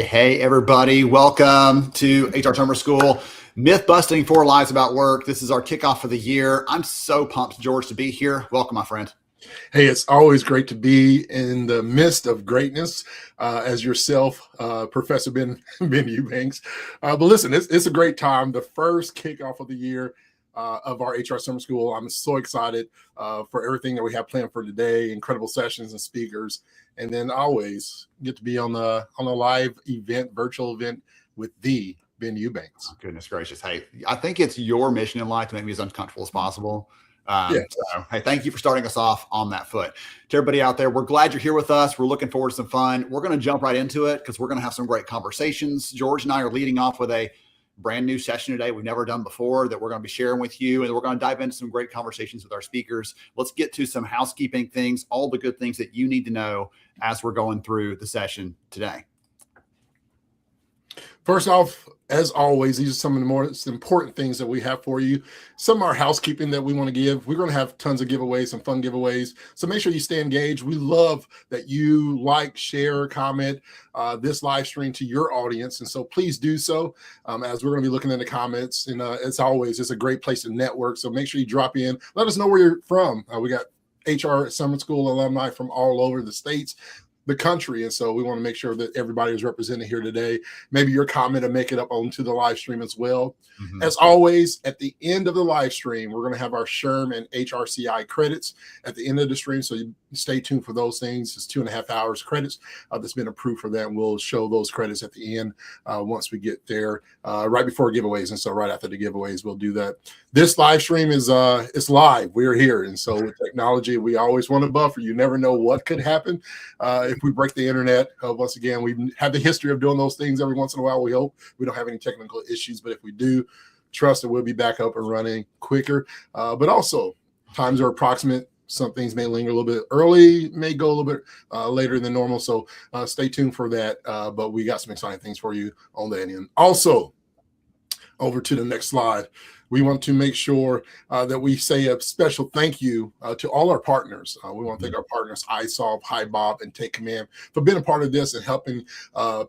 Hey, everybody. Welcome to HR Summer School, Mythbusting 4 Lies About Work. This is our kickoff for the year. I'm so pumped, George, to be here. Welcome, my friend. Hey, it's always great to be in the midst of greatness as yourself, Professor Ben Eubanks. But listen, it's a great time. The first kickoff of the year of our HR Summer School. I'm so excited for everything that we have planned for today, incredible sessions and speakers. And then always get to be on the live event, virtual event with the Ben Eubanks. Oh, goodness gracious. Hey, I think it's your mission in life to make me as uncomfortable as possible. So, hey, thank you for starting us off on that foot. To everybody out there, we're glad you're here with us. We're looking forward to some fun. We're going to jump right into it because we're going to have some great conversations. George and I are leading off with a brand new session today we've never done before that we're going to be sharing with you, and we're going to dive into some great conversations with our speakers. Let's get to some housekeeping things, all the good things that you need to know as we're going through the session today. First off, as always, these are some of the most important things that we have for you. Some of our housekeeping that we want to give. We're going to have tons of giveaways, some fun giveaways. So make sure you stay engaged. We love that you like, share, comment this live stream to your audience. And so please do so as we're going to be looking in the comments. And as always, it's a great place to network. So make sure you drop in. Let us know where you're from. We got HR Summer School alumni from all over the states, the country. And so we want to make sure that everybody is represented here today. Maybe your comment will make it up onto the live stream as well. Mm-hmm. As always, at the end of the live stream, we're going to have our SHRM and HRCI credits at the end of the stream. So you stay tuned for those things. It's 2.5 hours credits that's been approved for that. And we'll show those credits at the end once we get there, right before giveaways. And so right after the giveaways, we'll do that. This live stream is live. We're here. And so with technology, we always want to buffer. You never know what could happen if we break the internet. Once again, we have the history of doing those things every once in a while. We hope we don't have any technical issues, but if we do, trust that we'll be back up and running quicker. But also, times are approximate. Some things may linger a little bit early, may go a little bit later than normal. So stay tuned for that. But we got some exciting things for you on that end. Also, over to the next slide. We want to make sure that we say a special thank you to all our partners. We want to thank our partners, isolved, Hi Bob, and Take Command for being a part of this and helping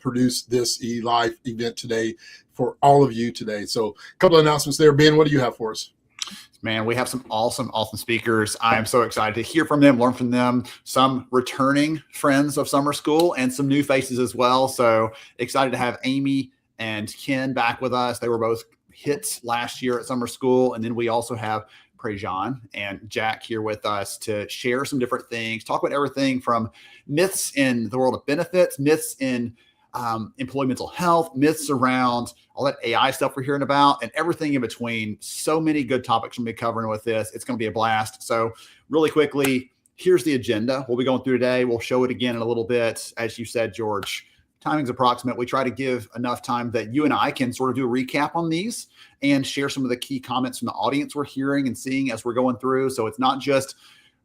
produce this live event today for all of you today. So a couple of announcements there. Ben, what do you have for us? Man, we have some awesome speakers. I am so excited to hear from them, learn from them, some returning friends of summer school and some new faces as well. So excited to have Amy and Ken back with us. They were both hits last year at summer school. And then we also have Prejean and Jack here with us to share some different things, talk about everything from myths in the world of benefits, myths in employee mental health, myths around all that AI stuff we're hearing about, and everything in between. So many good topics we'll be covering with this. It's going to be a blast. So really quickly, here's the agenda we'll be going through today. We'll show it again in a little bit. As you said, George, timing's approximate. We try to give enough time that you and I can sort of do a recap on these and share some of the key comments from the audience we're hearing and seeing as we're going through. So it's not just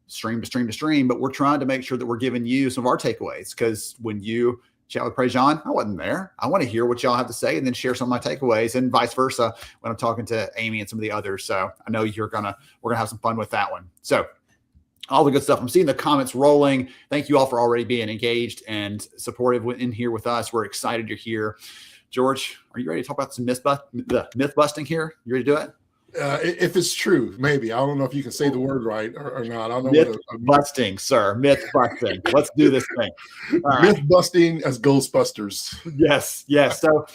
stream to stream to stream, but we're trying to make sure that we're giving you some of our takeaways. Because when you chat with Prejean, I wasn't there. I want to hear what y'all have to say and then share some of my takeaways, and vice versa when I'm talking to Amy and some of the others. So I know we're gonna have some fun with that one. So all the good stuff. I'm seeing the comments rolling. Thank you all for already being engaged and supportive in here with us. We're excited you're here. George, are you ready to talk about some myth busting here? You ready to do it? If it's true, maybe. I don't know if you can say the word right or not. I don't know. Myth busting, sir. Myth busting. Let's do this thing. Myth busting as Ghostbusters. Yes. So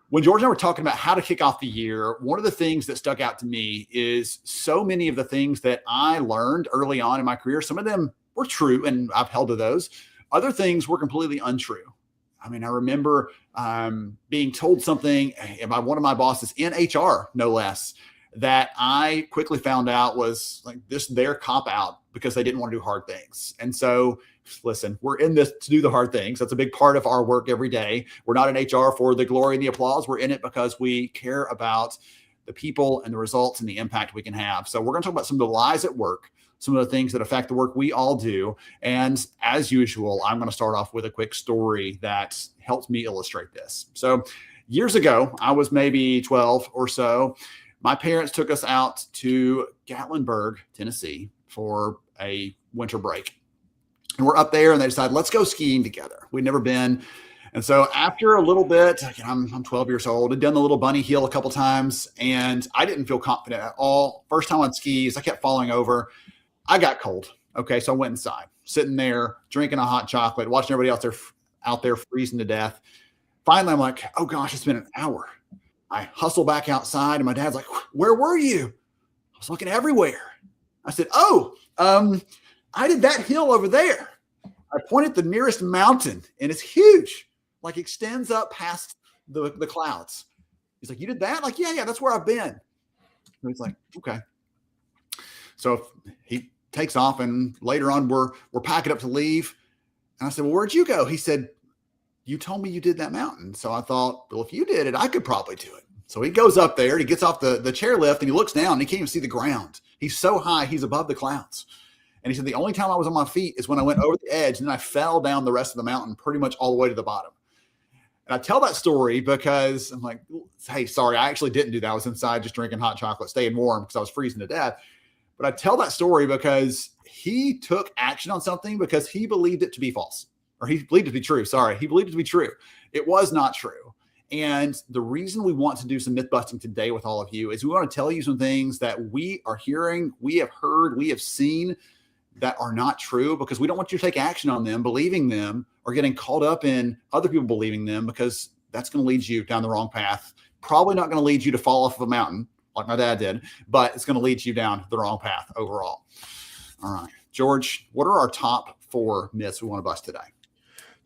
when George and I were talking about how to kick off the year, one of the things that stuck out to me is so many of the things that I learned early on in my career, some of them were true and I've held to those. Other things were completely untrue. I mean, I remember being told something by one of my bosses in HR, no less, that I quickly found out was like this their cop out because they didn't want to do hard things. And so listen, we're in this to do the hard things. That's a big part of our work every day. We're not in HR for the glory and the applause. We're in it because we care about the people and the results and the impact we can have. So we're going to talk about some of the lies at work, some of the things that affect the work we all do. And as usual, I'm going to start off with a quick story that helps me illustrate this. So years ago, I was maybe 12 or so. My parents took us out to Gatlinburg, Tennessee for a winter break. And we're up there and they decided, let's go skiing together. We'd never been. And so after a little bit, I'm 12 years old, I'd done the little bunny hill a couple times and I didn't feel confident at all. First time on skis, I kept falling over. I got cold. Okay. So I went inside, sitting there, drinking a hot chocolate, watching everybody else out there freezing to death. Finally, I'm like, oh gosh, it's been an hour. I hustle back outside and my dad's like, where were you? I was looking everywhere. I said, I did that hill over there. I pointed at the nearest mountain and it's huge, like extends up past the clouds. He's like, you did that? Like, yeah, that's where I've been. And he's like, okay. So he takes off and later on we're packing up to leave. And I said, well, where'd you go? He said, you told me you did that mountain. So I thought, well, if you did it, I could probably do it. So he goes up there and he gets off the chairlift and he looks down and he can't even see the ground. He's so high, he's above the clouds. And he said, the only time I was on my feet is when I went over the edge and then I fell down the rest of the mountain pretty much all the way to the bottom. And I tell that story because I'm like, hey, sorry, I actually didn't do that. I was inside just drinking hot chocolate, staying warm because I was freezing to death. But I tell that story because he took action on something because he believed it to be false. Or he believed it to be true. Sorry. He believed it to be true. It was not true. And the reason we want to do some myth busting today with all of you is we want to tell you some things that we are hearing, we have heard, we have seen that are not true because we don't want you to take action on them, believing them, or getting caught up in other people believing them because that's going to lead you down the wrong path. Probably not going to lead you to fall off of a mountain like my dad did, but it's going to lead you down the wrong path overall. All right, George, what are our top 4 myths we want to bust today?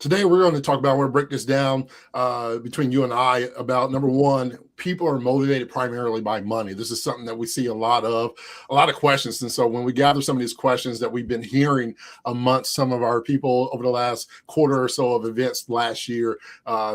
Today, we're going to talk about, we're going to break this down between you and I about, number one, people are motivated primarily by money. This is something that we see a lot of questions. And so when we gather some of these questions that we've been hearing amongst some of our people over the last quarter or so of events last year,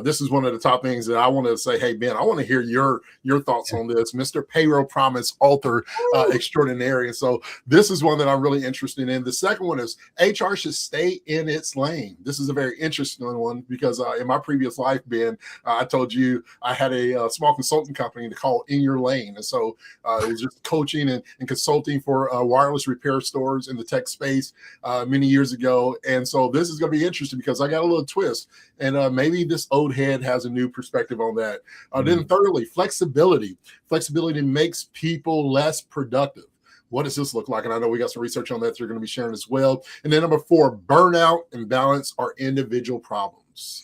this is one of the top things that I want to say, hey, Ben, I want to hear your thoughts on this, Mr. Payroll Promise author extraordinary. And so this is one that I'm really interested in. The second one is HR should stay in its lane. This is a very interesting one because in my previous life, Ben, I told you I had a small consulting company to call In Your Lane. And so it was just coaching and consulting for wireless repair stores in the tech space many years ago. And so this is going to be interesting because I got a little twist and maybe this old head has a new perspective on that. Then thirdly, flexibility. Flexibility makes people less productive. What does this look like? And I know we got some research on that you're going to be sharing as well. And then number 4, burnout and balance are individual problems.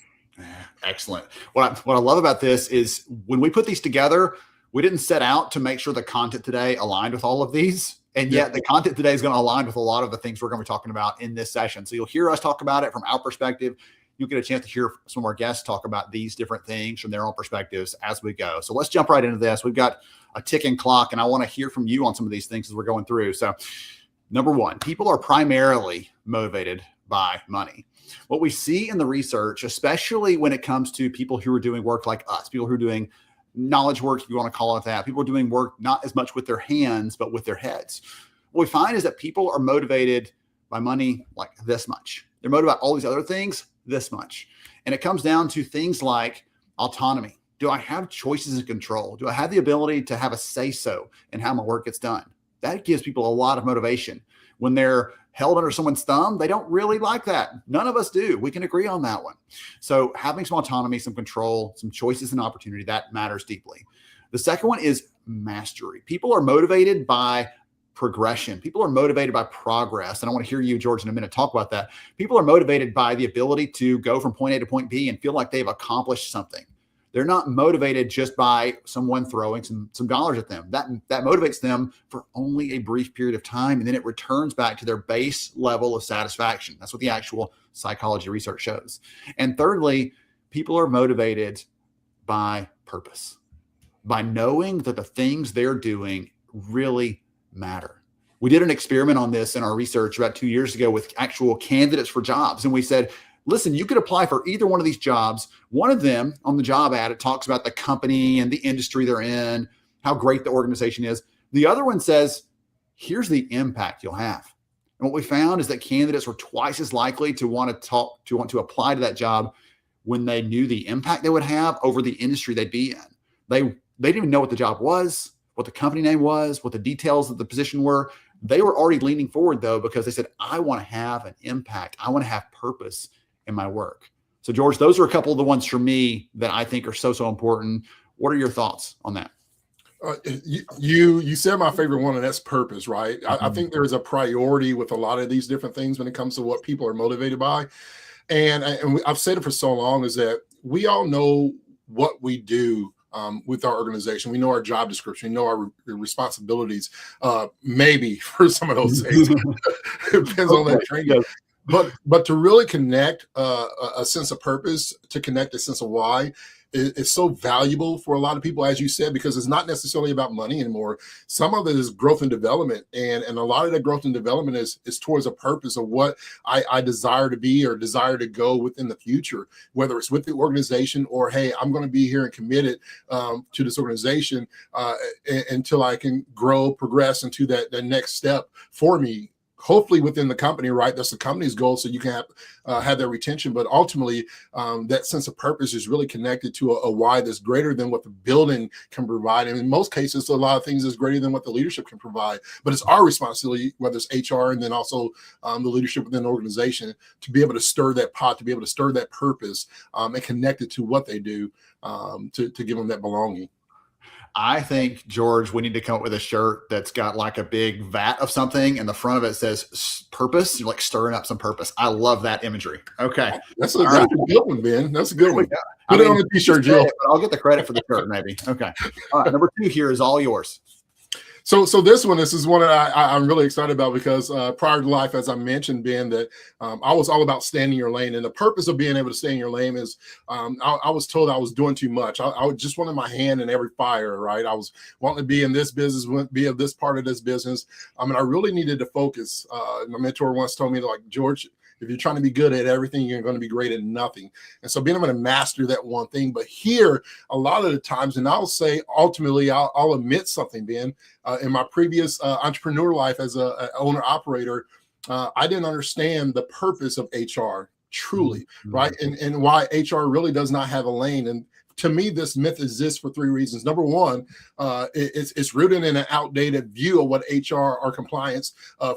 Excellent. What I love about this is when we put these together, we didn't set out to make sure the content today aligned with all of these. And yet the content today is going to align with a lot of the things we're going to be talking about in this session. So you'll hear us talk about it from our perspective. You'll get a chance to hear some of our guests talk about these different things from their own perspectives as we go. So let's jump right into this. We've got a ticking clock, and I want to hear from you on some of these things as we're going through. So number 1, people are primarily motivated by money. What we see in the research, especially when it comes to people who are doing work like us, people who are doing knowledge work, if you want to call it that, people are doing work not as much with their hands, but with their heads. What we find is that people are motivated by money like this much. They're motivated by all these other things this much. And it comes down to things like autonomy. Do I have choices and control? Do I have the ability to have a say-so in how my work gets done? That gives people a lot of motivation. When they're held under someone's thumb, they don't really like that. None of us do. We can agree on that one. So having some autonomy, some control, some choices and opportunity, that matters deeply. The second one is mastery. People are motivated by progression. People are motivated by progress. And I want to hear you, George, in a minute talk about that. People are motivated by the ability to go from point A to point B and feel like they've accomplished something. They're not motivated just by someone throwing some dollars at them. That motivates them for only a brief period of time, and then it returns back to their base level of satisfaction. That's what the actual psychology research shows. And thirdly, people are motivated by purpose, by knowing that the things they're doing really matter. We did an experiment on this in our research about 2 years ago with actual candidates for jobs. And we said, listen, you could apply for either one of these jobs. One of them on the job ad, it talks about the company and the industry they're in, how great the organization is. The other one says, here's the impact you'll have. And what we found is that candidates were twice as likely to want to apply to that job when they knew the impact they would have over the industry they'd be in. They didn't even know what the job was, what the company name was, what the details of the position were. They were already leaning forward, though, because they said, I want to have an impact. I want to have purpose in my work. So, George, those are a couple of the ones for me that I think are so important. What are your thoughts on that? You said my favorite one, and that's purpose, right? I think there's a priority with a lot of these different things when it comes to what people are motivated by. And I've said it for so long, is that we all know what we do with our organization. We know our job description, we know our responsibilities, maybe for some of those things. It depends on that training. But to really connect a sense of purpose, to connect a sense of why, is so valuable for a lot of people, as you said, because it's not necessarily about money anymore. Some of it is growth and development. And a lot of that growth and development is towards a purpose of what I desire to be or desire to go within the future, whether it's with the organization or, hey, I'm going to be here and committed to this organization until I can grow, progress into that next step for me. Hopefully within the company, right? That's the company's goal, so you can have that retention. But ultimately, that sense of purpose is really connected to a why that's greater than what the building can provide. And in most cases, a lot of things is greater than what the leadership can provide. But it's our responsibility, whether it's HR and then also the leadership within the organization, to be able to stir that pot, to be able to stir that purpose and connect it to what they do to give them that belonging. I think, George, we need to come up with a shirt that's got like a big vat of something, and the front of it says purpose. You're like stirring up some purpose. I love that imagery. Okay. That's a good one, Ben. That's a good one. Put it on a t-shirt, Jill. I'll get the credit for the shirt, maybe. Okay. All right. Number 2 here is all yours. So this is one that I'm really excited about, because prior to life, as I mentioned, Ben, that I was all about staying in your lane. And the purpose of being able to stay in your lane is I was told I was doing too much. I just wanted my hand in every fire, right? I was wanting to be in this business, be of this part of this business. And I really needed to focus. My mentor once told me, like, George, if you're trying to be good at everything, you're going to be great at nothing. And so being able to master that one thing. But here, a lot of the times, and I'll say ultimately, I'll admit something, Ben, in my previous entrepreneur life as an owner-operator, I didn't understand the purpose of HR truly, right? And why HR really does not have a lane. And to me, this myth exists for 3 reasons. Number one, it's rooted in an outdated view of what HR or compliance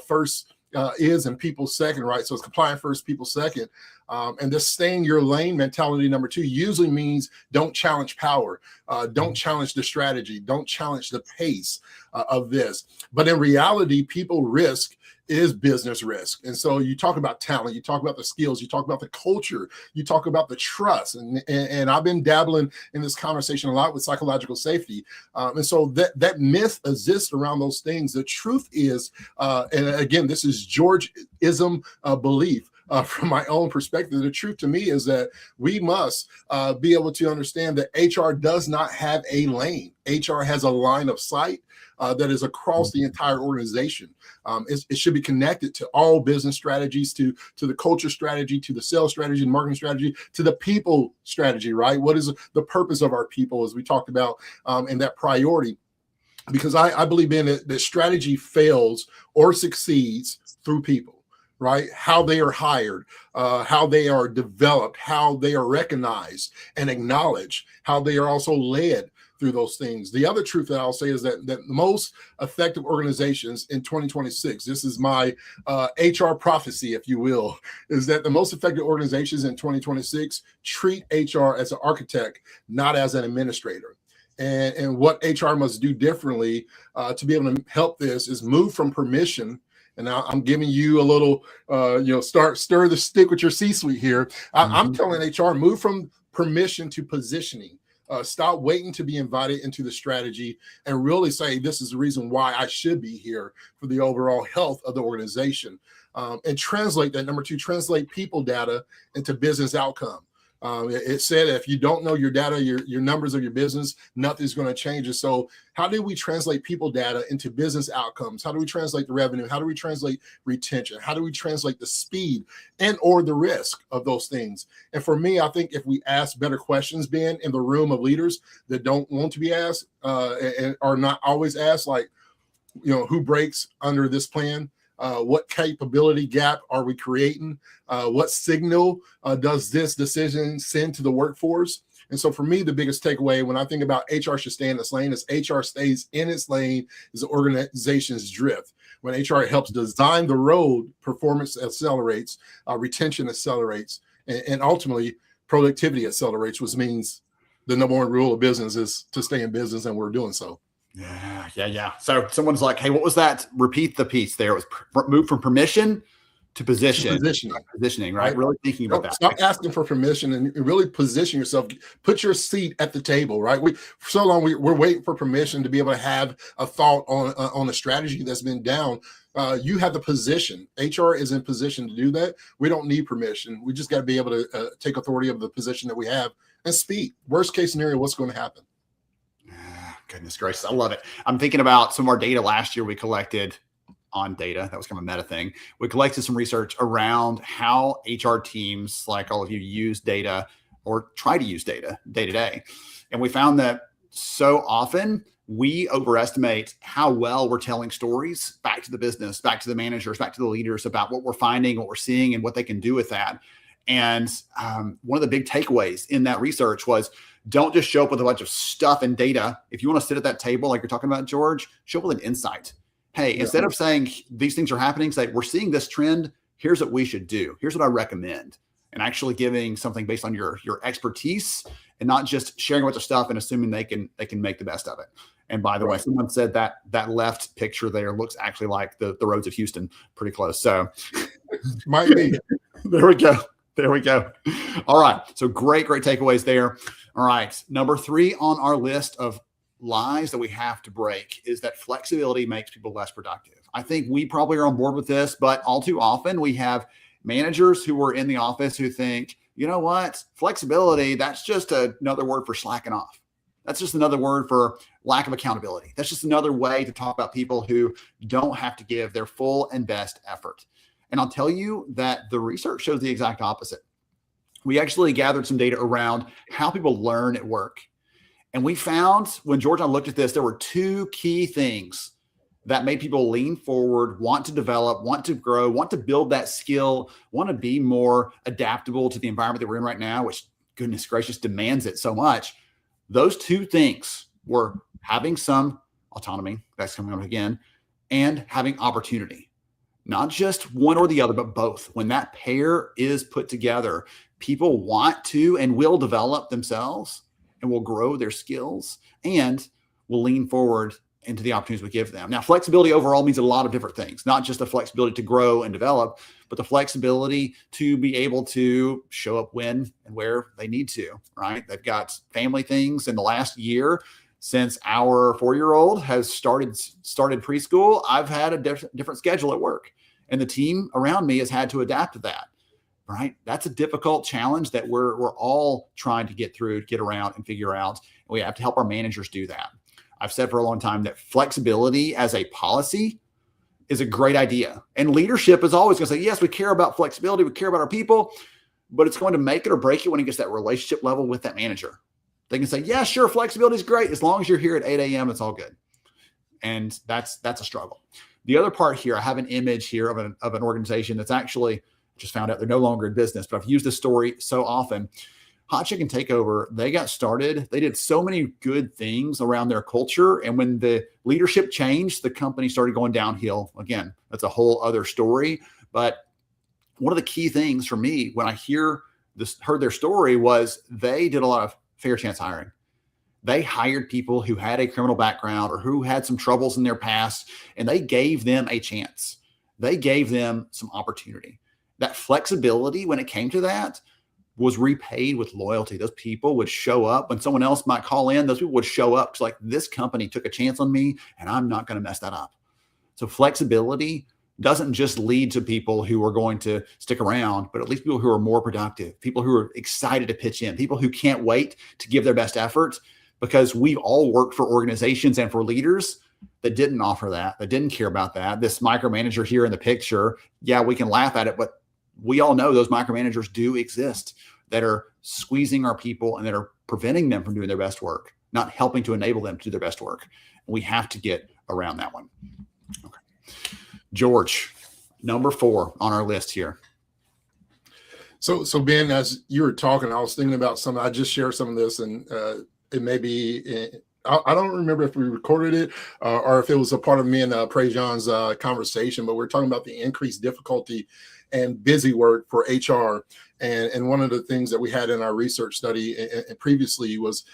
first is and people second, right? So it's compliant first, people second. And this stay in your lane mentality, number 2, usually means don't challenge power, don't challenge the strategy, don't challenge the pace of this. But in reality, people risk is business risk. And so you talk about talent, you talk about the skills, you talk about the culture, you talk about the trust. And I've been dabbling in this conversation a lot with psychological safety. And so that myth exists around those things. The truth is, and again, this is George-ism belief. From my own perspective, the truth to me is that we must be able to understand that HR does not have a lane. HR has a line of sight that is across the entire organization. It should be connected to all business strategies, to the culture strategy, to the sales strategy, and marketing strategy, to the people strategy, right? What is the purpose of our people, as we talked about, in that priority? Because I believe in it, that strategy fails or succeeds through people. Right? How they are hired, how they are developed, how they are recognized and acknowledged, how they are also led through those things. The other truth that I'll say is that the most effective organizations in 2026, this is my HR prophecy, if you will, is that the most effective organizations in 2026 treat HR as an architect, not as an administrator. And what HR must do differently to be able to help this is move from permission. And now I'm giving you a little, stir the stick with your C-suite here. I'm telling HR, move from permission to positioning. Stop waiting to be invited into the strategy and really say, this is the reason why I should be here for the overall health of the organization. And translate that. Number 2, translate people data into business outcome. It said if you don't know your data, your numbers of your business, nothing's going to change it. So how do we translate people data into business outcomes? How do we translate the revenue? How do we translate retention? How do we translate the speed and or the risk of those things? And for me, I think if we ask better questions, Ben, in the room of leaders that don't want to be asked and are not always asked, like, who breaks under this plan? What capability gap are we creating? What signal does this decision send to the workforce? And so for me, the biggest takeaway when I think about HR should stay in its lane is HR stays in its lane is the organization's drift. When HR helps design the road, performance accelerates, retention accelerates, and ultimately productivity accelerates, which means the number one rule of business is to stay in business, and we're doing so. Yeah. So someone's like, hey, what was that? Repeat the piece there. It was move from permission to positioning, right? Really thinking about that. Stop asking for permission and really position yourself. Put your seat at the table, right? For so long, we're waiting for permission to be able to have a thought on a strategy that's been down. You have the position. HR is in position to do that. We don't need permission. We just got to be able to take authority of the position that we have and speak. Worst case scenario, what's going to happen? Goodness gracious. I love it. I'm thinking about some of our data last year we collected on data. That was kind of a meta thing. We collected some research around how HR teams, like all of you, use data or try to use data day to day. And we found that so often we overestimate how well we're telling stories back to the business, back to the managers, back to the leaders about what we're finding, what we're seeing, and what they can do with that. And one of the big takeaways in that research was don't just show up with a bunch of stuff and data. If you want to sit at that table, like you're talking about, George, show up with an insight. Hey, instead of saying these things are happening, say we're seeing this trend. Here's what we should do. Here's what I recommend. And actually giving something based on your expertise and not just sharing a bunch of stuff and assuming they can make the best of it. And by the way, someone said that left picture there looks actually like the roads of Houston, pretty close. So might be. There we go. All right. So great takeaways there. All right. Number 3 on our list of lies that we have to break is that flexibility makes people less productive. I think we probably are on board with this, but all too often we have managers who are in the office who think, you know what, flexibility, that's just another word for slacking off. That's just another word for lack of accountability. That's just another way to talk about people who don't have to give their full and best effort. And I'll tell you that the research shows the exact opposite. We actually gathered some data around how people learn at work. And we found when George and I looked at this, there were 2 key things that made people lean forward, want to develop, want to grow, want to build that skill, want to be more adaptable to the environment that we're in right now, which goodness gracious demands it so much. Those 2 things were having some autonomy, that's coming up again, and having opportunity. Not just one or the other, but both. When that pair is put together, people want to and will develop themselves and will grow their skills and will lean forward into the opportunities we give them. Now, flexibility overall means a lot of different things, not just the flexibility to grow and develop, but the flexibility to be able to show up when and where they need to, right? They've got family things in the last year. Since our 4-year-old has started preschool, I've had a different schedule at work, and the team around me has had to adapt to that. Right? That's a difficult challenge that we're all trying to get through, get around, and figure out. And we have to help our managers do that. I've said for a long time that flexibility as a policy is a great idea, and leadership is always going to say, yes, we care about flexibility, we care about our people, but it's going to make it or break it when it gets that relationship level with that manager. They can say, yeah, sure, flexibility is great. As long as you're here at 8 a.m., it's all good. And that's a struggle. The other part here, I have an image here of an organization that's actually just found out they're no longer in business, but I've used this story so often. Hot Chicken Takeover, they got started. They did so many good things around their culture. And when the leadership changed, the company started going downhill. Again, that's a whole other story. But one of the key things for me when I heard their story was they did a lot of fair chance hiring. They hired people who had a criminal background or who had some troubles in their past, and they gave them a chance. They gave them some opportunity. That flexibility, when it came to that, was repaid with loyalty. Those people would show up when someone else might call in. Those people would show up. It's like, this company took a chance on me, and I'm not going to mess that up. So flexibility doesn't just lead to people who are going to stick around, but at least people who are more productive, people who are excited to pitch in, people who can't wait to give their best effort, because we've all worked for organizations and for leaders that didn't offer that didn't care about that. This micromanager here in the picture, yeah, we can laugh at it, but we all know those micromanagers do exist that are squeezing our people and that are preventing them from doing their best work, not helping to enable them to do their best work. We have to get around that one. Okay. George, number 4 on our list here. So Ben, as you were talking, I was thinking about I just shared some of this, and it may be, I don't remember if we recorded it or if it was a part of me and Prejean's conversation, but we're talking about the increased difficulty and busy work for HR. And one of the things that we had in our research study and previously was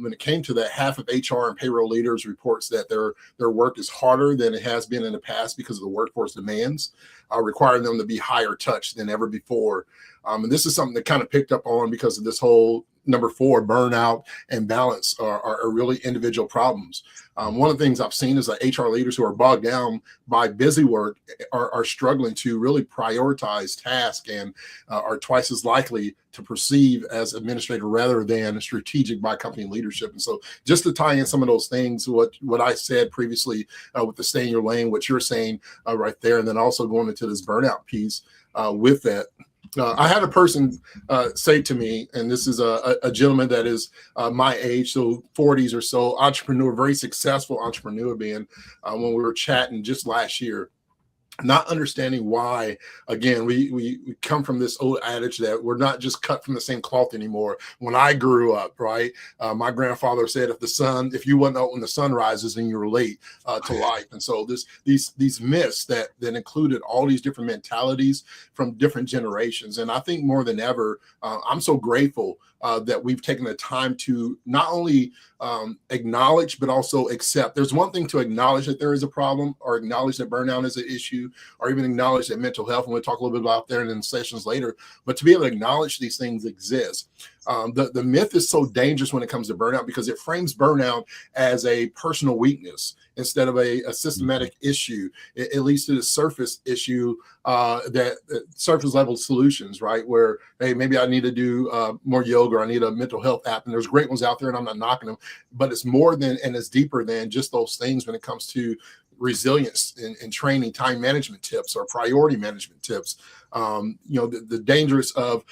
when it came to that, half of HR and payroll leaders reports that their work is harder than it has been in the past because of the workforce demands, requiring them to be higher touch than ever before. And this is something that kind of picked up on because of this whole number 4, burnout and balance are really individual problems. One of the things I've seen is that HR leaders who are bogged down by busy work are struggling to really prioritize tasks and are twice as likely to perceive as administrator rather than strategic by company leadership. And so just to tie in some of those things, what I said previously with the stay in your lane, what you're saying right there, and then also going into this burnout piece with that. I had a person say to me, and this is a gentleman that is my age, so 40s or so, entrepreneur, very successful entrepreneur, Ben, when we were chatting just last year, not understanding why, again, we come from this old adage that we're not just cut from the same cloth anymore. When I grew up, right, my grandfather said, if you wasn't out when the sun rises, then you're late to life. And so these myths that included all these different mentalities from different generations. And I think more than ever, I'm so grateful that we've taken the time to not only acknowledge, but also accept. There's one thing to acknowledge that there is a problem, or acknowledge that burnout is an issue, or even acknowledge that mental health, and we'll talk a little bit about that in sessions later, but to be able to acknowledge these things exist. The myth is so dangerous when it comes to burnout because it frames burnout as a personal weakness instead of a systematic issue. It leads to the surface issue, that surface level solutions, right? Where, hey, maybe I need to do more yoga, or I need a mental health app, and there's great ones out there, and I'm not knocking them, but it's more than, and it's deeper than just those things when it comes to resilience and training, time management tips, or priority management tips. The dangerous of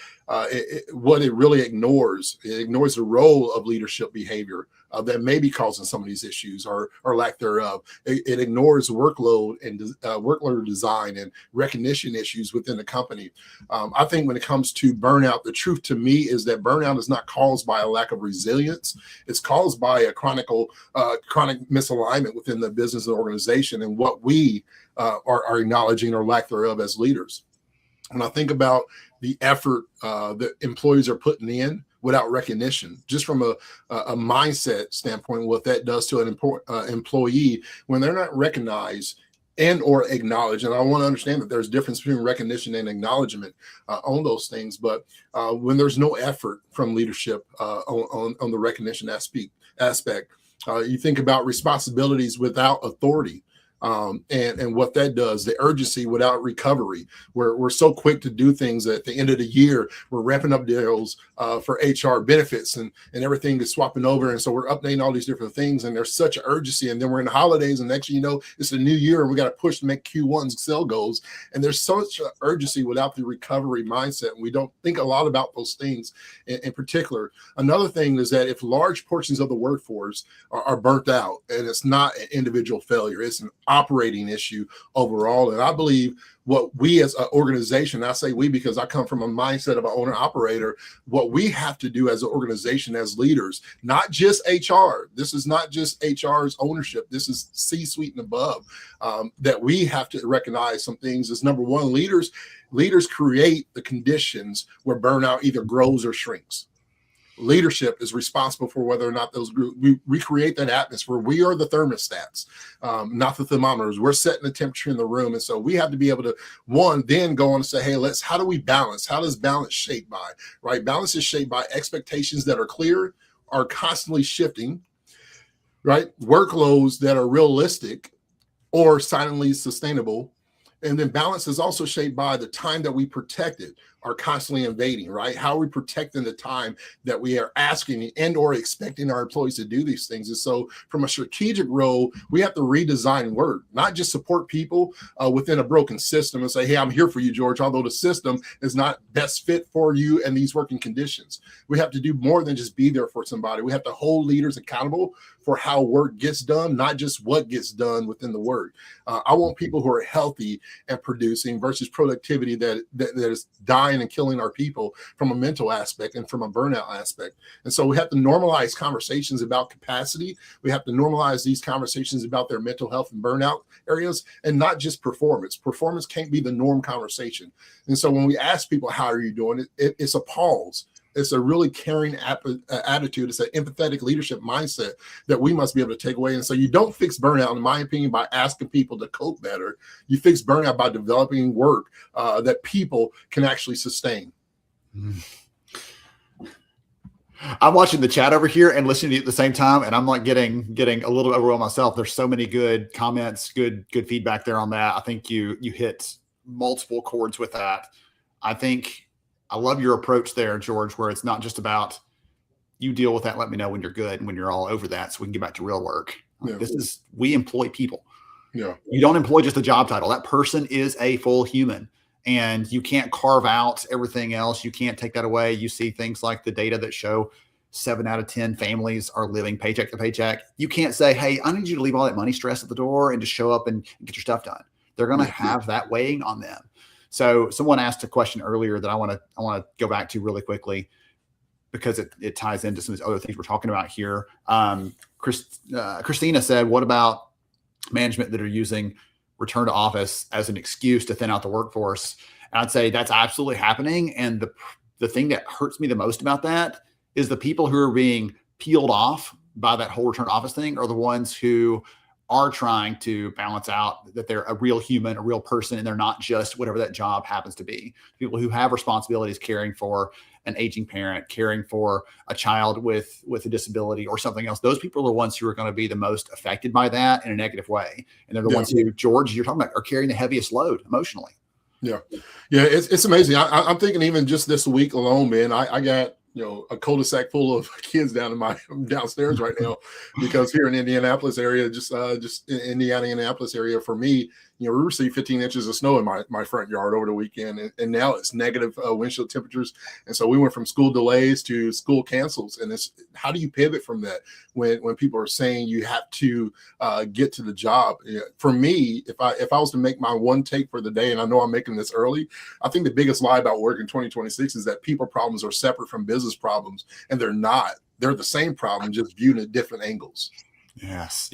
what it really ignores. It ignores the role of leadership behavior that may be causing some of these issues or lack thereof. It ignores workload and workload design and recognition issues within the company. I think when it comes to burnout, the truth to me is that burnout is not caused by a lack of resilience. It's caused by a chronic misalignment within the business and organization and what we are acknowledging or lack thereof as leaders. When I think about the effort that employees are putting in without recognition, just from a mindset standpoint, what that does to an employee when they're not recognized and or acknowledged. And I want to understand that there's a difference between recognition and acknowledgement on those things. But when there's no effort from leadership on the recognition aspect, you think about responsibilities without authority. And what that does, the urgency without recovery. We're so quick to do things at the end of the year. We're ramping up deals for HR benefits and everything is swapping over. And so we're updating all these different things. And there's such urgency. And then we're in the holidays, and next thing you know, it's the new year, and we got to push to make Q1's sale goals. And there's such urgency without the recovery mindset. And we don't think a lot about those things in particular. Another thing is that if large portions of the workforce are burnt out, and it's not an individual failure, it's an operating issue overall. And I believe what we as an organization, I say we because I come from a mindset of an owner operator, what we have to do as an organization, as leaders, not just HR. This is not just HR's ownership. This is C-suite and above, that we have to recognize some things. Is number one, leaders create the conditions where burnout either grows or shrinks. Leadership is responsible for whether or not those groups, we create that atmosphere. We are the thermostats, not the thermometers. We're setting the temperature in the room. And so we have to be able to, one, then go on and say, hey, how do we balance? How does balance shape by, right? Balance is shaped by expectations that are clear, are constantly shifting, right? Workloads that are realistic or silently sustainable, And then balance is also shaped by the time that we protected are constantly invading, right? How are we protecting the time that we are asking and or expecting our employees to do these things? And so from a strategic role, we have to redesign work, not just support people within a broken system and say, hey, I'm here for you, George, although the system is not best fit for you and these working conditions. We have to do more than just be there for somebody. We have to hold leaders accountable for how work gets done, not just what gets done within the work. I want people who are healthy and producing versus productivity that is dying and killing our people from a mental aspect and from a burnout aspect. And so we have to normalize conversations about capacity. We have to normalize these conversations about their mental health and burnout areas, and not just performance. Performance can't be the norm conversation. And so when we ask people, how are you doing? It's a pause. It's a really caring attitude. It's an empathetic leadership mindset that we must be able to take away. And so you don't fix burnout, in my opinion, by asking people to cope better. You fix burnout by developing work that people can actually sustain. I'm watching the chat over here and listening to you at the same time, and I'm like getting a little overwhelmed myself. There's so many good comments, good feedback there on that. I think you hit multiple chords with that. I love your approach there, George, where it's not just about you deal with that, let me know when you're good and when you're all over that so we can get back to real work. Yeah. We employ people. Yeah. You don't employ just a job title. That person is a full human, and you can't carve out everything else. You can't take that away. You see things like the data that show 7 out of 10 families are living paycheck to paycheck. You can't say, hey, I need you to leave all that money stress at the door and just show up and get your stuff done. They're going to have that weighing on them. So someone asked a question earlier that I want to go back to really quickly because it ties into some of these other things we're talking about here. Christina said, what about management that are using return to office as an excuse to thin out the workforce? And I'd say that's absolutely happening. And the thing that hurts me the most about that is the people who are being peeled off by that whole return to office thing are the ones who are trying to balance out that they're a real human, a real person, and they're not just whatever that job happens to be. People who have responsibilities caring for an aging parent, caring for a child with a disability or something else. Those people are the ones who are going to be the most affected by that in a negative way. And they're the ones who, George, you're talking about, are carrying the heaviest load emotionally. Yeah. It's amazing. I'm thinking even just this week alone, man, I got, a cul-de-sac full of kids downstairs right now, because here in Indianapolis area, just Indianapolis area for me, we received 15 inches of snow in my front yard over the weekend, and now it's negative wind chill temperatures. And so we went from school delays to school cancels. And it's, how do you pivot from that when people are saying you have to get to the job? For me, if I was to make my one take for the day, and I know I'm making this early, I think the biggest lie about work in 2026 is that people problems are separate from business problems, and they're not. They're the same problem, just viewed at different angles. Yes.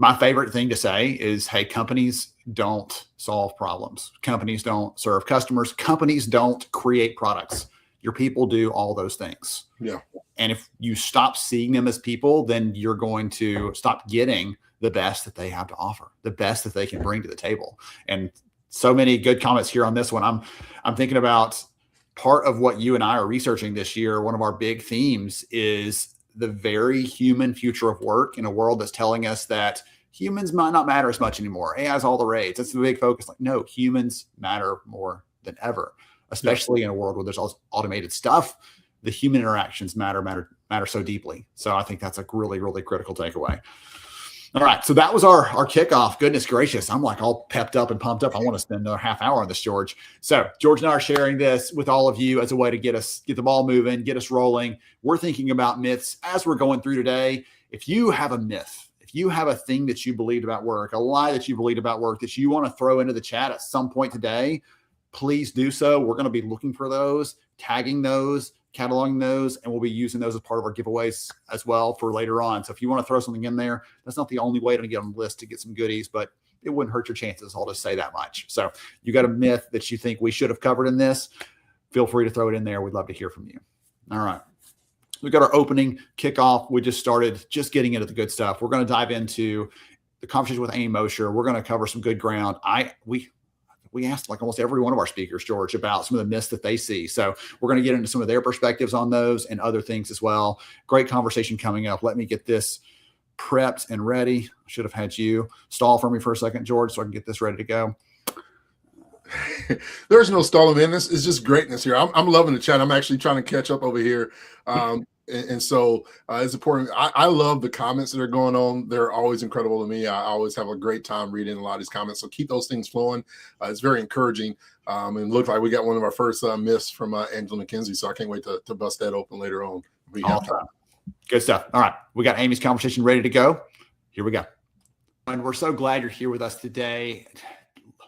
My favorite thing to say is, hey, companies don't solve problems. Companies don't serve customers. Companies don't create products. Your people do all those things. Yeah. And if you stop seeing them as people, then you're going to stop getting the best that they have to offer, the best that they can bring to the table. And so many good comments here on this one. I'm thinking about part of what you and I are researching this year. One of our big themes is the very human future of work in a world that's telling us that humans might not matter as much anymore. AI is all the rage. That's the big focus. Like, no, humans matter more than ever, especially in a world where there's all this automated stuff. The human interactions matter so deeply. So I think that's a really, really critical takeaway. All right. So that was our kickoff. Goodness gracious. I'm like all pepped up and pumped up. I want to spend another half hour on this, George. So George and I are sharing this with all of you as a way to get the ball moving, get us rolling. We're thinking about myths as we're going through today. If you have a myth, if you have a thing that you believed about work, a lie that you believed about work that you want to throw into the chat at some point today, please do so. We're going to be looking for those, tagging those, cataloging those, and we'll be using those as part of our giveaways as well for later on. So if you want to throw something in there, that's not the only way to get on the list to get some goodies, but it wouldn't hurt your chances. I'll just say that much. So you got a myth that you think we should have covered in this, feel free to throw it in there. We'd love to hear from you. All right. We've got our opening kickoff. We just started just getting into the good stuff. We're going to dive into the conversation with Amy Mosher. We're going to cover some good ground. We asked like almost every one of our speakers, George, about some of the myths that they see. So we're going to get into some of their perspectives on those and other things as well. Great conversation coming up. Let me get this prepped and ready. I should have had you stall for me for a second, George, so I can get this ready to go. There's no stalling, man. This is just greatness here. I'm loving the chat. I'm actually trying to catch up over here. And so it's important. I love the comments that are going on. They're always incredible to me. I always have a great time reading a lot of these comments. So keep those things flowing. It's very encouraging. And looks like we got one of our first myths from Angela McKenzie. So I can't wait to bust that open later on. We have time. Good stuff. All right. We got Amy's conversation ready to go. Here we go. And we're so glad you're here with us today.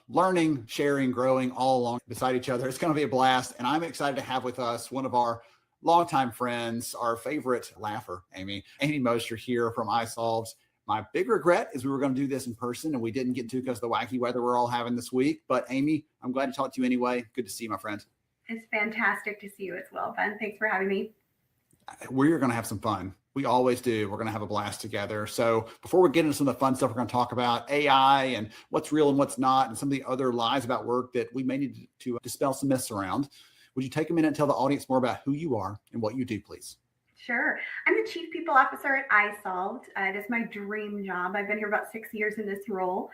Learning, sharing, growing all along beside each other. It's going to be a blast. And I'm excited to have with us one of our longtime friends, our favorite laugher, Amy Moster here from isolved. My big regret is we were going to do this in person and we didn't get to because of the wacky weather we're all having this week. But Amy, I'm glad to talk to you anyway. Good to see you, my friend. It's fantastic to see you as well, Ben. Thanks for having me. We're going to have some fun. We always do. We're going to have a blast together. So before we get into some of the fun stuff, we're going to talk about AI and what's real and what's not, and some of the other lies about work that we may need to dispel some myths around. Would you take a minute and tell the audience more about who you are and what you do, please? Sure. I'm the Chief People Officer at isolved. It is my dream job. I've been here about 6 years in this role.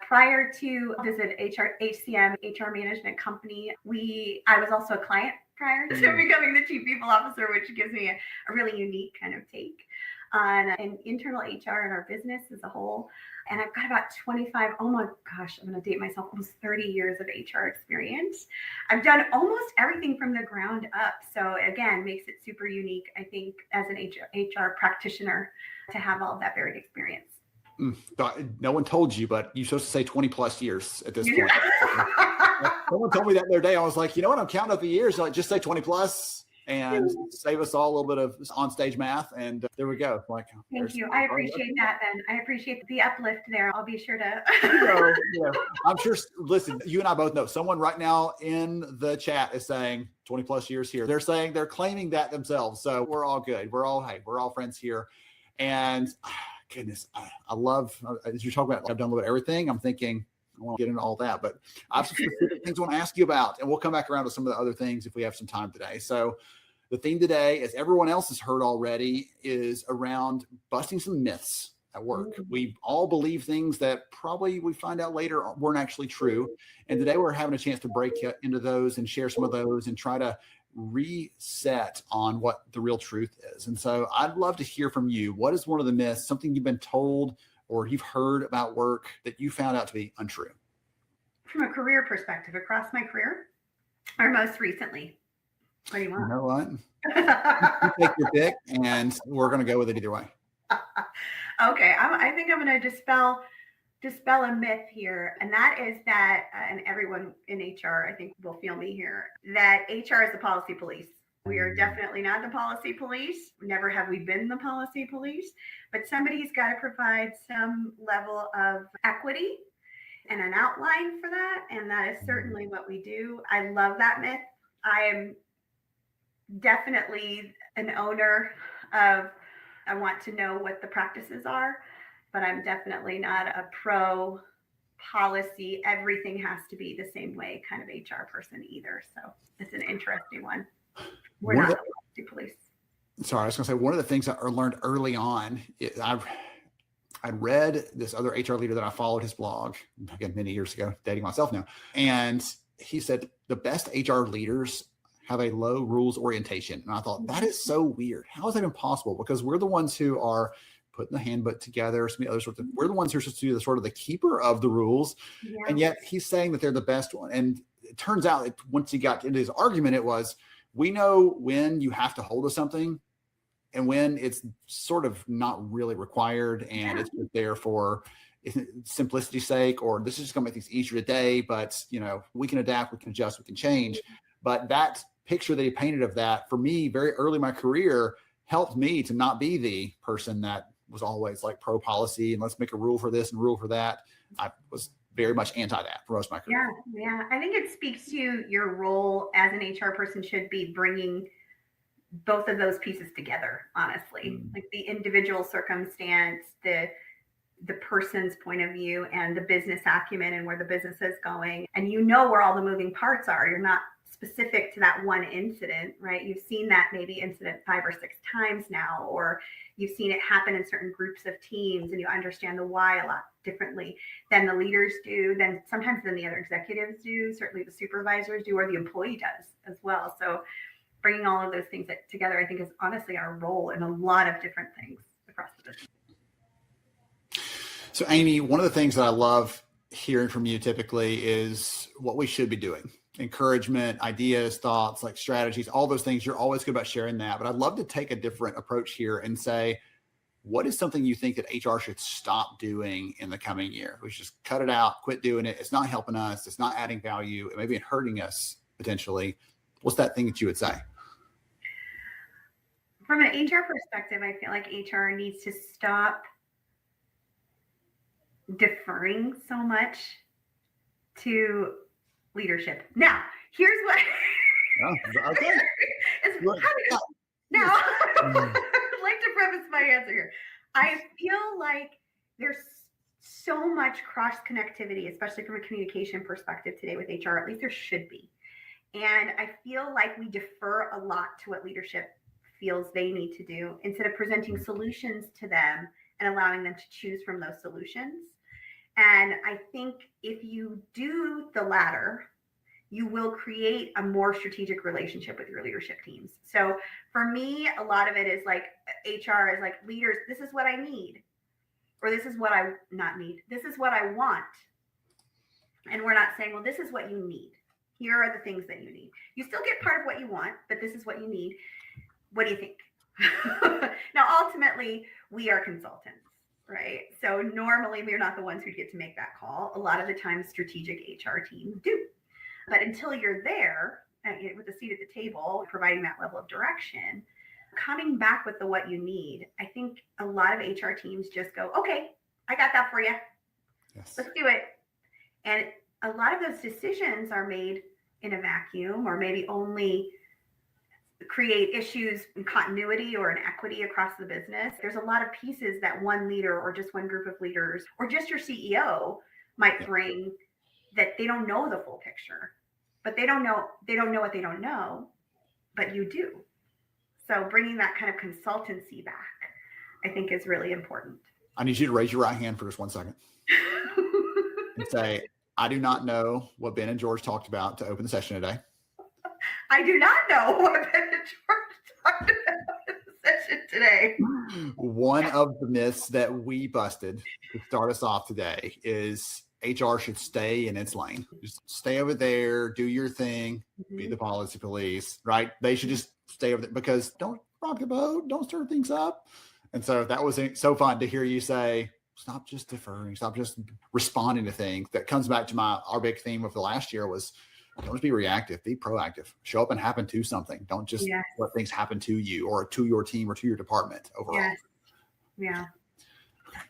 Prior to this HCM HR management company, I was also a client prior to becoming the Chief People Officer, which gives me a really unique kind of take on an internal HR and our business as a whole. And I've got about 25, oh my gosh, I'm going to date myself, almost 30 years of HR experience. I've done almost everything from the ground up. So again, makes it super unique, I think, as an HR practitioner to have all of that varied experience. No one told you, but you're supposed to say 20 plus years at this point. Someone told me that the other day. I was like, you know what? I'm counting up the years. Like, just say 20 plus and save us all a little bit of on-stage math. And there we go. Like, thank you. I appreciate that, Ben. I appreciate the uplift there. I'll be sure to. I'm sure. Listen, you and I both know someone right now in the chat is saying 20 plus years here. They're claiming that themselves. So we're all good. We're all friends here. And goodness, I love, as you're talking about, I've done a little bit of everything. I'm thinking, I want to get into all that, but I have some specific things I want to ask you about, and we'll come back around to some of the other things if we have some time today. So the theme today, as everyone else has heard already, is around busting some myths at work. We all believe things that probably we find out later weren't actually true. And today we're having a chance to break into those and share some of those and try to reset on what the real truth is. And so I'd love to hear from you. What is one of the myths, something you've been told or you've heard about work that you found out to be untrue? From a career perspective, across my career, or most recently? What do you want? You know what? You take your pick, and we're going to go with it either way. Okay, I think I'm going to dispel a myth here, and that is that, and everyone in HR, I think, will feel me here, that HR is the policy police. We are definitely not the policy police. Never have we been the policy police, but somebody's got to provide some level of equity and an outline for that, and that is certainly what we do. I love that myth. I am definitely an owner of, I want to know what the practices are, but I'm definitely not a pro policy, everything has to be the same way kind of HR person either. So it's an interesting one. We're not the policy police. Sorry, I was going to say, one of the things that I learned early on, I read this other HR leader that I followed his blog, again, many years ago, dating myself now. And he said the best HR leaders have a low rules orientation. And I thought, that is so weird. How is that even possible? Because we're the ones who are putting the handbook together, some other sorts of, we're the ones who are supposed to be the sort of the keeper of the rules. Yeah. And yet he's saying that they're the best one. And it turns out that once he got into his argument, it was, we know when you have to hold to something and when it's sort of not really required and it's there for simplicity's sake, or this is just gonna make things easier today, but we can adapt, we can adjust, we can change. But that picture that he painted of that, for me, very early in my career, helped me to not be the person that was always like pro policy and let's make a rule for this and rule for that. I was very much anti that for most of my career. Yeah. I think it speaks to your role as an HR person should be bringing both of those pieces together, honestly, like the individual circumstance, the person's point of view and the business acumen and where the business is going. And where all the moving parts are. You're not specific to that one incident, right? You've seen that maybe incident 5 or 6 times now, or you've seen it happen in certain groups of teams, and you understand the why a lot differently than the leaders do, than sometimes than the other executives do, certainly the supervisors do, or the employee does as well. So bringing all of those things together, I think, is honestly our role in a lot of different things across the business. So Amy, one of the things that I love hearing from you typically is what we should be doing. Encouragement, ideas, thoughts, like strategies, all those things. You're always good about sharing that. But I'd love to take a different approach here and say, what is something you think that HR should stop doing in the coming year? We should just cut it out, quit doing it. It's not helping us. It's not adding value. It may be hurting us potentially. What's that thing that you would say? From an HR perspective, I feel like HR needs to stop deferring so much to leadership. Now, here's what. Oh, okay. Now, I'd like to preface my answer here. I feel like there's so much cross connectivity, especially from a communication perspective today with HR. At least there should be. And I feel like we defer a lot to what leadership feels they need to do instead of presenting solutions to them and allowing them to choose from those solutions. And I think if you do the latter, you will create a more strategic relationship with your leadership teams. So for me, a lot of it is like HR is like, leaders, this is what I need, or this is what I not need. This is what I want. And we're not saying, well, this is what you need. Here are the things that you need. You still get part of what you want, but this is what you need. What do you think? Now, ultimately, we are consultants, right? So normally we're not the ones who get to make that call. A lot of the time, strategic HR teams do. But until you're there with a seat at the table, providing that level of direction, coming back with the what you need, I think a lot of HR teams just go, okay, I got that for you. Yes. Let's do it. And a lot of those decisions are made in a vacuum, or maybe only create issues in continuity or inequity across the business. There's a lot of pieces that one leader or just one group of leaders or just your CEO might bring that they don't know the full picture, but they don't know what they don't know, but you do. So bringing that kind of consultancy back, I think, is really important. I need you to raise your right hand for just 1 second and say, I do not know what Ben and George talked about to open the session today. I do not know what Ben and George talked about in the session today. One of the myths that we busted to start us off today is HR should stay in its lane. Just stay over there, do your thing, be the policy police, right? They should just stay over there because don't rock the boat, don't stir things up. And so that was so fun to hear you say, stop just deferring, stop just responding to things. That comes back to our big theme of the last year was, don't just be reactive, be proactive. Show up and happen to something. Don't just let things happen to you or to your team or to your department overall. Yes. Yeah. Okay.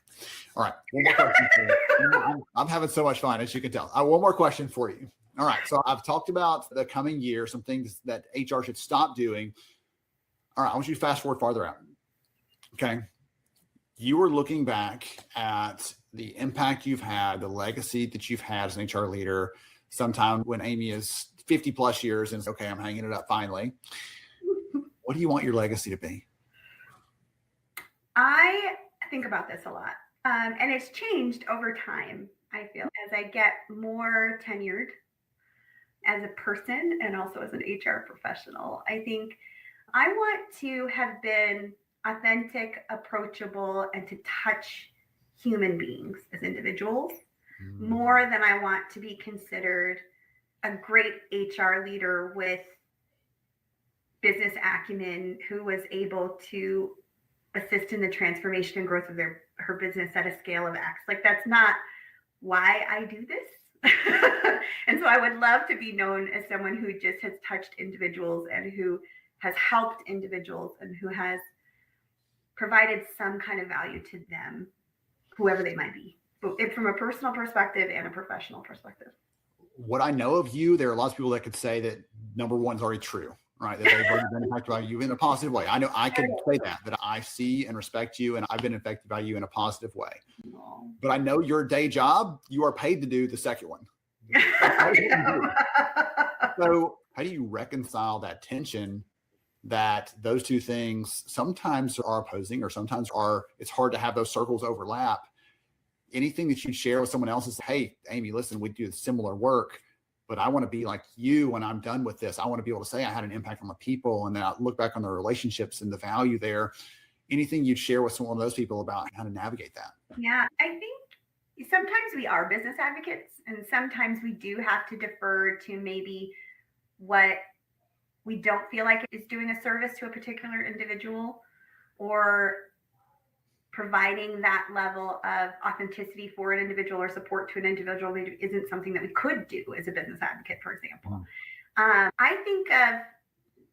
All right. One more question for you. I'm having so much fun, as you can tell. One more question for you. All right. So I've talked about the coming year, some things that HR should stop doing. All right. I want you to fast forward farther out. Okay. You were looking back at the impact you've had, the legacy that you've had as an HR leader, sometime when Amy is 50 plus years and okay, I'm hanging it up finally. What do you want your legacy to be? I think about this a lot. And it's changed over time, I feel, as I get more tenured as a person and also as an HR professional. I think I want to have been authentic, approachable, and to touch human beings as individuals more than I want to be considered a great HR leader with business acumen who was able to assist in the transformation and growth of her business at a scale of X. Like, that's not why I do this. And so I would love to be known as someone who just has touched individuals and who has helped individuals and who has provided some kind of value to them, whoever they might be, from a personal perspective and a professional perspective. What I know of you, there are lots of people that could say that number one is already true, right? That they've already been impacted by you in a positive way. I know I could say that I see and respect you and I've been affected by you in a positive way. But I know your day job, you are paid to do the second one. I know. So how do you reconcile that tension that those two things sometimes are opposing, or sometimes it's hard to have those circles overlap? Anything that you'd share with someone else is, hey, Amy, listen, we do similar work, but I want to be like you when I'm done with this. I want to be able to say I had an impact on the people, and then I look back on the relationships and the value there. Anything you'd share with some of those people about how to navigate that? Yeah, I think sometimes we are business advocates, and sometimes we do have to defer to maybe what we don't feel like is doing a service to a particular individual, or providing that level of authenticity for an individual or support to an individual isn't something that we could do as a business advocate, for example. I think of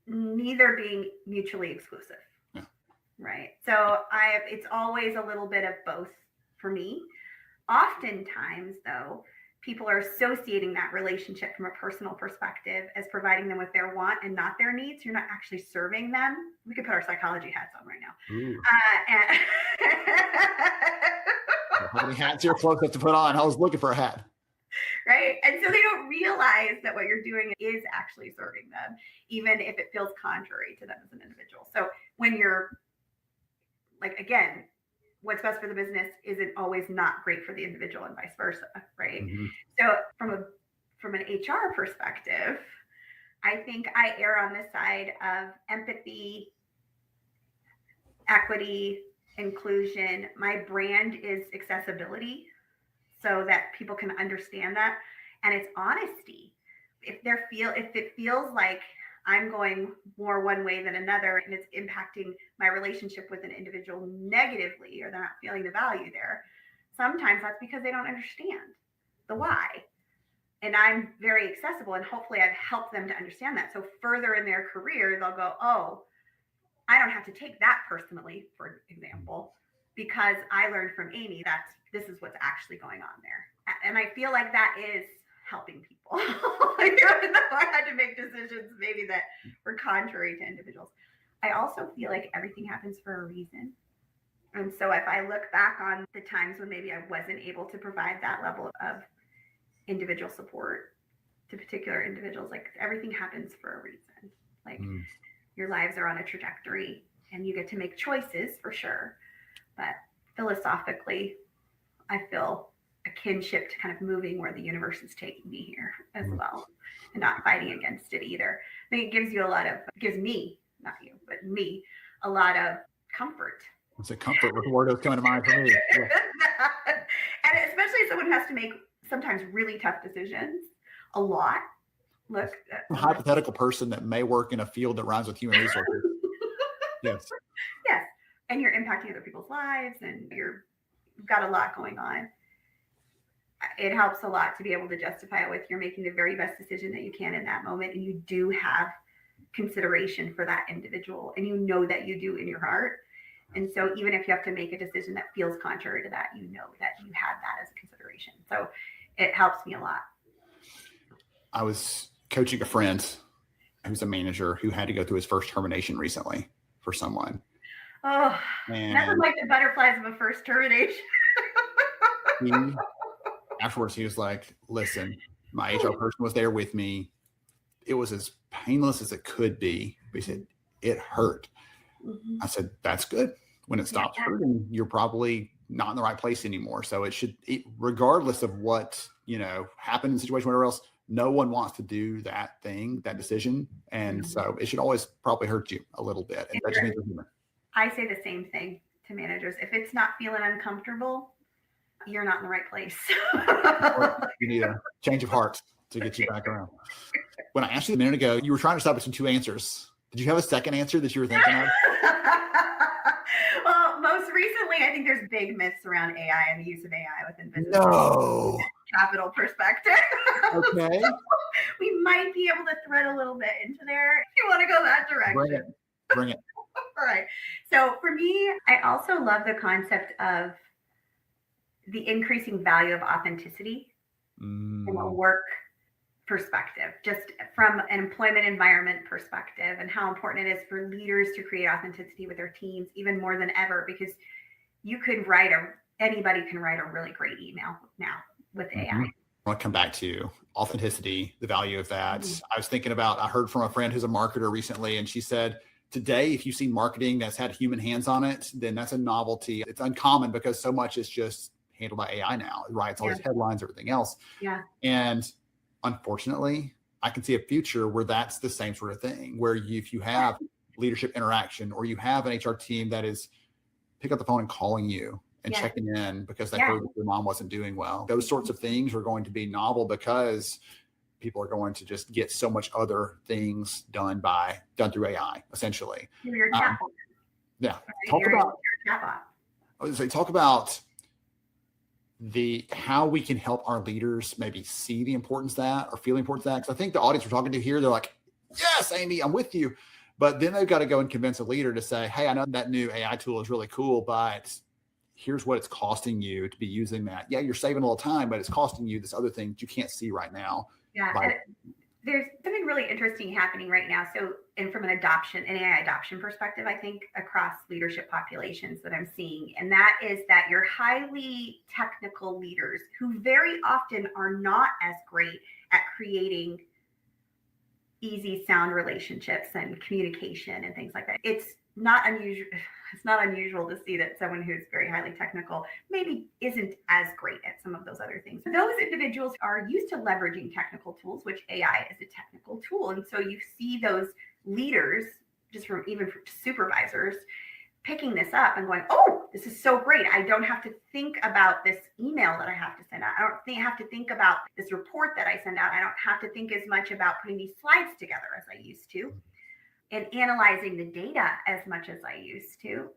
neither being mutually exclusive, right? So it's always a little bit of both for me. Oftentimes, though, people are associating that relationship from a personal perspective as providing them with their want and not their needs. You're not actually serving them. We could put our psychology hats on right now. How many hats you're close enough to put on? I was looking for a hat. Right. And so they don't realize that what you're doing is actually serving them, even if it feels contrary to them as an individual. So when you're like, again, what's best for the business isn't always not great for the individual, and vice versa, right? Mm-hmm. So from an HR perspective, I think I err on the side of empathy, equity, inclusion. My brand is accessibility, so that people can understand that, and it's honesty. If it feels like I'm going more one way than another, and it's impacting my relationship with an individual negatively, or they're not feeling the value there, sometimes that's because they don't understand the why. And I'm very accessible, and hopefully I've helped them to understand that. So further in their career, they'll go, oh, I don't have to take that personally, for example, because I learned from Amy that this is what's actually going on there. And I feel like that is helping people. Even though I had to make decisions maybe that were contrary to individuals. I also feel like everything happens for a reason. And so if I look back on the times when maybe I wasn't able to provide that level of individual support to particular individuals, like everything happens for a reason. Like your lives are on a trajectory, and you get to make choices for sure. But philosophically, I feel a kinship to kind of moving where the universe is taking me here as well, and not fighting against it either. I think it gives me, not you, but me, a lot of comfort. It's a comfort with the word that's coming to mind for me. Yeah. And especially someone who has to make sometimes really tough decisions a lot. Look, a hypothetical person that may work in a field that rhymes with human resources. Yes. Yes. And you're impacting other people's lives, and you've got a lot going on. It helps a lot to be able to justify it with you're making the very best decision that you can in that moment, and you do have consideration for that individual, and you know that you do in your heart. And so even if you have to make a decision that feels contrary to that, you know that you had that as a consideration. So it helps me a lot. I was coaching a friend who's a manager who had to go through his first termination recently for someone. Oh, nothing like the butterflies of a first termination. Afterwards, he was like, listen, my HR person was there with me. It was as painless as it could be. But he said, it hurt. Mm-hmm. I said, that's good. When it stops hurting, you're probably not in the right place anymore. So regardless of what, happened in the situation, whatever else, no one wants to do that decision. And so it should always probably hurt you a little bit. And that just means you're human. I say the same thing to managers. If it's not feeling uncomfortable, you're not in the right place. You need a change of heart to get you back around. When I asked you a minute ago, you were trying to stop between two answers. Did you have a second answer that you were thinking of? Well, most recently, I think there's big myths around AI and the use of AI within business. No. Capital perspective. Okay. We might be able to thread a little bit into there if you want to go that direction. Bring it. All right. So for me, I also love the concept of the increasing value of authenticity from a work perspective, just from an employment environment perspective, and how important it is for leaders to create authenticity with their teams even more than ever, because anybody can write a really great email now with AI. want to come back to authenticity, the value of that. Mhm. I was thinking about, I heard from a friend who's a marketer recently, and she said, today, if you've seen marketing that's had human hands on it, then that's a novelty. It's uncommon because so much is just handled by AI now. It writes all Yeah. these headlines, everything else. Yeah. And unfortunately, I can see a future where that's the same sort of thing, where if you have leadership interaction, or you have an HR team that is pick up the phone and calling you and Yeah. checking in because they Yeah. heard that your mom wasn't doing well. Those sorts of things are going to be novel because people are going to just get so much other things done through AI, essentially. Your chatbot. Yeah. Your chatbot. I was going to say, talk about how we can help our leaders maybe see the importance of that or feel the importance of that. Because I think the audience we're talking to here, they're like, yes, Amy, I'm with you. But then they've got to go and convince a leader to say, hey, I know that new AI tool is really cool, but here's what it's costing you to be using that. Yeah, you're saving a little time, but it's costing you this other thing that you can't see right now. Yeah. There's something really interesting happening right now. So, and from an AI adoption perspective, I think across leadership populations that I'm seeing, and that is that your highly technical leaders who very often are not as great at creating easy sound relationships and communication and things like that. It's not unusual to see that someone who's very highly technical maybe isn't as great at some of those other things. Those individuals are used to leveraging technical tools, which AI is a technical tool. And so you see those leaders, even from supervisors, picking this up and going, oh, this is so great. I don't have to think about this email that I have to send out. I don't have to think about this report that I send out. I don't have to think as much about putting these slides together as I used to, and analyzing the data as much as I used to.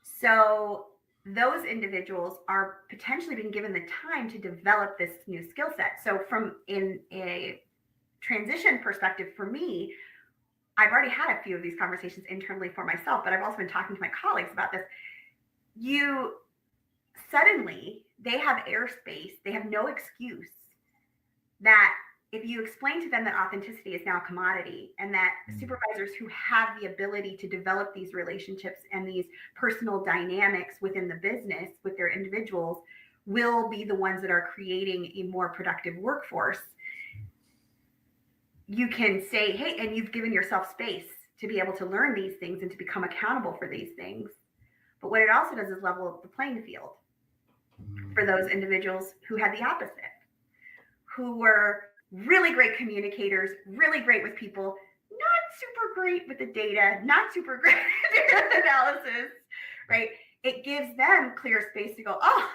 So those individuals are potentially being given the time to develop this new skill set. So from in a transition perspective for me, I've already had a few of these conversations internally for myself, but I've also been talking to my colleagues about this. Suddenly they have airspace. They have no excuse that if you explain to them that authenticity is now a commodity, and that supervisors who have the ability to develop these relationships and these personal dynamics within the business with their individuals will be the ones that are creating a more productive workforce, you can say, hey, and you've given yourself space to be able to learn these things and to become accountable for these things. But what it also does is level the playing field for those individuals who had the opposite, who were really great communicators, really great with people, not super great with the data, not super great with data analysis, right? It gives them clear space to go, oh,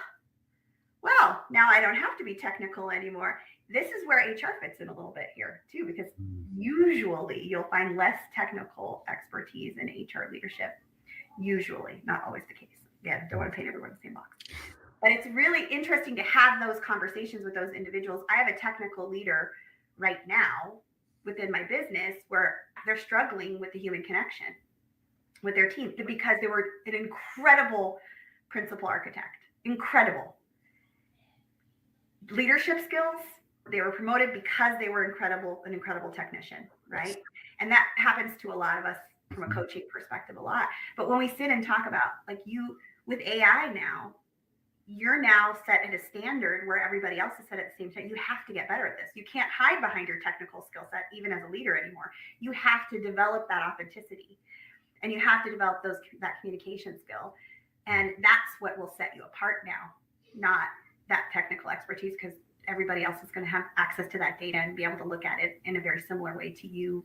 well, now I don't have to be technical anymore. This is where HR fits in a little bit here too, because usually you'll find less technical expertise in HR leadership. Usually, not always the case. Yeah, don't want to paint everyone in the same box. But it's really interesting to have those conversations with those individuals. I have a technical leader right now within my business where they're struggling with the human connection with their team because they were an incredible principal architect, incredible leadership skills. They were promoted because they were an incredible technician, right? And that happens to a lot of us from a coaching perspective a lot. But when we sit and talk about, like, you with AI now, you're now set at a standard where everybody else is set at the same time. You have to get better at this. You can't hide behind your technical skill set, even as a leader anymore. You have to develop that authenticity, and you have to develop that communication skill. And that's what will set you apart now, not that technical expertise, because everybody else is going to have access to that data and be able to look at it in a very similar way to you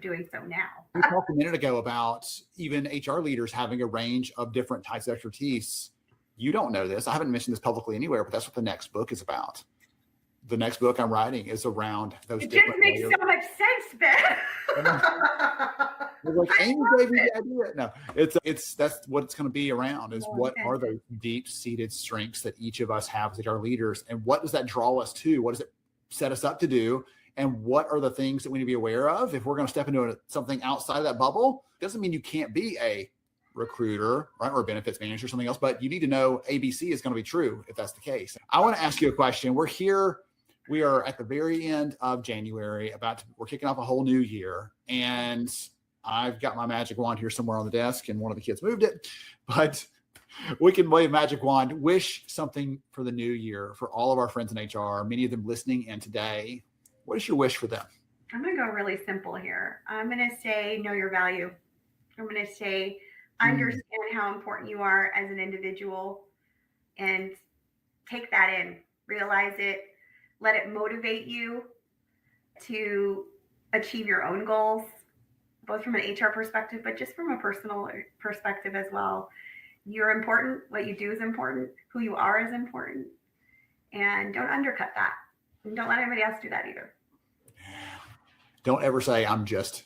doing so now. We talked a minute ago about even HR leaders having a range of different types of expertise. You don't know this. I haven't mentioned this publicly anywhere, but that's what the next book is about. The next book I'm writing is around those different layers. It just makes so much sense, Ben. Like, Amy gave me the idea. No, that's what it's going to be around, is what are those deep-seated strengths that each of us have as our leaders, and what does that draw us to? What does it set us up to do? And what are the things that we need to be aware of if we're going to step into something outside of that bubble? Doesn't mean you can't be a recruiter, right, or a benefits manager or something else, but you need to know ABC is going to be true if that's the case. I want to ask you a question. We are at the very end of January, we're kicking off a whole new year, and I've got my magic wand here somewhere on the desk, and one of the kids moved it. But We can wave a magic wand, wish something for the new year for all of our friends in HR, many of them listening in today. What is your wish for them? I'm going to go really simple here. I'm going to say, know your value. I'm going to say, understand how important you are as an individual and take that in, realize it, let it motivate you to achieve your own goals, both from an HR perspective, but just from a personal perspective as well. You're important. What you do is important. Who you are is important. And don't undercut that. And don't let anybody else do that either. Don't ever say, I'm just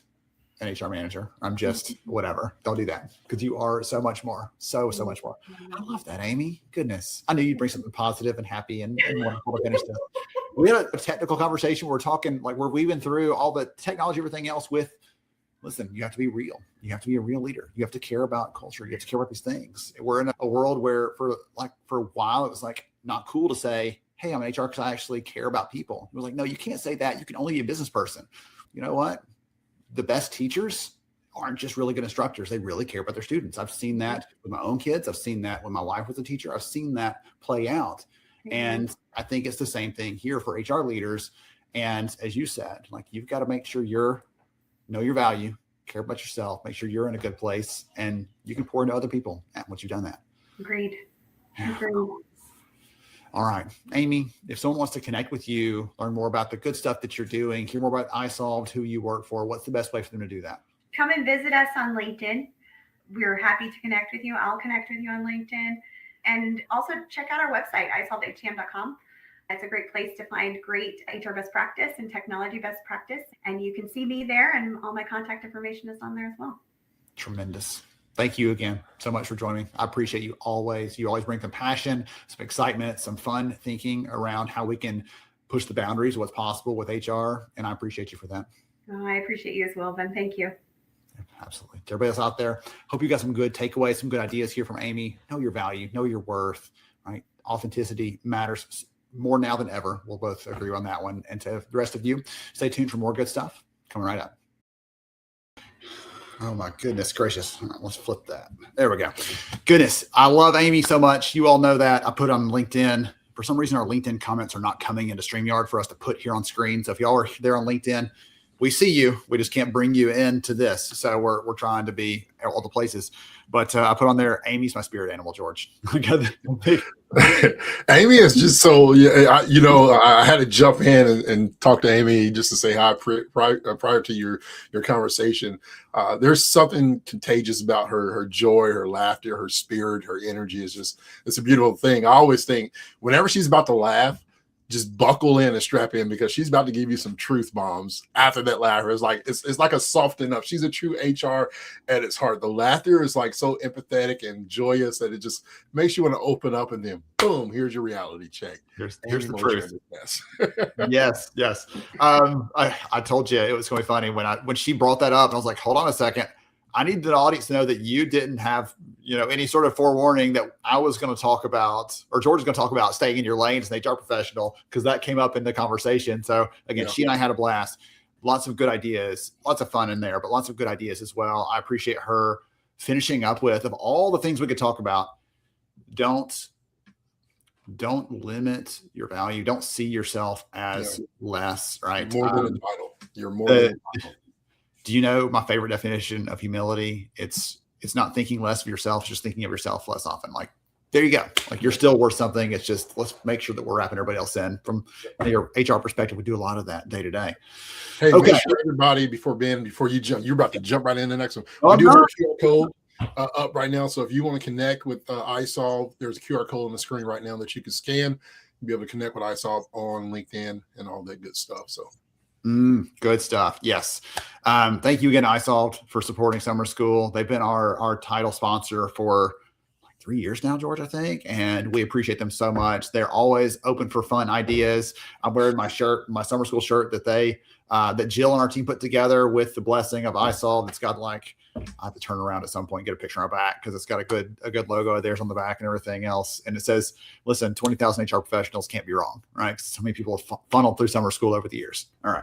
an HR manager. I'm just whatever. Don't do that, because you are so much more. So much more. I love that, Amy. Goodness. I knew you'd bring something positive and happy and wonderful to finish this. We had a technical conversation. We're talking, like, we're weaving through all the technology, everything else with, listen, you have to be real. You have to be a real leader. You have to care about culture. You have to care about these things. We're in a world where for a while, it was like not cool to say, hey, I'm an HR because I actually care about people. It was like, no, you can't say that. You can only be a business person. You know what? The best teachers aren't just really good instructors. They really care about their students. I've seen that with my own kids. I've seen that when my wife was a teacher. I've seen that play out. And I think it's the same thing here for HR leaders. And as you said, like, you've got to make sure know your value, care about yourself, make sure you're in a good place, and you can pour into other people once you've done that. Agreed. All right, Amy, if someone wants to connect with you, learn more about the good stuff that you're doing, hear more about isolved, who you work for, what's the best way for them to do that? Come and visit us on LinkedIn. We're happy to connect with you. I'll connect with you on LinkedIn. And also check out our website, isolvedhtm.com. It's a great place to find great HR best practice and technology best practice. And you can see me there, and all my contact information is on there as well. Tremendous. Thank you again so much for joining me. I appreciate you always. You always bring some passion, some excitement, some fun thinking around how we can push the boundaries of what's possible with HR. And I appreciate you for that. Oh, I appreciate you as well, Ben. Thank you. Absolutely. To everybody else out there, hope you got some good takeaways, some good ideas here from Amy. Know your value, know your worth, right? Authenticity matters more now than ever. We'll both agree on that one. And to the rest of you, stay tuned for more good stuff coming right up. Oh my goodness gracious. All right, let's flip that. There we go. Goodness. I love Amy so much. You all know that. I put on LinkedIn. For some reason, our LinkedIn comments are not coming into StreamYard for us to put here on screen. So if y'all are there on LinkedIn, we see you. We just can't bring you into this. So we're trying to be at all the places. But I put on there, Amy's my spirit animal, George. Amy is just so, I had to jump in and talk to Amy just to say hi prior to your conversation. There's something contagious about her joy, her laughter, her spirit, her energy. It's a beautiful thing. I always think whenever she's about to laugh, just buckle in and strap in, because she's about to give you some truth bombs after that laughter. It's like a soften up. She's a true HR at its heart. The laughter is like so empathetic and joyous that it just makes you want to open up, and then boom, here's your reality check. Here's the truth. Yes. I told you it was going to be funny when she brought that up. I was like, hold on a second. I need the audience to know that you didn't have, any sort of forewarning that I was going to talk about, or George is going to talk about staying in your lane as an HR professional, because that came up in the conversation. So again, She and I had a blast. Lots of good ideas, lots of fun in there, but lots of good ideas as well. I appreciate her finishing up with, of all the things we could talk about, don't limit your value. Don't see yourself as less, right? More than a title. You're more than a title. Do you know my favorite definition of humility? It's not thinking less of yourself, just thinking of yourself less often. Like, there you go. Like, you're still worth something. It's just, let's make sure that we're wrapping everybody else in. From your HR perspective, we do a lot of that day to day. Hey, okay. Make sure everybody, before you jump, you're about to jump right in the next one. We do have a QR code up right now. So if you want to connect with isolved, there's a QR code on the screen right now that you can scan. You'll be able to connect with isolved on LinkedIn and all that good stuff. So. Good stuff. Yes. Thank you again, isolved, for supporting summer school. They've been our title sponsor for like 3 years now, George, I think. And we appreciate them so much. They're always open for fun ideas. I'm wearing my summer school shirt that Jill and our team put together with the blessing of isolved. It's got like, I have to turn around at some point and get a picture on our back, because it's got a good logo of theirs on the back and everything else. And it says, listen, 20,000 HR professionals can't be wrong, right? So many people have funneled through summer school over the years. All right.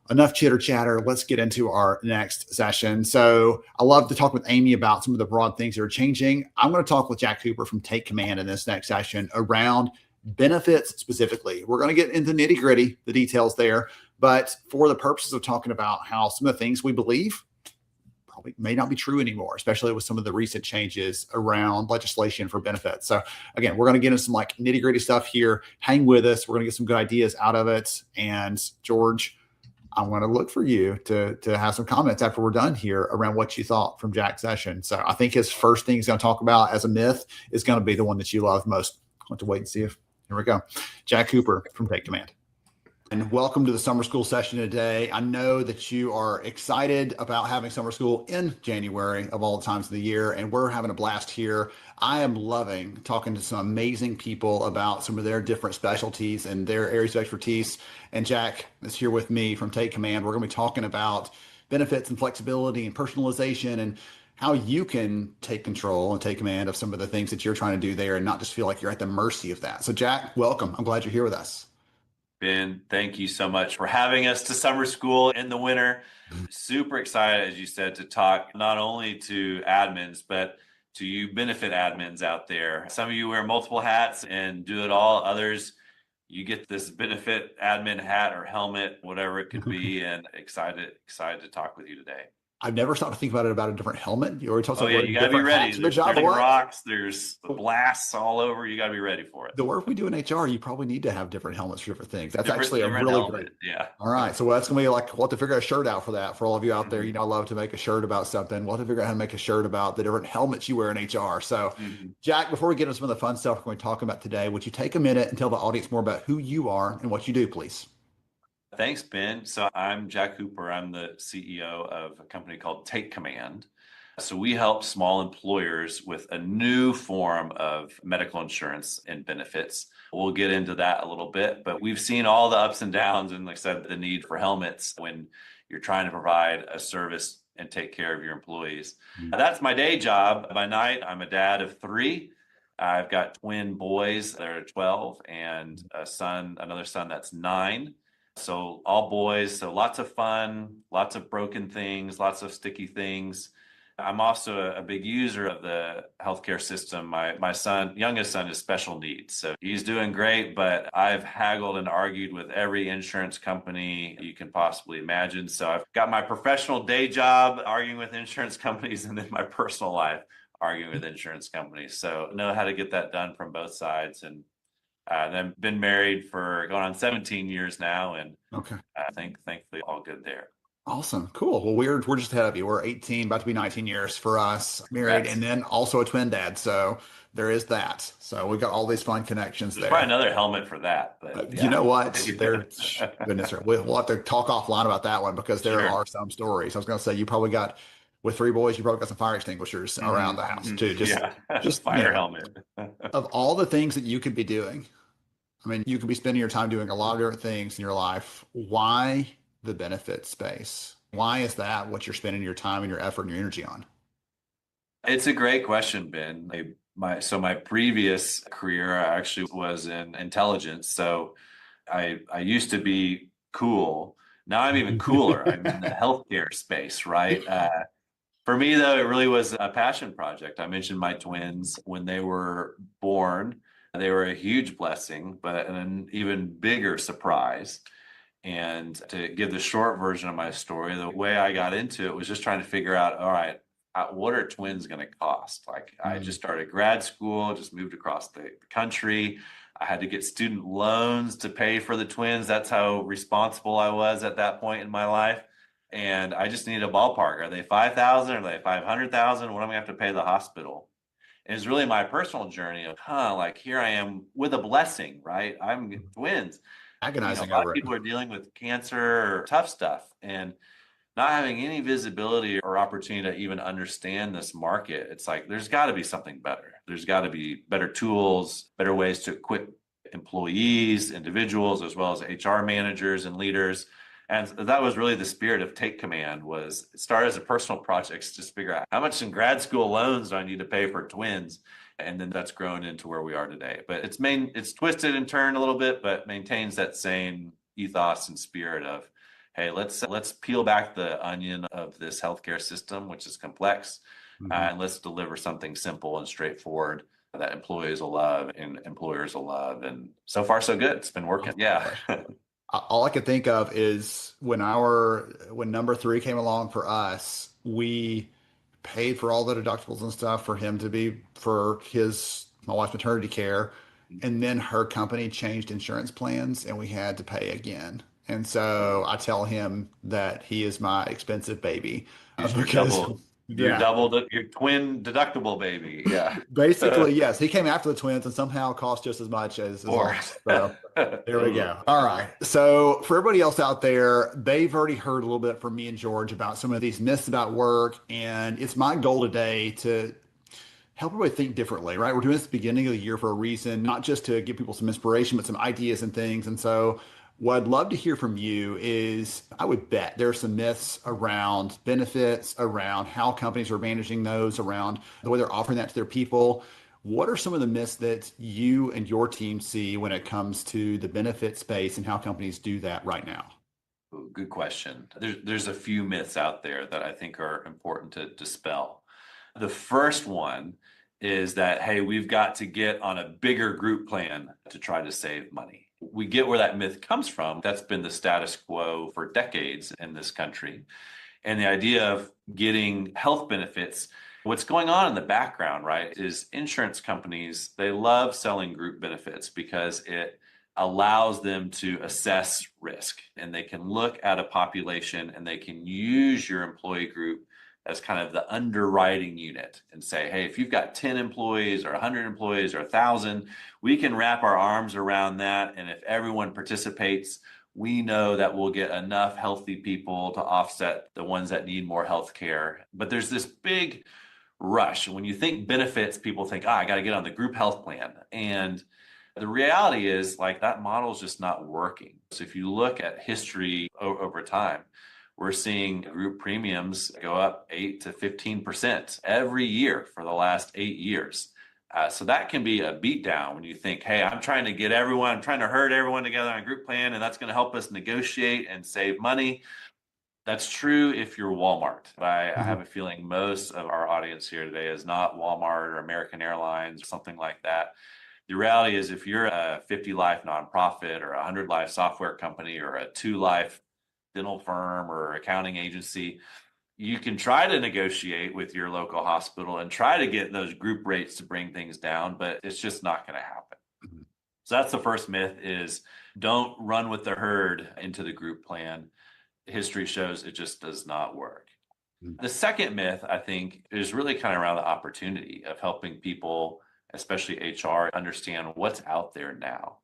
enough chitter chatter. Let's get into our next session. So I love to talk with Amy about some of the broad things that are changing. I'm going to talk with Jack Cooper from Take Command in this next session around benefits specifically. We're going to get into nitty gritty, the details there, but for the purposes of talking about how some of the things we believe probably may not be true anymore, especially with some of the recent changes around legislation for benefits. So again, we're going to get into some like nitty gritty stuff here. Hang with us. We're going to get some good ideas out of it. And George, I want to look for you to have some comments after we're done here around what you thought from Jack's session. So I think his first thing he's going to talk about as a myth is going to be the one that you love most. I'll have to wait and see if, here we go. Jack Cooper from Take Command. And welcome to the summer school session today. I know that you are excited about having summer school in January of all the times of the year, and we're having a blast here. I am loving talking to some amazing people about some of their different specialties and their areas of expertise. And Jack is here with me from Take Command. We're going to be talking about benefits and flexibility and personalization and how you can take control and take command of some of the things that you're trying to do there and not just feel like you're at the mercy of that. So Jack, welcome. I'm glad you're here with us. Ben, thank you so much for having us to summer school in the winter. Super excited, as you said, to talk not only to admins, but to you benefit admins out there. Some of you wear multiple hats and do it all. Others, you get this benefit admin hat or helmet, whatever it could be, and excited to talk with you today. I've never stopped to think about a different helmet. You already talked about you got to be ready. There's job rocks, there's blasts all over. You got to be ready for it. The work we do in HR, you probably need to have different helmets for different things. That's actually a really helmet. Great. Yeah. All right. So that's going to be like, we'll have to figure out a shirt out for that. For all of you out there, I love to make a shirt about something. We'll have to figure out how to make a shirt about the different helmets you wear in HR. So Jack, before we get into some of the fun stuff we're going to talk about today, would you take a minute and tell the audience more about who you are and what you do, please? Thanks, Ben. So I'm Jack Cooper. I'm the CEO of a company called Take Command. So we help small employers with a new form of medical insurance and benefits. We'll get into that a little bit, but we've seen all the ups and downs and, like I said, the need for helmets when you're trying to provide a service and take care of your employees. That's my day job. By night, I'm a dad of 3. I've got twin boys that are 12 and another son that's 9. So all boys, so lots of fun, lots of broken things, lots of sticky things. I'm also a big user of the healthcare system. My youngest son is special needs. So he's doing great, but I've haggled and argued with every insurance company you can possibly imagine. So I've got my professional day job arguing with insurance companies and then my personal life arguing with insurance companies. So know how to get that done from both sides. And then been married for going on 17 years now, and I think thankfully all good there. Awesome, cool. Well, we're just ahead of you. We're 18, about to be 19 years for us, married, and then also a twin dad. So there is that. So we've got all these fun connections there. Probably another helmet for that. But you know what? Goodness, we'll have to talk offline about that one because there are some stories. I was going to say you probably got. With 3 boys, you probably got some fire extinguishers around the house too. Just fire helmet. Of all the things that you could be doing, I mean, you could be spending your time doing a lot of different things in your life. Why the benefit space? Why is that what you're spending your time and your effort and your energy on? It's a great question, Ben. My previous career actually was in intelligence. So I used to be cool. Now I'm even cooler. I'm in the healthcare space, right? For me, though, it really was a passion project. I mentioned my twins when they were born. They were a huge blessing, but an even bigger surprise. And to give the short version of my story, the way I got into it was just trying to figure out, all right, what are twins going to cost? Like I just started grad school, just moved across the country. I had to get student loans to pay for the twins. That's how responsible I was at that point in my life. And I just needed a ballpark. Are they 5,000? Are they 500,000? What am I going to have to pay the hospital? And it's really my personal journey of, like here I am with a blessing, right? I'm twins. Agonizing a lot over of people are dealing with cancer or tough stuff and not having any visibility or opportunity to even understand this market. It's like, there's got to be something better. There's got to be better tools, better ways to equip employees, individuals, as well as HR managers and leaders. And that was really the spirit of Take Command. Was it started as a personal project to just figure out how much in grad school loans do I need to pay for twins, and then that's grown into where we are today. But it's twisted and turned a little bit, but maintains that same ethos and spirit of, hey, let's peel back the onion of this healthcare system, which is complex, and let's deliver something simple and straightforward that employees will love and employers will love. And so far, so good. It's been working. Yeah. All I could think of is when number three came along for us, we paid for all the deductibles and stuff for him to be for my wife's maternity care. And then her company changed insurance plans and we had to pay again. And so I tell him that he is my expensive baby because Your yeah, your twin deductible baby. Yeah. basically, yes, he came after the twins and somehow cost just as much as ours. So there we go. All right. So for everybody else out there, they've already heard a little bit from me and George about some of these myths about work. And it's my goal today to help everybody think differently, right? We're doing this at the beginning of the year for a reason, not just to give people some inspiration, but some ideas and things. And so what I'd love to hear from you is I would bet there are some myths around benefits, around how companies are managing those, around the way they're offering that to their people. What are some of the myths that you and your team see when it comes to the benefit space and how companies do that right now? Ooh, good question. There's a few myths out there that I think are important to dispel. The first one is that, hey, we've got to get on a bigger group plan to try to save money. We get where that myth comes from. That's been the status quo for decades in this country. And the idea of getting health benefits, what's going on in the background, right, is insurance companies, they love selling group benefits because it allows them to assess risk and they can look at a population and they can use your employee group as kind of the underwriting unit and say, hey, if you've got 10 employees or 100 employees or 1,000, we can wrap our arms around that. And if everyone participates, we know that we'll get enough healthy people to offset the ones that need more health care. But there's this big rush. When you think benefits, people think, I got to get on the group health plan. And the reality is like that model is just not working. So if you look at history over time, we're seeing group premiums go up 8 to 15% every year for the last 8 years. So that can be a beatdown when you think, hey, I'm trying to herd everyone together on a group plan, and that's going to help us negotiate and save money. That's true if you're Walmart. I have a feeling most of our audience here today is not Walmart or American Airlines or something like that. The reality is if you're a 50 life nonprofit or a 100 life software company or a 2 life dental firm or accounting agency, you can try to negotiate with your local hospital and try to get those group rates to bring things down, but it's just not going to happen. So that's the first myth is don't run with the herd into the group plan. History shows it just does not work. The second myth, I think, is really kind of around the opportunity of helping people, especially HR, understand what's out there now.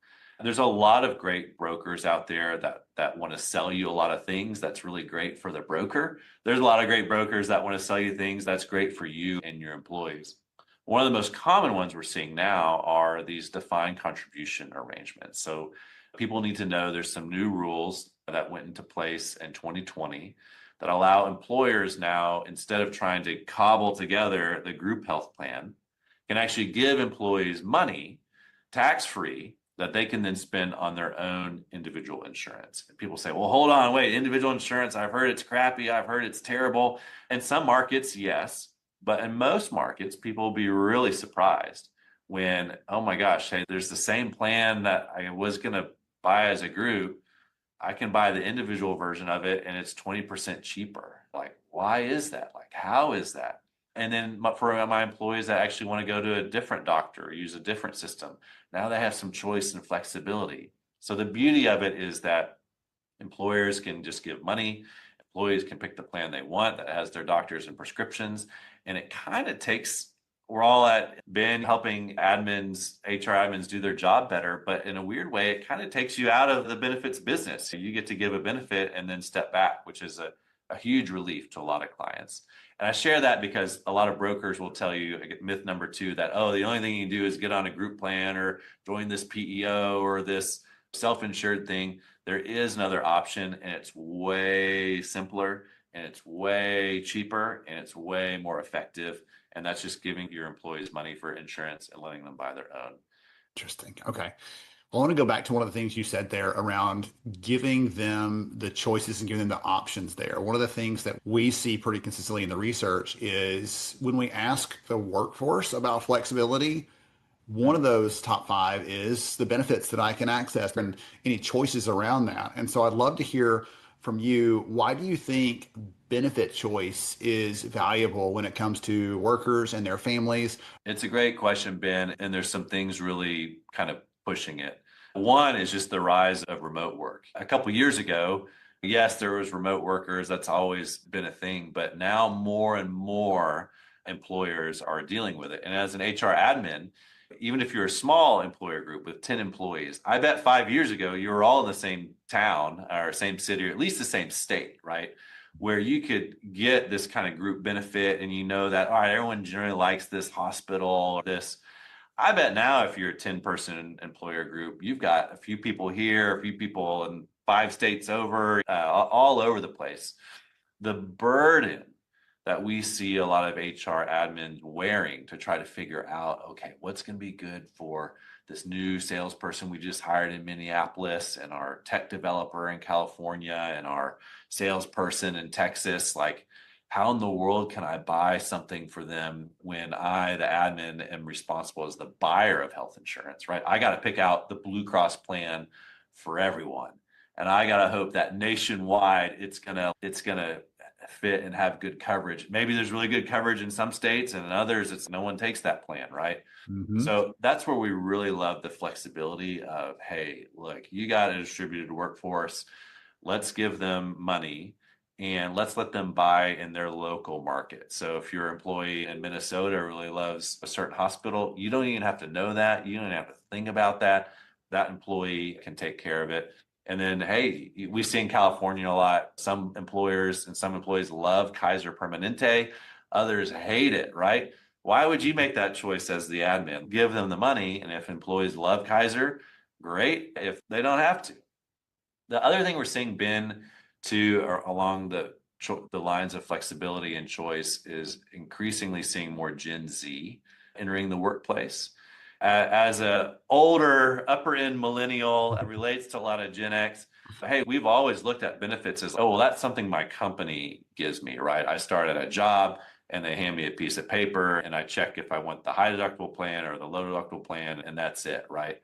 There's a lot of great brokers out there that want to sell you a lot of things. That's really great for the broker. There's a lot of great brokers that want to sell you things that's great for you and your employees. One of the most common ones we're seeing now are these defined contribution arrangements. So people need to know there's some new rules that went into place in 2020 that allow employers now, instead of trying to cobble together the group health plan, can actually give employees money tax-free that they can then spend on their own individual insurance. And people say, well, hold on, wait, individual insurance, I've heard it's crappy, I've heard it's terrible. In some markets, yes, but in most markets, people will be really surprised when, oh my gosh, hey, there's the same plan that I was gonna buy as a group, I can buy the individual version of it and it's 20% cheaper. Like, why is that? Like, how is that? And then for my employees that actually want to go to a different doctor or use a different system, now they have some choice and flexibility. So the beauty of it is that employers can just give money, employees can pick the plan they want that has their doctors and prescriptions. And it kind of takes, we're all at Ben helping admins, HR admins do their job better, but in a weird way, it kind of takes you out of the benefits business. So you get to give a benefit and then step back, which is a huge relief to a lot of clients. And I share that because a lot of brokers will tell you, myth number 2, that, oh, the only thing you can do is get on a group plan or join this PEO or this self-insured thing. There is another option and it's way simpler and it's way cheaper and it's way more effective. And that's just giving your employees money for insurance and letting them buy their own. Interesting. Okay. I want to go back to one of the things you said there around giving them the choices and giving them the options there. One of the things that we see pretty consistently in the research is when we ask the workforce about flexibility, one of those top five is the benefits that I can access and any choices around that. And so I'd love to hear from you. Why do you think benefit choice is valuable when it comes to workers and their families? It's a great question, Ben, and there's some things really kind of pushing it. One is just the rise of remote work. A couple years ago, yes, there was remote workers. That's always been a thing, but now more and more employers are dealing with it. And as an HR admin, even if you're a small employer group with 10 employees, I bet 5 years ago, you were all in the same town or same city, or at least the same state, right? Where you could get this kind of group benefit and you know that, all right, everyone generally likes this hospital or this. I bet now if you're a 10-person employer group, you've got a few people here, a few people in 5 states over, all over the place. The burden that we see a lot of HR admins wearing to try to figure out, okay, what's going to be good for this new salesperson we just hired in Minneapolis and our tech developer in California and our salesperson in Texas. Like, how in the world can I buy something for them when I, the admin, am responsible as the buyer of health insurance, right? I got to pick out the Blue Cross plan for everyone. And I got to hope that nationwide it's gonna fit and have good coverage. Maybe there's really good coverage in some states, and in others it's no one takes that plan, right? So that's where we really love the flexibility of, hey, look, you got a distributed workforce. Let's give them money and let's let them buy in their local market. So if your employee in Minnesota really loves a certain hospital, you don't even have to know that. You don't have to think about that. That employee can take care of it. And then, hey, we see in California a lot. Some employers and some employees love Kaiser Permanente. Others hate it, right? Why would you make that choice as the admin? Give them the money. And if employees love Kaiser, great. If they don't have to. The other thing we're seeing, Ben, too, along the lines of flexibility and choice is increasingly seeing more Gen Z entering the workplace. As a older upper end millennial, it relates to a lot of Gen X. Hey, we've always looked at benefits as, oh, well, that's something my company gives me, right? I start at a job and they hand me a piece of paper and I check if I want the high deductible plan or the low deductible plan, and that's it, right?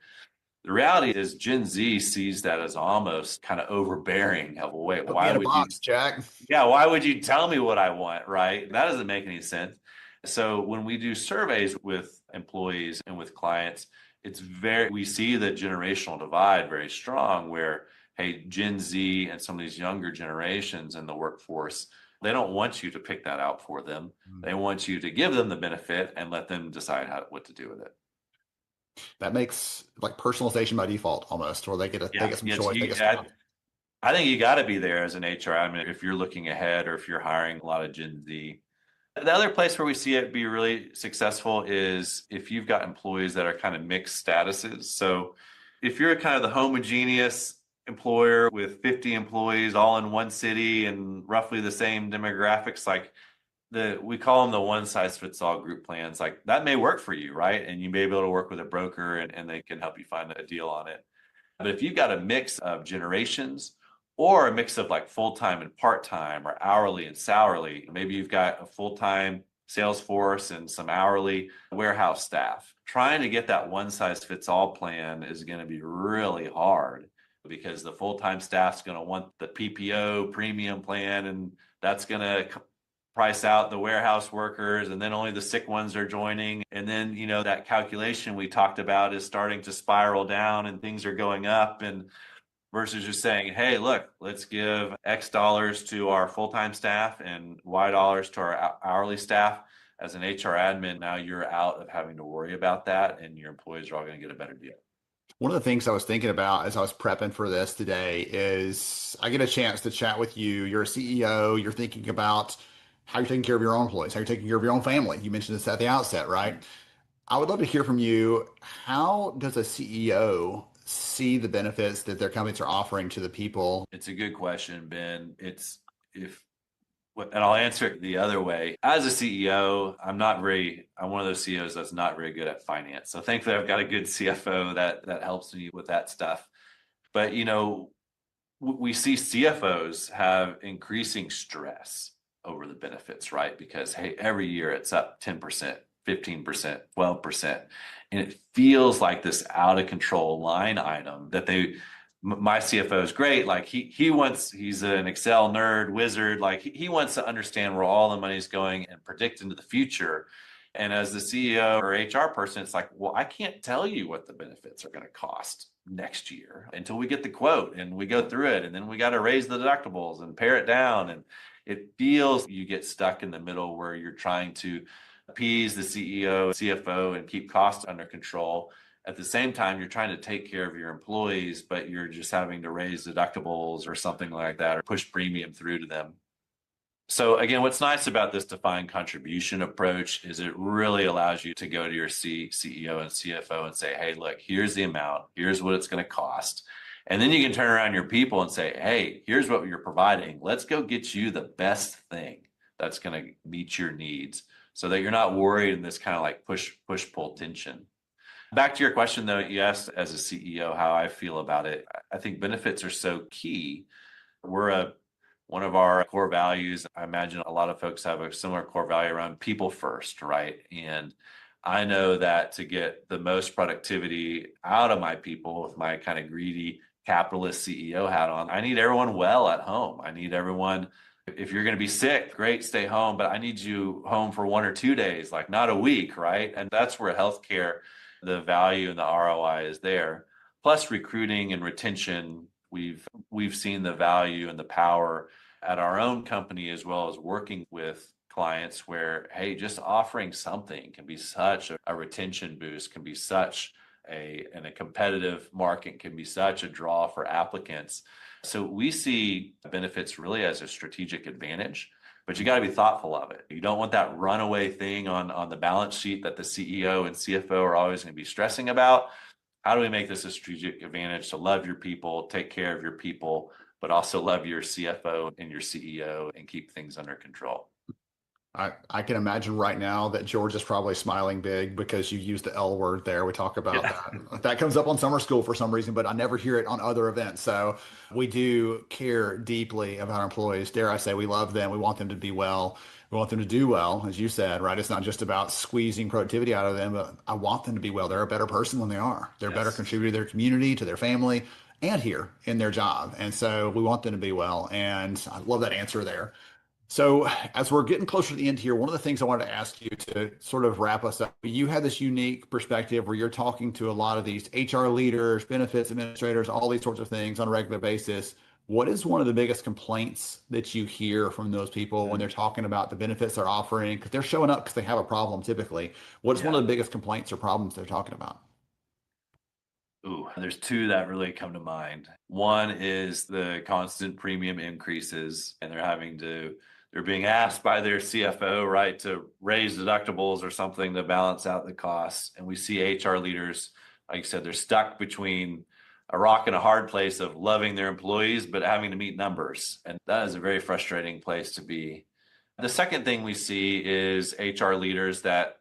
The reality is Gen Z sees that as almost kind of overbearing. Of, well, wait, why would you, Jack? yeah, why would you tell me what I want, right? That doesn't make any sense. So when we do surveys with employees and with clients, we see the generational divide very strong where, hey, Gen Z and some of these younger generations in the workforce, they don't want you to pick that out for them. They want you to give them the benefit and let them decide what to do with it. That makes like personalization by default almost, where they get some choice. I think you got to be there as an HR admin if you're looking ahead or if you're hiring a lot of Gen Z. The other place where we see it be really successful is if you've got employees that are kind of mixed statuses. So if you're kind of the homogeneous employer with 50 employees all in one city and roughly the same demographics, like we call them the one size fits all group plans, like that may work for you, right? And you may be able to work with a broker and they can help you find a deal on it. But if you've got a mix of generations or a mix of like full-time and part-time or hourly and salary, maybe you've got a full-time sales force and some hourly warehouse staff, trying to get that one size fits all plan is going to be really hard because the full-time staff's going to want the PPO premium plan, and that's going to price out the warehouse workers, and then only the sick ones are joining. And then, that calculation we talked about is starting to spiral down and things are going up, and versus just saying, hey, look, let's give X dollars to our full-time staff and Y dollars to our hourly staff. As an HR admin, now you're out of having to worry about that and your employees are all going to get a better deal. One of the things I was thinking about as I was prepping for this today is I get a chance to chat with you. You're a CEO, you're thinking about how you're taking care of your own employees, how you're taking care of your own family. You mentioned this at the outset, right? I would love to hear from you. How does a CEO see the benefits that their companies are offering to the people? It's a good question, Ben. And I'll answer it the other way. As a CEO, I'm one of those CEOs that's not very good at finance. So thankfully I've got a good CFO that helps me with that stuff. But we see CFOs have increasing stress over the benefits, right? Because hey, every year it's up 10%, 15%, 12%. And it feels like this out of control line item that my CFO is great. Like he's an Excel nerd wizard. Like he wants to understand where all the money's going and predict into the future. And as the CEO or HR person, it's like, well, I can't tell you what the benefits are going to cost next year until we get the quote and we go through it. And then we got to raise the deductibles and pare it down. And it feels you get stuck in the middle where you're trying to appease the CEO, CFO, and keep costs under control. At the same time, you're trying to take care of your employees, but you're just having to raise deductibles or something like that, or push premium through to them. So again, what's nice about this defined contribution approach is it really allows you to go to your CEO and CFO and say, hey, look, here's the amount, here's what it's going to cost. And then you can turn around your people and say, hey, here's what you're providing. Let's go get you the best thing that's going to meet your needs so that you're not worried in this kind of like push-pull tension. Back to your question, though, you asked as a CEO how I feel about it. I think benefits are so key. One of our core values, I imagine a lot of folks have a similar core value around people first, right? And I know that to get the most productivity out of my people with my kind of greedy capitalist CEO hat on, I need everyone well at home. I need everyone, if you're going to be sick, great, stay home, but I need you home for 1 or 2 days, like not a week, right? And that's where healthcare, the value and the ROI is there. Plus recruiting and retention, we've seen the value and the power at our own company, as well as working with clients where, hey, just offering something can be such a retention boost, can be such in a competitive market, can be such a draw for applicants. So we see benefits really as a strategic advantage, but you got to be thoughtful of it. You don't want that runaway thing on the balance sheet that the CEO and CFO are always going to be stressing about. How do we make this a strategic advantage to love your people, take care of your people, but also love your CFO and your CEO and keep things under control? I can imagine right now that George is probably smiling big because you used the L word there. We talk about that. That comes up on summer school for some reason, but I never hear it on other events. So we do care deeply about our employees. Dare I say, we love them. We want them to be well. We want them to do well, as you said, right? It's not just about squeezing productivity out of them, but I want them to be well. They're a better person when they are. They're a better contributor to their community, to their family, and here in their job. And so we want them to be well. And I love that answer there. So as we're getting closer to the end here, one of the things I wanted to ask you to sort of wrap us up, you had this unique perspective where you're talking to a lot of these HR leaders, benefits administrators, all these sorts of things on a regular basis. What is one of the biggest complaints that you hear from those people when they're talking about the benefits they're offering? Because they're showing up because they have a problem typically. What is one of the biggest complaints or problems they're talking about? Ooh, there's 2 that really come to mind. One is the constant premium increases, and they're being asked by their CFO, right, to raise deductibles or something to balance out the costs. And we see HR leaders, like you said, they're stuck between a rock and a hard place of loving their employees, but having to meet numbers. And that is a very frustrating place to be. The second thing we see is HR leaders that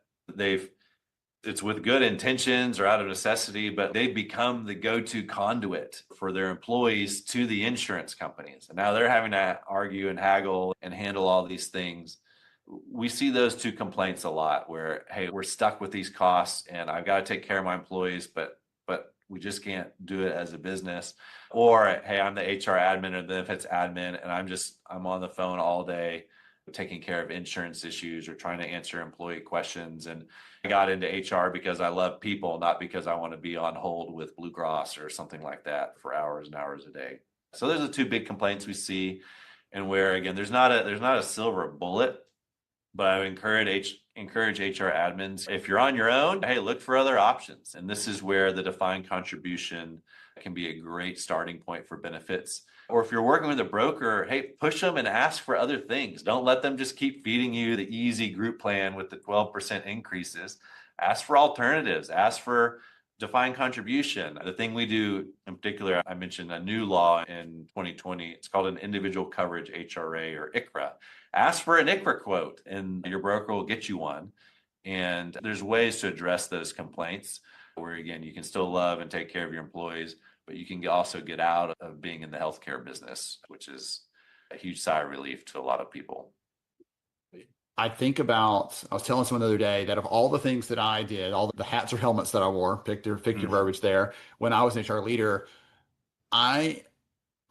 it's with good intentions or out of necessity, but they've become the go-to conduit for their employees to the insurance companies. And now they're having to argue and haggle and handle all these things. We see those 2 complaints a lot where, hey, we're stuck with these costs and I've got to take care of my employees, but we just can't do it as a business. Or, hey, I'm the HR admin or the benefits admin and I'm on the phone all day taking care of insurance issues or trying to answer employee questions. And I got into HR because I love people, not because I want to be on hold with Blue Cross or something like that for hours and hours a day. So those are the 2 big complaints we see, and where again, there's not a silver bullet, but I would encourage HR admins, if you're on your own, hey, look for other options. And this is where the defined contribution can be a great starting point for benefits. Or if you're working with a broker, hey, push them and ask for other things. Don't let them just keep feeding you the easy group plan with the 12% increases. Ask for alternatives. Ask for Defined contribution. The thing we do in particular, I mentioned a new law in 2020. It's called an individual coverage HRA or ICRA. Ask for an ICRA quote and your broker will get you one. And there's ways to address those complaints where, again, you can still love and take care of your employees, but you can also get out of being in the healthcare business, which is a huge sigh of relief to a lot of people. I was telling someone the other day that of all the things that I did, all the hats or helmets that I wore, pick your verbiage there, when I was an HR leader, I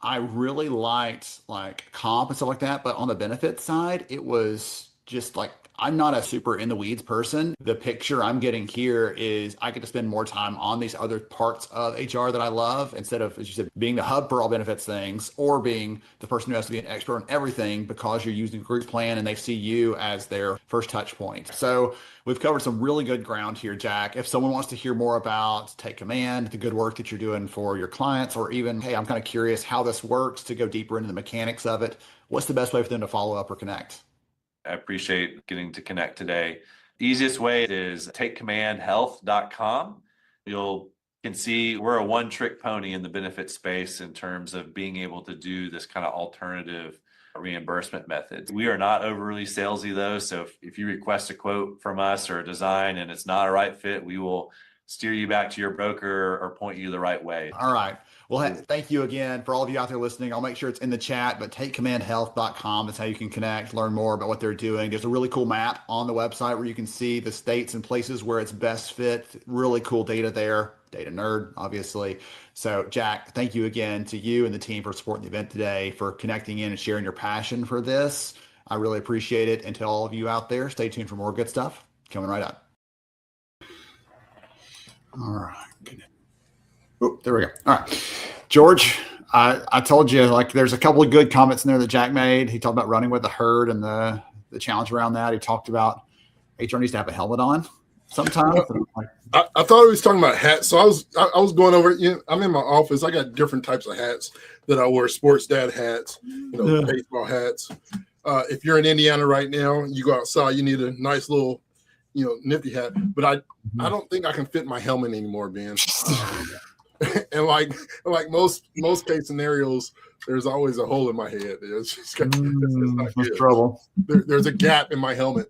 really liked like comp and stuff like that. But on the benefit side, it was just like, I'm not a super in the weeds person. The picture I'm getting here is I get to spend more time on these other parts of HR that I love instead of, as you said, being the hub for all benefits things or being the person who has to be an expert on everything because you're using a group plan and they see you as their first touch point. So we've covered some really good ground here, Jack. If someone wants to hear more about Take Command, the good work that you're doing for your clients, or even, hey, I'm kind of curious how this works to go deeper into the mechanics of it, what's the best way for them to follow up or connect? I appreciate getting to connect today. Easiest way is takecommandhealth.com. You can see we're a one-trick pony in the benefit space in terms of being able to do this kind of alternative reimbursement methods. We are not overly salesy though. So if you request a quote from us or a design and it's not a right fit, we will steer you back to your broker or point you the right way. All right. Well, thank you again for all of you out there listening. I'll make sure it's in the chat, but takecommandhealth.com is how you can connect, learn more about what they're doing. There's a really cool map on the website where you can see the states and places where it's best fit. Really cool data there. Data nerd, obviously. So Jack, thank you again to you and the team for supporting the event today, for connecting in and sharing your passion for this. I really appreciate it. And to all of you out there, stay tuned for more good stuff coming right up. All right. Oh, there we go. All right. George, I told you, like, there's a couple of good comments in there that Jack made. He talked about running with the herd and the challenge around that. He talked about HR needs to have a helmet on sometimes. I thought he was talking about hats. So I was going over, I'm in my office. I got different types of hats that I wear, sports dad hats, baseball hats. If you're in Indiana right now, you go outside, you need a nice little, nifty hat. But I don't think I can fit my helmet anymore, Ben. And like most case scenarios, there's always a hole in my head. It's just it's not good. Trouble. There's a gap in my helmet.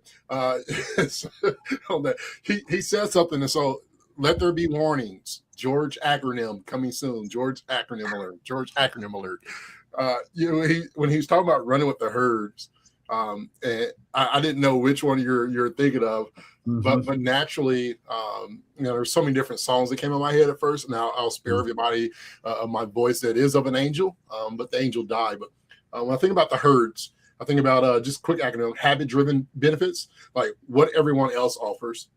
He said something, and so let there be warnings. George acronym coming soon. George acronym alert. George acronym alert. When he was talking about running with the herds, and I didn't know which one you're thinking of. But naturally, there's so many different songs that came in my head at first. Now I'll spare everybody my voice that is of an angel, but the angel died. But when I think about the herds, I think about just quick acronym: habit-driven benefits, like what everyone else offers;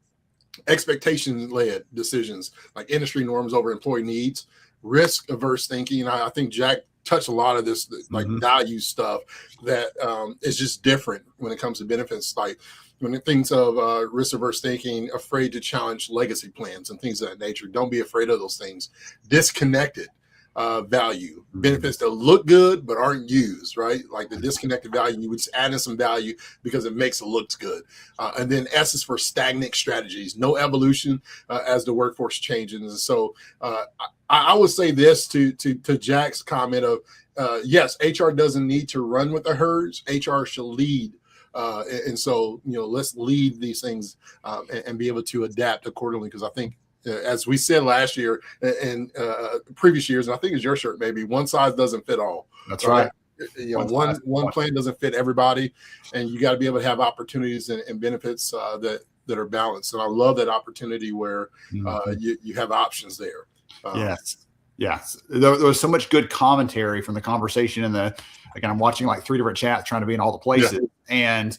expectation-led decisions, like industry norms over employee needs; risk-averse thinking. I think Jack touched a lot of this, like value stuff that is just different when it comes to benefits, like. When it thinks of risk-averse thinking, afraid to challenge legacy plans and things of that nature. Don't be afraid of those things. Disconnected value, benefits that look good but aren't used, right? Like the disconnected value, you would just add in some value because it makes it look good. And then S is for stagnant strategies, no evolution as the workforce changes. And so I would say this to Jack's comment of, yes, HR doesn't need to run with the herds. HR should lead. And so, let's lead these things and be able to adapt accordingly. Because I think, as we said last year and previous years, and I think it's your shirt, maybe one size doesn't fit all. That's right. One plan doesn't fit everybody, and you got to be able to have opportunities and benefits that are balanced. And I love that opportunity where you have options there. Yes. There was so much good commentary from the conversation again, I'm watching like 3 different chats trying to be in all the places, and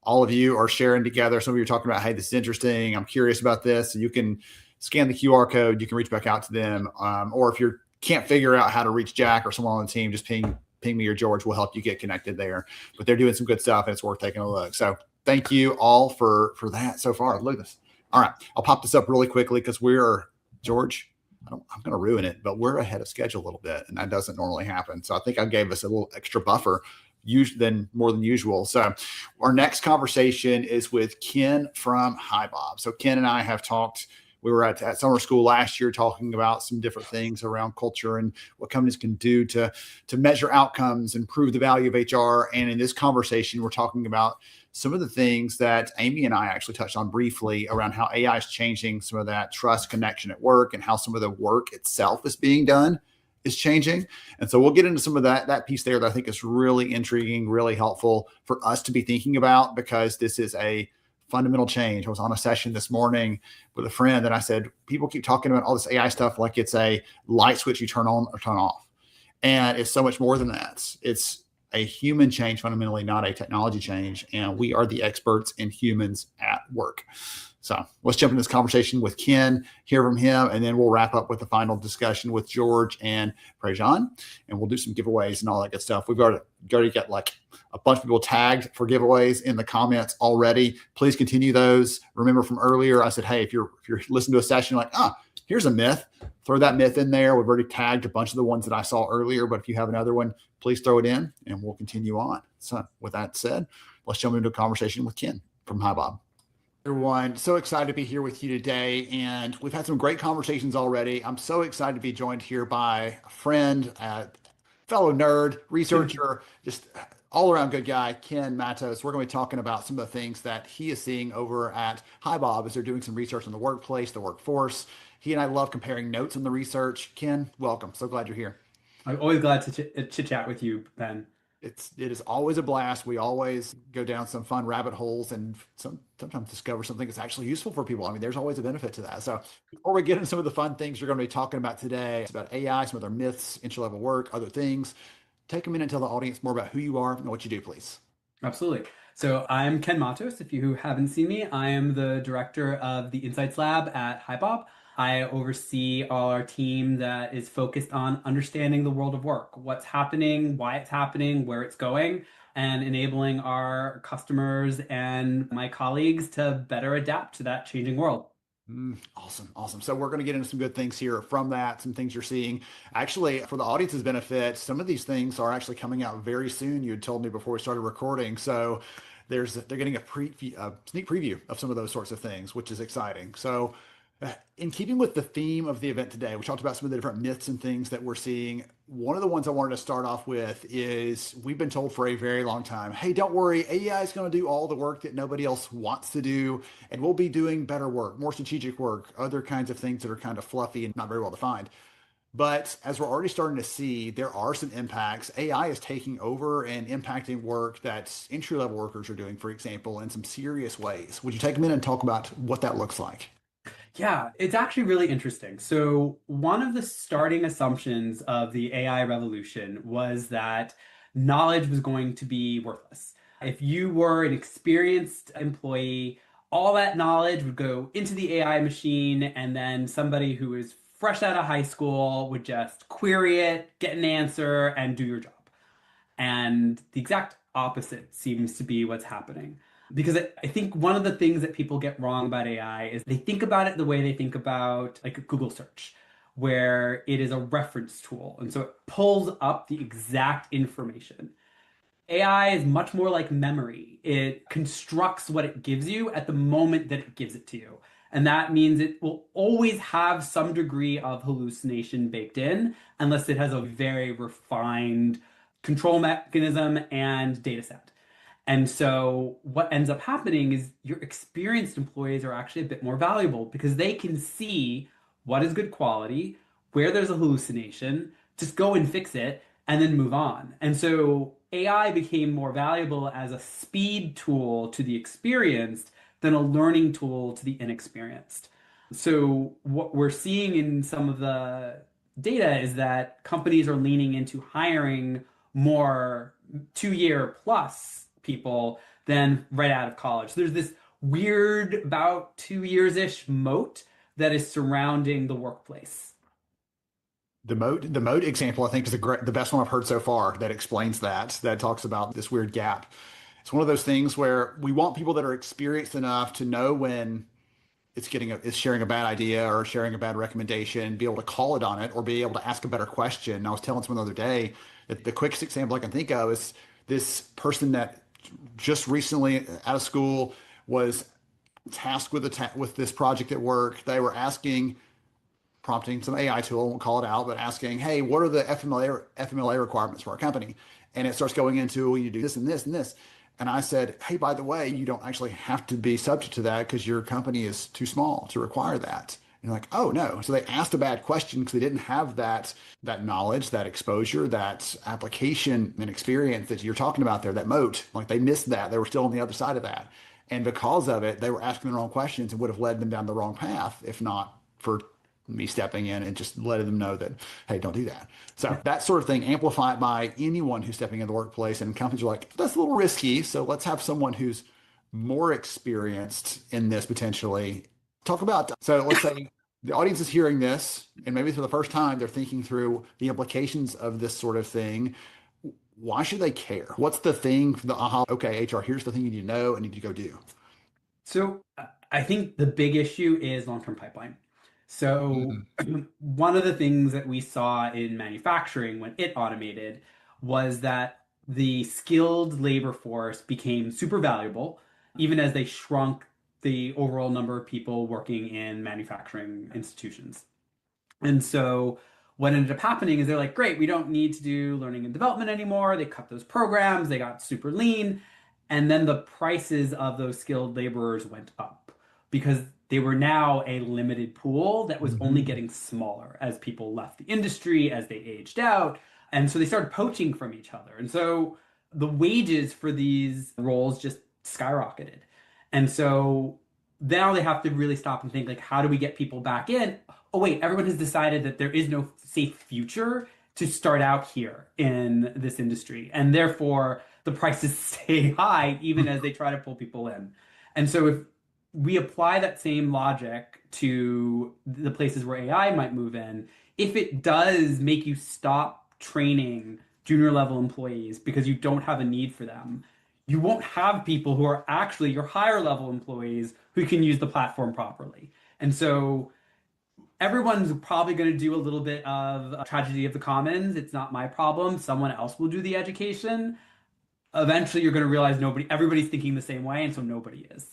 all of you are sharing together. Some of you are talking about, hey, this is interesting. I'm curious about this. And you can scan the QR code. You can reach back out to them. Or if you can't figure out how to reach Jack or someone on the team, just ping me or George. We'll help you get connected there. But they're doing some good stuff, and it's worth taking a look. So thank you all for that so far. Look at this. All right. I'll pop this up really quickly because George, I'm going to ruin it, but we're ahead of schedule a little bit, and that doesn't normally happen. So I think I gave us a little extra buffer more than usual. So our next conversation is with Ken from Hi Bob. So Ken and I have talked We were at summer school last year talking about some different things around culture and what companies can do to measure outcomes, improve the value of HR. And in this conversation, we're talking about some of the things that Amy and I actually touched on briefly around how AI is changing some of that trust connection at work and how some of the work itself is being done is changing. And so we'll get into some of that piece there that I think is really intriguing, really helpful for us to be thinking about, because this is a fundamental change. I was on a session this morning with a friend and I said, people keep talking about all this AI stuff like it's a light switch you turn on or turn off. And it's so much more than that. It's a human change fundamentally, not a technology change. And we are the experts in humans at work. So let's jump into this conversation with Ken, hear from him, and then we'll wrap up with the final discussion with George and Prejean, and we'll do some giveaways and all that good stuff. We've already got like a bunch of people tagged for giveaways in the comments already. Please continue those. Remember from earlier, I said, hey, if you're listening to a session, like, here's a myth, throw that myth in there. We've already tagged a bunch of the ones that I saw earlier, but if you have another one, please throw it in and we'll continue on. So with that said, let's jump into a conversation with Ken from HiBob. Everyone, so excited to be here with you today. And we've had some great conversations already. I'm so excited to be joined here by a friend, fellow nerd, researcher, just all around good guy, Ken Matos. We're going to be talking about some of the things that he is seeing over at HiBob as they're doing some research on the workplace, the workforce. He and I love comparing notes on the research. Ken, welcome. So glad you're here. I'm always glad to chit chat with you, Ben. It is always a blast. We always go down some fun rabbit holes and sometimes discover something that's actually useful for people. I mean, there's always a benefit to that. So before we get into some of the fun things you're going to be talking about today, it's about AI, some of their myths, entry-level work, other things. Take a minute and tell the audience more about who you are and what you do, please. Absolutely. So I'm Ken Matos. If you haven't seen me, I am the director of the Insights Lab at HiBob. I oversee our team that is focused on understanding the world of work, what's happening, why it's happening, where it's going, and enabling our customers and my colleagues to better adapt to that changing world. Awesome. So we're going to get into some good things here from that, some things you're seeing. Actually, for the audience's benefit, some of these things are actually coming out very soon. You had told me before we started recording. So they're getting a sneak preview of some of those sorts of things, which is exciting. So in keeping with the theme of the event today, we talked about some of the different myths and things that we're seeing. One of the ones I wanted to start off with is we've been told for a very long time, hey, don't worry, AI is going to do all the work that nobody else wants to do, and we'll be doing better work, more strategic work, other kinds of things that are kind of fluffy and not very well defined. But as we're already starting to see, there are some impacts. AI is taking over and impacting work that entry-level workers are doing, for example, in some serious ways. Would you take a minute and talk about what that looks like? Yeah, it's actually really interesting. So one of the starting assumptions of the AI revolution was that knowledge was going to be worthless. If you were an experienced employee, all that knowledge would go into the AI machine, and then somebody who is fresh out of high school would just query it, get an answer, and do your job. And the exact opposite seems to be what's happening. Because I think one of the things that people get wrong about AI is they think about it the way they think about like a Google search, where it is a reference tool. And so it pulls up the exact information. AI is much more like memory. It constructs what it gives you at the moment that it gives it to you. And that means it will always have some degree of hallucination baked in, unless it has a very refined control mechanism and data set. And so what ends up happening is your experienced employees are actually a bit more valuable because they can see what is good quality, where there's a hallucination, just go and fix it, and then move on. And so AI became more valuable as a speed tool to the experienced than a learning tool to the inexperienced. So what we're seeing in some of the data is that companies are leaning into hiring more 2-year plus people than right out of college. There's this weird about 2 years-ish moat that is surrounding the workplace. The moat example, I think, is the best one I've heard so far that explains that talks about this weird gap. It's one of those things where we want people that are experienced enough to know when it's sharing a bad idea or sharing a bad recommendation, be able to call it on it or be able to ask a better question. And I was telling someone the other day that the quickest example I can think of is this person that just recently out of school was tasked with this project at work. They were prompting some AI tool, I won't call it out, but asking, hey, what are the FMLA requirements for our company? And it starts going into, well, you do this and this and this. And I said, hey, by the way, you don't actually have to be subject to that because your company is too small to require that. And they're like, oh no. So they asked a bad question because they didn't have that knowledge, that exposure, that application and experience that you're talking about there, that moat. Like they missed that. They were still on the other side of that. And because of it, they were asking the wrong questions and would have led them down the wrong path if not for me stepping in and just letting them know that, hey, don't do that. So that sort of thing amplified by anyone who's stepping in the workplace, and companies are like, that's a little risky. So let's have someone who's more experienced in this potentially talk about. So let's say the audience is hearing this, and maybe for the first time, they're thinking through the implications of this sort of thing. Why should they care? What's the thing, the aha, okay, HR, here's the thing you need to know and need to go do. So I think the big issue is long-term pipeline. So one of the things that we saw in manufacturing when it automated was that the skilled labor force became super valuable, even as they shrunk the overall number of people working in manufacturing institutions. And so what ended up happening is they're like, great, we don't need to do learning and development anymore. They cut those programs, they got super lean. And then the prices of those skilled laborers went up because they were now a limited pool that was only getting smaller as people left the industry, as they aged out. And so they started poaching from each other. And so the wages for these roles just skyrocketed. And so now they have to really stop and think, like, how do we get people back in? Oh, wait, everyone has decided that there is no safe future to start out here in this industry. And therefore, the prices stay high even as they try to pull people in. And so if we apply that same logic to the places where AI might move in, if it does make you stop training junior level employees because you don't have a need for them, you won't have people who are actually your higher level employees who can use the platform properly. And so everyone's probably going to do a little bit of a tragedy of the commons. It's not my problem. Someone else will do the education. Eventually, you're going to realize everybody's thinking the same way, and so nobody is.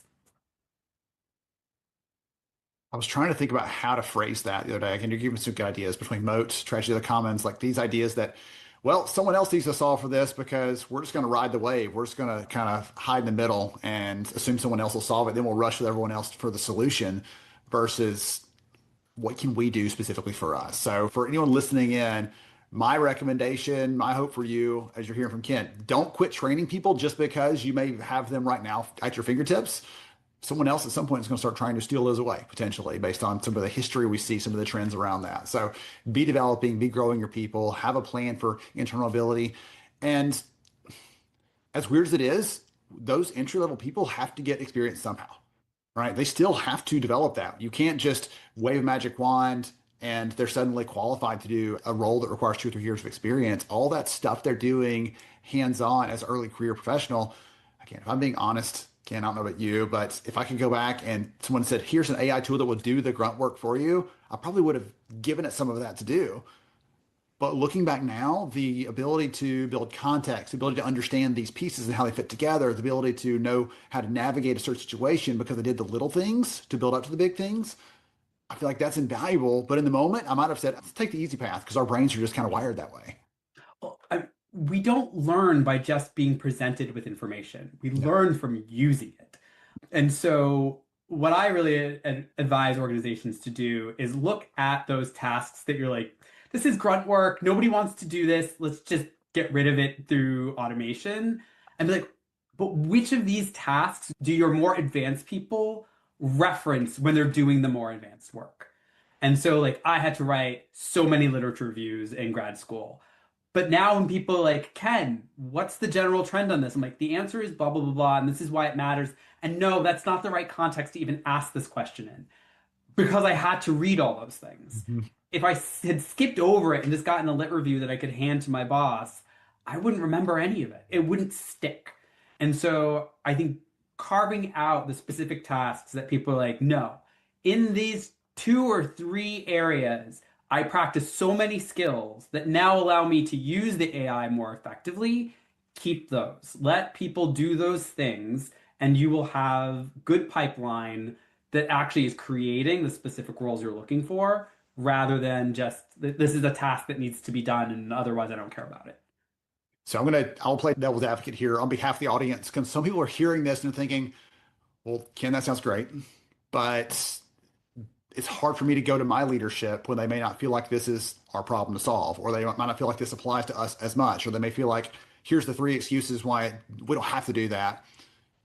I was trying to think about how to phrase that the other day. Can you give me some good ideas between moats, tragedy of the commons, like these ideas that, well, someone else needs to solve for this because we're just going to ride the wave. We're just going to kind of hide in the middle and assume someone else will solve it. Then we'll rush with everyone else for the solution versus what can we do specifically for us? So for anyone listening in, my recommendation, my hope for you, as you're hearing from Kent, don't quit training people just because you may have them right now at your fingertips. Someone else at some point is going to start trying to steal those away, potentially, based on some of the history we see, some of the trends around that. So be developing, be growing your people, have a plan for internal ability. And as weird as it is, those entry-level people have to get experience somehow, right? They still have to develop that. You can't just wave a magic wand and they're suddenly qualified to do a role that requires 2 or 3 years of experience. All that stuff they're doing hands-on as early career professional. Again, if I'm being honest, Ken, I don't know about you, but if I could go back and someone said, here's an AI tool that will do the grunt work for you, I probably would have given it some of that to do. But looking back now, the ability to build context, the ability to understand these pieces and how they fit together, the ability to know how to navigate a certain situation because I did the little things to build up to the big things, I feel like that's invaluable. But in the moment, I might have said, let's take the easy path because our brains are just kind of wired that way. Well, we don't learn by just being presented with information. We learn from using it. And so what I really advise organizations to do is look at those tasks that you're like, this is grunt work. Nobody wants to do this. Let's just get rid of it through automation. And be like, but which of these tasks do your more advanced people reference when they're doing the more advanced work? And so like I had to write so many literature reviews in grad school. But now when people are like, Ken, what's the general trend on this? I'm like, the answer is blah, blah, blah, blah, and this is why it matters. And no, that's not the right context to even ask this question in because I had to read all those things. If I had skipped over it and just gotten a lit review that I could hand to my boss, I wouldn't remember any of it. It wouldn't stick. And so I think carving out the specific tasks that people are like, no, in these 2 or 3 areas, I practice so many skills that now allow me to use the AI more effectively. Keep those. Let people do those things and you will have good pipeline that actually is creating the specific roles you're looking for, rather than just this is a task that needs to be done and otherwise I don't care about it. So I'll play devil's advocate here on behalf of the audience, because some people are hearing this and thinking, well, Ken, that sounds great, but it's hard for me to go to my leadership when they may not feel like this is our problem to solve, or they might not feel like this applies to us as much, or they may feel like here's the three excuses why we don't have to do that.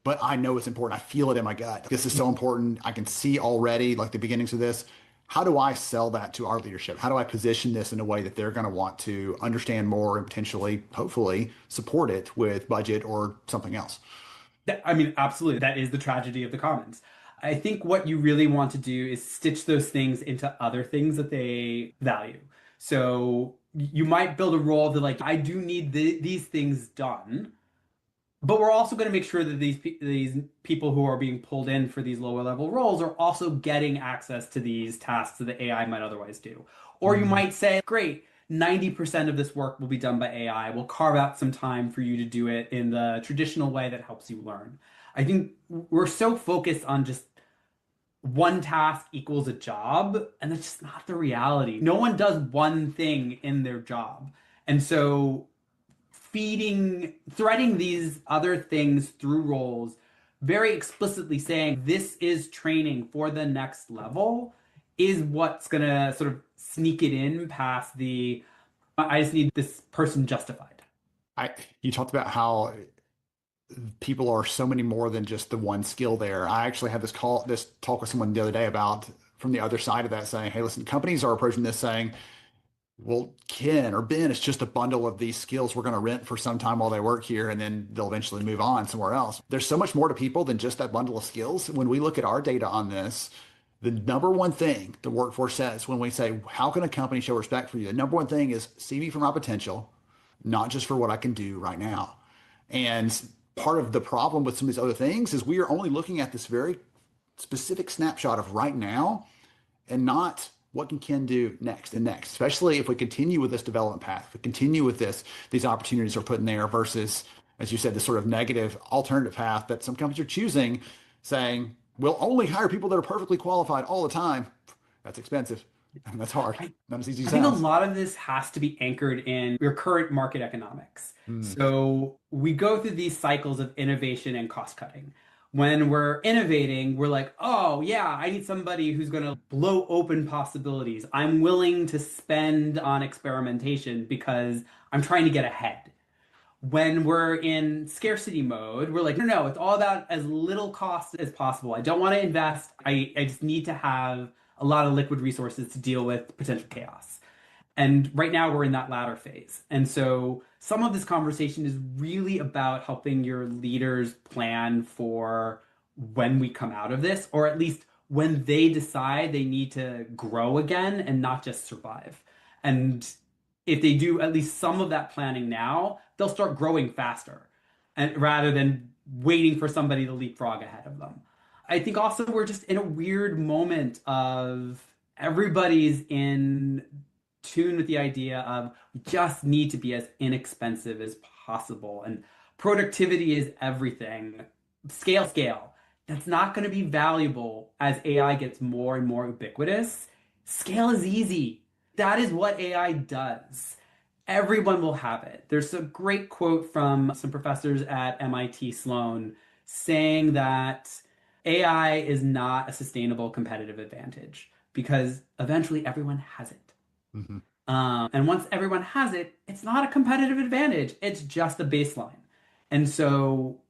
But I know it's important. I feel it in my gut. This is so important. I can see already like the beginnings of this. How do I sell that to our leadership? How do I position this in a way that they're going to want to understand more and potentially, hopefully, support it with budget or something else? I mean, absolutely. That is the tragedy of the commons. I think what you really want to do is stitch those things into other things that they value. So you might build a role that like, I do need these things done, but we're also going to make sure that these people who are being pulled in for these lower level roles are also getting access to these tasks that the AI might otherwise do. Or you might say, great, 90% of this work will be done by AI. We'll carve out some time for you to do it in the traditional way that helps you learn. I think we're so focused on just one task equals a job, and that's just not the reality. No one does one thing in their job. And so threading these other things through roles, very explicitly saying this is training for the next level, is what's going to sort of sneak it in past I just need this person justified. You talked about how people are so many more than just the one skill there. I actually had this talk with someone the other day about from the other side of that, saying, hey, listen, companies are approaching this saying, well, Ken or Ben, it's just a bundle of these skills we're going to rent for some time while they work here, and then they'll eventually move on somewhere else. There's so much more to people than just that bundle of skills. When we look at our data on this, the number one thing the workforce says when we say, how can a company show respect for you? The number one thing is see me for my potential, not just for what I can do right now. And part of the problem with some of these other things is we are only looking at this very specific snapshot of right now and not what can Ken do next and next, especially if we continue with this development path, if we continue with these opportunities are put in there versus, as you said, this sort of negative alternative path that some companies are choosing, saying, we'll only hire people that are perfectly qualified all the time. That's expensive. And that's hard. Not as easy as I think a lot of this has to be anchored in your current market economics. So we go through these cycles of innovation and cost cutting. When we're innovating, we're like, oh yeah, I need somebody who's going to blow open possibilities. I'm willing to spend on experimentation because I'm trying to get ahead. When we're in scarcity mode, we're like, no, it's all about as little cost as possible. I don't want to invest. I just need to have a lot of liquid resources to deal with potential chaos. And right now we're in that latter phase. And so some of this conversation is really about helping your leaders plan for when we come out of this, or at least when they decide they need to grow again and not just survive. And if they do at least some of that planning now, they'll start growing faster, and rather than waiting for somebody to leapfrog ahead of them. I think also we're just in a weird moment of everybody's in tune with the idea of we just need to be as inexpensive as possible, and productivity is everything. Scale. That's not going to be valuable as AI gets more and more ubiquitous. Scale is easy. That is what AI does. Everyone will have it. There's a great quote from some professors at MIT Sloan saying that AI is not a sustainable competitive advantage because eventually everyone has it. Mm-hmm. And once everyone has it, it's not a competitive advantage. It's just a baseline. And so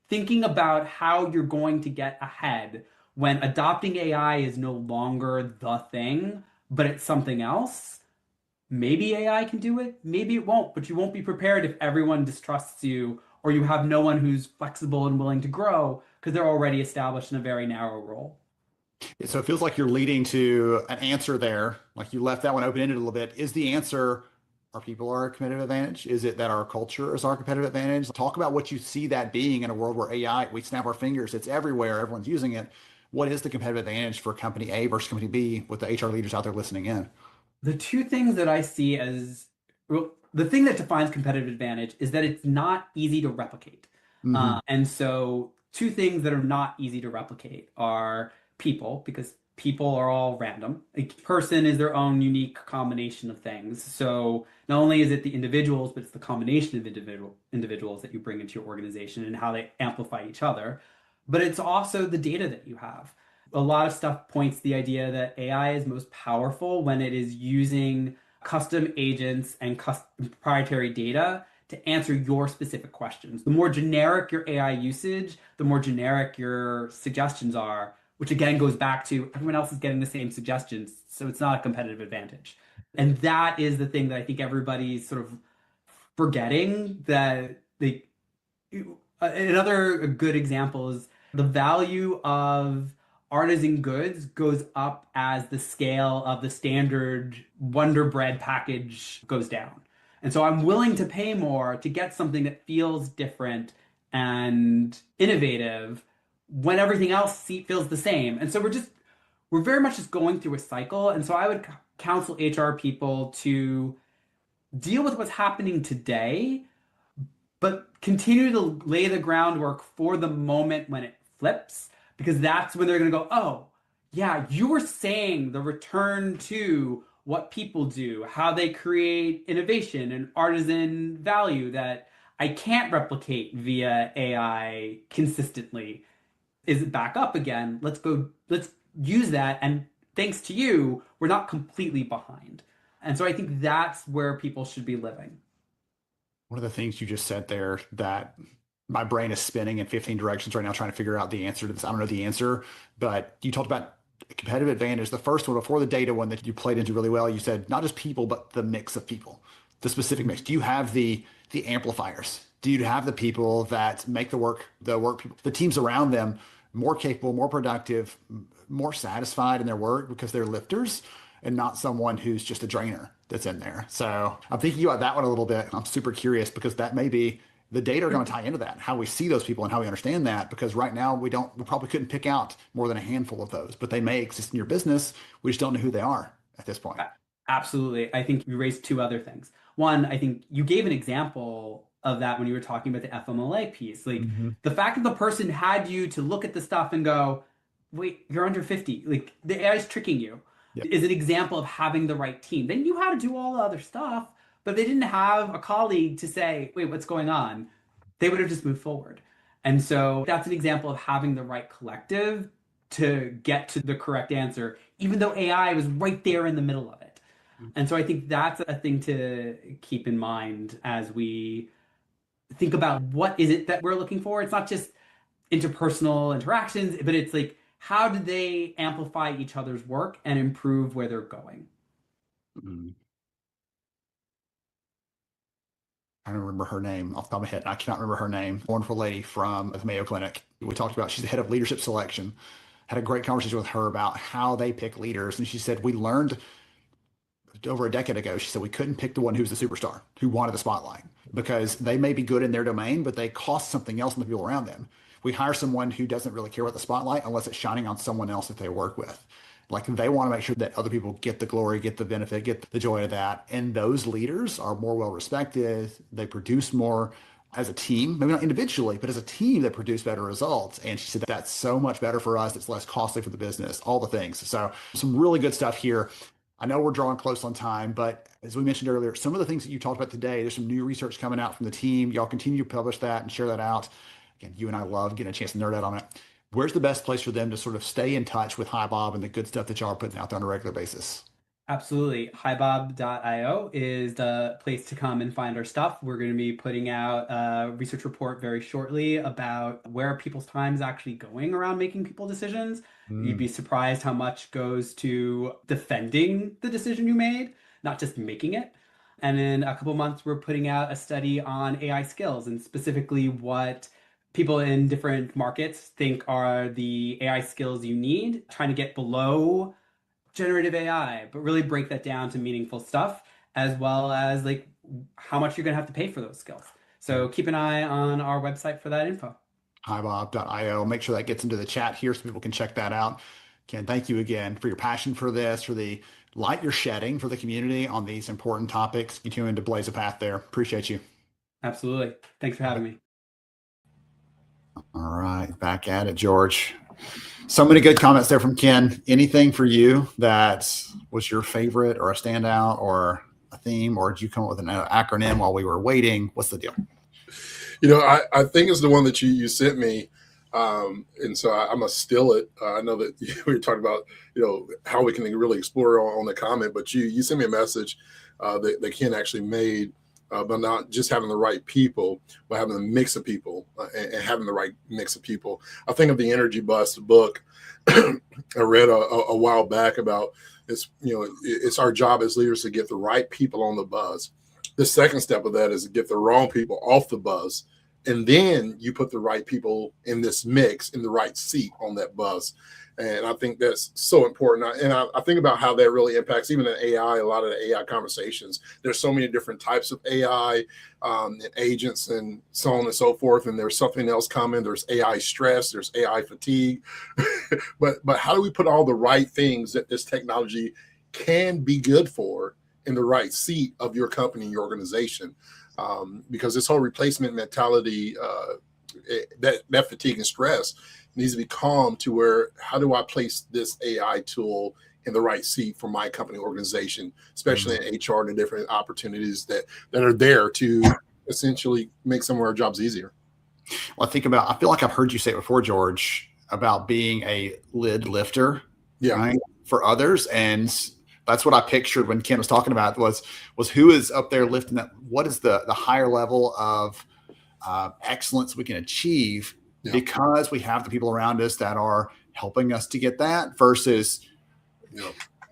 thinking about how you're going to get ahead when adopting AI is no longer the thing, but it's something else. Maybe AI can do it, maybe it won't, but you won't be prepared if everyone distrusts you or you have no one who's flexible and willing to grow because they're already established in a very narrow role. So it feels like you're leading to an answer there. Like you left that one open-ended a little bit. Is the answer, are people our competitive advantage? Is it that our culture is our competitive advantage? Talk about what you see that being in a world where AI, we snap our fingers, it's everywhere, everyone's using it. What is the competitive advantage for company A versus company B with the HR leaders out there listening in? The two things that I see as, well, the thing that defines competitive advantage is that it's not easy to replicate. And so two things that are not easy to replicate are people, because people are all random. Each person is their own unique combination of things. So not only is it the individuals, but it's the combination of individuals that you bring into your organization and how they amplify each other. But it's also the data that you have. A lot of stuff points to the idea that AI is most powerful when it is using custom agents and custom proprietary data to answer your specific questions. The more generic your AI usage, the more generic your suggestions are, which again goes back to everyone else is getting the same suggestions, so it's not a competitive advantage. And that is the thing that I think everybody's sort of forgetting, that another good example is the value of artisan goods goes up as the scale of the standard Wonder Bread package goes down. And so I'm willing to pay more to get something that feels different and innovative when everything else feels the same. And so we're very much just going through a cycle. And so I would counsel HR people to deal with what's happening today, but continue to lay the groundwork for the moment when it flips, because that's when they're going to go, oh, yeah, you were saying the return to what people do, how they create innovation and artisan value that I can't replicate via AI consistently is back up again. Let's use that. And thanks to you, we're not completely behind. And so I think that's where people should be living. One of the things you just said there that my brain is spinning in 15 directions right now trying to figure out the answer to this. I don't know the answer, but you talked about competitive advantage. The first one before the data one that you played into really well, you said not just people, but the mix of people, the specific mix. Do you have the amplifiers? Do you have the people that make the work people, the teams around them more capable, more productive, more satisfied in their work because they're lifters and not someone who's just a drainer that's in there? So I'm thinking about that one a little bit. I'm super curious because that may be the data are going to tie into that, how we see those people and how we understand that, because right now we probably couldn't pick out more than a handful of those, but they may exist in your business. We just don't know who they are at this point. Absolutely. I think you raised two other things. One, I think you gave an example of that when you were talking about the FMLA piece. Like the fact that the person had you to look at the stuff and go, wait, you're under 50. Like the AI is tricking you. Yep. Is an example of having the right team. They knew how to do all the other stuff, but they didn't have a colleague to say, wait, what's going on? They would have just moved forward. And so that's an example of having the right collective to get to the correct answer, even though AI was right there in the middle of it. And so I think that's a thing to keep in mind as we think about what is it that we're looking for. It's not just interpersonal interactions, but it's like, how do they amplify each other's work and improve where they're going? Mm-hmm. I don't remember her name off the top of my head. I cannot remember her name. Wonderful lady from the Mayo Clinic. We talked about, she's the head of leadership selection. Had a great conversation with her about how they pick leaders. And she said, we learned over a decade ago, she said, we couldn't pick the one who was the superstar, who wanted the spotlight, because they may be good in their domain, but they cost something else in the people around them. We hire someone who doesn't really care about the spotlight unless it's shining on someone else that they work with. Like they want to make sure that other people get the glory, get the benefit, get the joy of that. And those leaders are more well respected. They produce more as a team, maybe not individually, but as a team that produce better results. And she said, that's so much better for us. It's less costly for the business, all the things. So some really good stuff here. I know we're drawing close on time, but as we mentioned earlier, some of the things that you talked about today, there's some new research coming out from the team. Y'all continue to publish that and share that out. Again, you and I love getting a chance to nerd out on it. Where's the best place for them to sort of stay in touch with HiBob and the good stuff that y'all are putting out there on a regular basis? Absolutely. hibob.io is the place to come and find our stuff. We're going to be putting out a research report very shortly about where people's time is actually going around making people decisions. You'd be surprised how much goes to defending the decision you made, not just making it. And in a couple months, we're putting out a study on AI skills and specifically what people in different markets think are the AI skills you need, trying to get below generative AI, but really break that down to meaningful stuff, as well as like how much you're going to have to pay for those skills. So keep an eye on our website for that info. hibob.io. Make sure that gets into the chat here so people can check that out. Ken, thank you again for your passion for this, for the light you're shedding for the community on these important topics. Continuing to blaze a path there. Appreciate you. Absolutely. Thanks for having me. All right. Back at it, George. So many good comments there from Ken. Anything for you that was your favorite or a standout or a theme, or did you come up with an acronym while we were waiting? What's the deal? I think it's the one that you sent me. And so I must steal it. I know that we were talking about, how we can really explore on the comment, but you sent me a message that Ken actually made about not just having the right people, but having a mix of people and having the right mix of people. I think of the Energy Bus book I read a while back about it's, it's our job as leaders to get the right people on the bus. The second step of that is to get the wrong people off the bus. And then you put the right people in this mix in the right seat on that bus. And I think that's so important. And I think about how that really impacts even in AI, a lot of the AI conversations. There's so many different types of AI and agents and so on and so forth. And there's something else coming. There's AI stress. There's AI fatigue. but how do we put all the right things that this technology can be good for in the right seat of your company, your organization? Because this whole replacement mentality, that fatigue and stress needs to be calm to where, how do I place this AI tool in the right seat for my company organization, especially in HR and the different opportunities that are there to essentially make some of our jobs easier. Well, I feel like I've heard you say it before, George, about being a lid lifter, right, for others. And that's what I pictured when Ken was talking about was who is up there lifting that. What is the higher level of excellence we can achieve because we have the people around us that are helping us to get that versus,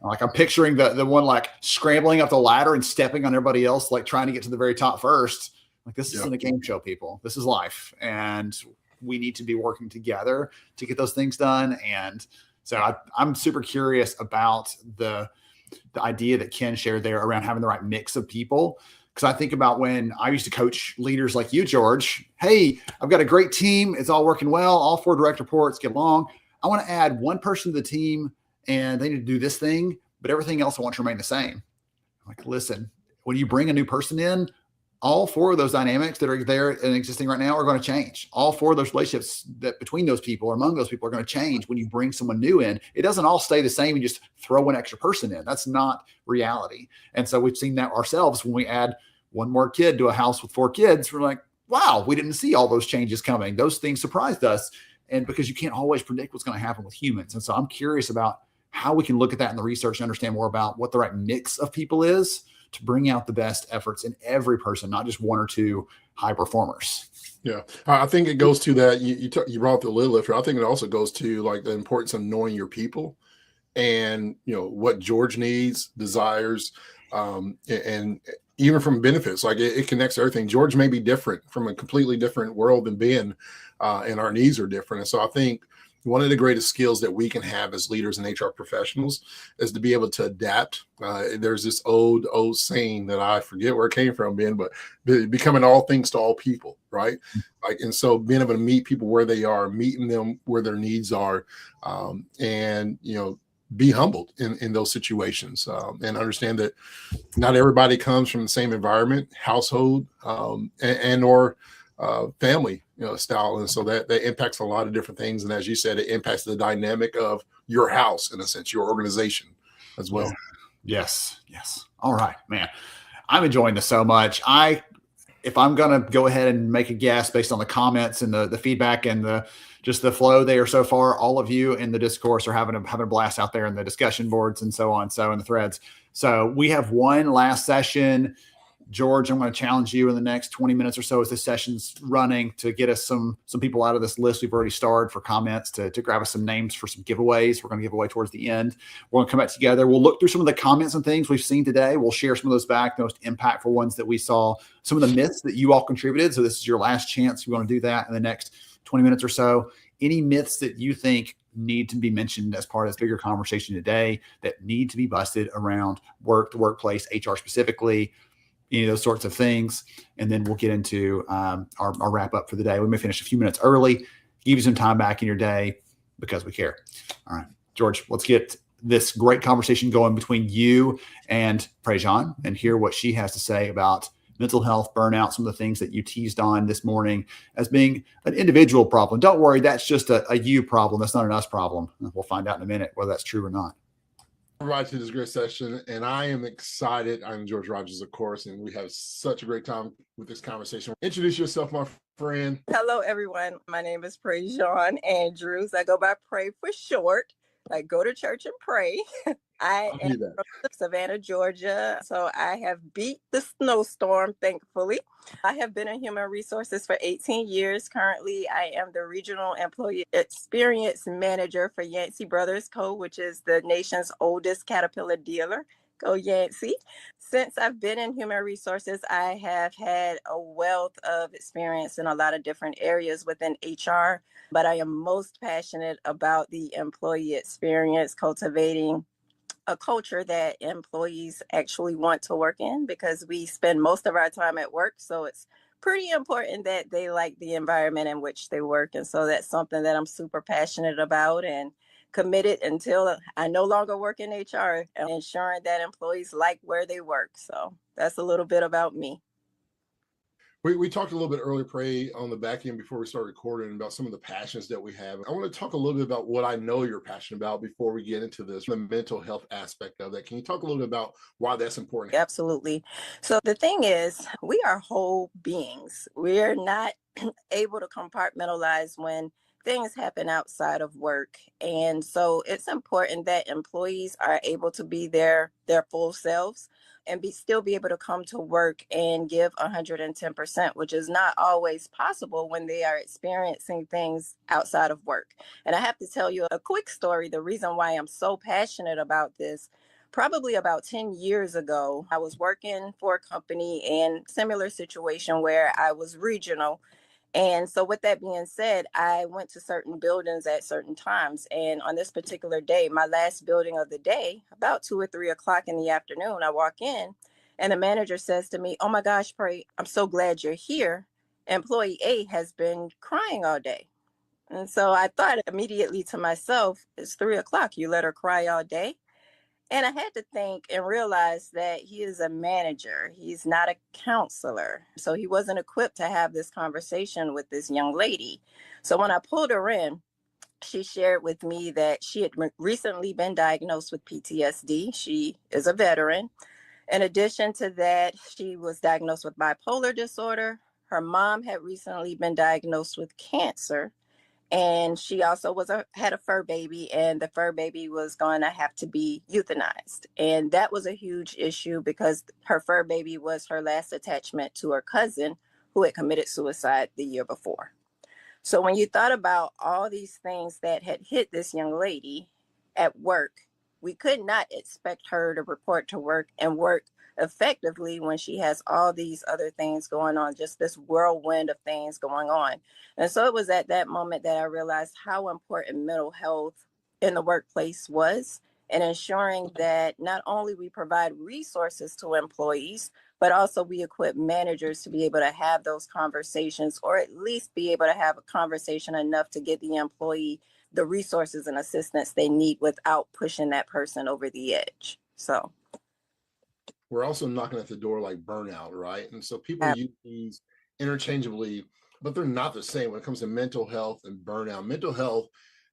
like I'm picturing the one like scrambling up the ladder and stepping on everybody else, like trying to get to the very top first. Like this isn't a game show, people. This is life. And we need to be working together to get those things done. And so I'm super curious about the idea that Ken shared there around having the right mix of people. Because I think about when I used to coach leaders like you, George. Hey, I've got a great team. It's all working well. All 4 direct reports get along. I want to add one person to the team and they need to do this thing, but everything else I want to remain the same. I'm like, listen, when you bring a new person in, all 4 of those dynamics that are there and existing right now are going to change. All 4 of those relationships that between those people or among those people are going to change when you bring someone new in. It doesn't all stay the same. You just throw an extra person in. That's not reality. And so we've seen that ourselves when we add one more kid to a house with 4 kids. We're like, wow, we didn't see all those changes coming. Those things surprised us. And because you can't always predict what's going to happen with humans. And so I'm curious about how we can look at that in the research and understand more about what the right mix of people is to bring out the best efforts in every person, not just 1 or 2 high performers. Yeah, I think it goes to that. You brought up the lid lifter. I think it also goes to like the importance of knowing your people and, what George needs, desires, and even from benefits. Like it connects to everything. George may be different from a completely different world than Ben, and our needs are different. And so I think one of the greatest skills that we can have as leaders and HR professionals is to be able to adapt. There's this old saying that I forget where it came from, Ben, but becoming all things to all people, right? Like, and so being able to meet people where they are, meeting them where their needs are, and be humbled in those situations, and understand that not everybody comes from the same environment, household, and or family style. And so that impacts a lot of different things. And as you said, it impacts the dynamic of your house, in a sense, your organization as well. Yes. All right, man. I'm enjoying this so much. If I'm going to go ahead and make a guess based on the comments and the feedback and just the flow there so far, all of you in the discourse are having a blast out there in the discussion boards and so on. So in the threads. So we have one last session. George, I'm going to challenge you in the next 20 minutes or so as this session's running to get us some people out of this list we've already started for comments to grab us some names for some giveaways. We're going to give away towards the end. We're going to come back together. We'll look through some of the comments and things we've seen today. We'll share some of those back, the most impactful ones that we saw, some of the myths that you all contributed. So this is your last chance. You want to do that in the next 20 minutes or so. Any myths that you think need to be mentioned as part of this bigger conversation today that need to be busted around work, the workplace, HR specifically, any of those sorts of things. And then we'll get into our wrap up for the day. We may finish a few minutes early, give you some time back in your day because we care. All right, George, let's get this great conversation going between you and Prejean and hear what she has to say about mental health, burnout, some of the things that you teased on this morning as being an individual problem. Don't worry, that's just a you problem. That's not an us problem. We'll find out in a minute whether that's true or not. Right to this great session, and I am excited. I'm George Rogers, of course, and we have such a great time with this conversation. Introduce yourself, my friend. Hello, everyone. My name is Prajean Andrews. I go by Pray for short. I go to church and pray. I am from Savannah, Georgia. So I have beat the snowstorm, thankfully. I have been in human resources for 18 years. Currently, I am the regional employee experience manager for Yancey Brothers Co., which is the nation's oldest Caterpillar dealer. Go Yancey. Since I've been in human resources, I have had a wealth of experience in a lot of different areas within HR, but I am most passionate about the employee experience, cultivating a culture that employees actually want to work in, because we spend most of our time at work. So it's pretty important that they like the environment in which they work. And so that's something that I'm super passionate about and committed until I no longer work in HR, ensuring that employees like where they work. So that's a little bit about me. We talked a little bit earlier, Pray, on the back end before we start recording about some of the passions that we have. I want to talk a little bit about what I know you're passionate about before we get into this, the mental health aspect of that. Can you talk a little bit about why that's important? Absolutely. So the thing is, we are whole beings. We're not able to compartmentalize when things happen outside of work. And so it's important that employees are able to be their full selves and still be able to come to work and give 110%, which is not always possible when they are experiencing things outside of work. And I have to tell you a quick story. The reason why I'm so passionate about this, probably about 10 years ago, I was working for a company in similar situation where I was regional. And so with that being said, I went to certain buildings at certain times. And on this particular day, my last building of the day, about 2 or 3 o'clock in the afternoon, I walk in and the manager says to me, "Oh my gosh, Pray, I'm so glad you're here. Employee A has been crying all day." And so I thought immediately to myself, it's 3 o'clock. You let her cry all day? And I had to think and realize that he is a manager. He's not a counselor. So he wasn't equipped to have this conversation with this young lady. So when I pulled her in, she shared with me that she had recently been diagnosed with PTSD. She is a veteran. In addition to that, she was diagnosed with bipolar disorder. Her mom had recently been diagnosed with cancer. And she also had a fur baby, and the fur baby was going to have to be euthanized. And that was a huge issue because her fur baby was her last attachment to her cousin who had committed suicide the year before. So when you thought about all these things that had hit this young lady at work, we could not expect her to report to work and work effectively when she has all these other things going on, just this whirlwind of things going on. And so it was at that moment that I realized how important mental health in the workplace was, and ensuring that not only we provide resources to employees, but also we equip managers to be able to have those conversations, or at least be able to have a conversation enough to get the employee the resources and assistance they need without pushing that person over the edge. So we're also knocking at the door like burnout, right? And so people use these interchangeably, but they're not the same when it comes to mental health and burnout. Mental health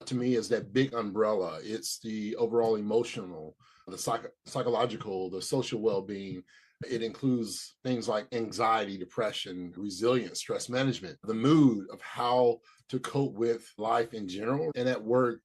to me is that big umbrella. It's the overall emotional, the psychological, the social well-being. It includes things like anxiety, depression, resilience, stress management, the mood of how to cope with life in general and at work,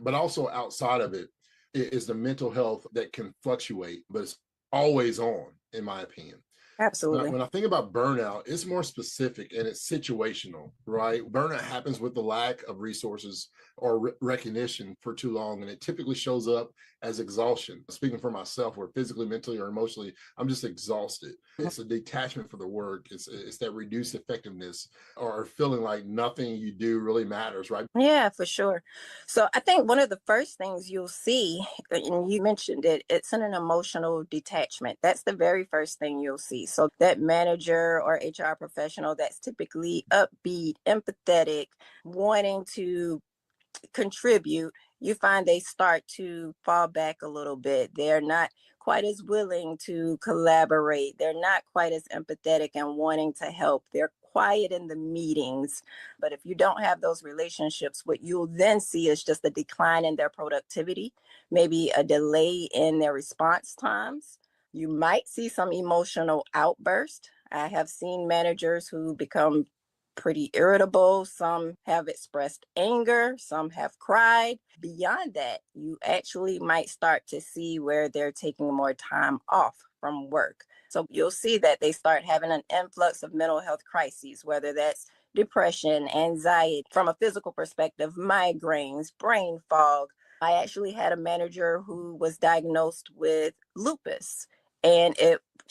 but also outside of it is the mental health that can fluctuate, but it's always on, in my opinion. Absolutely. When I think about burnout, it's more specific and it's situational, right? Burnout happens with the lack of resources or recognition for too long, and it typically shows up as exhaustion. Speaking for myself, where physically, mentally, or emotionally, I'm just exhausted. It's a detachment for the work. It's that reduced effectiveness or feeling like nothing you do really matters, right? Yeah, for sure. So I think one of the first things you'll see, and you mentioned it, it's an emotional detachment. That's the very first thing you'll see. So that manager or HR professional that's typically upbeat, empathetic, wanting to contribute, you find they start to fall back a little bit. They're not quite as willing to collaborate. They're not quite as empathetic and wanting to help. They're quiet in the meetings. But if you don't have those relationships, what you'll then see is just a decline in their productivity, maybe a delay in their response times. You might see some emotional outburst. I have seen managers who become pretty irritable. Some have expressed anger, some have cried. Beyond that, you actually might start to see where they're taking more time off from work. So you'll see that they start having an influx of mental health crises, whether that's depression, anxiety, from a physical perspective, migraines, brain fog. I actually had a manager who was diagnosed with lupus, and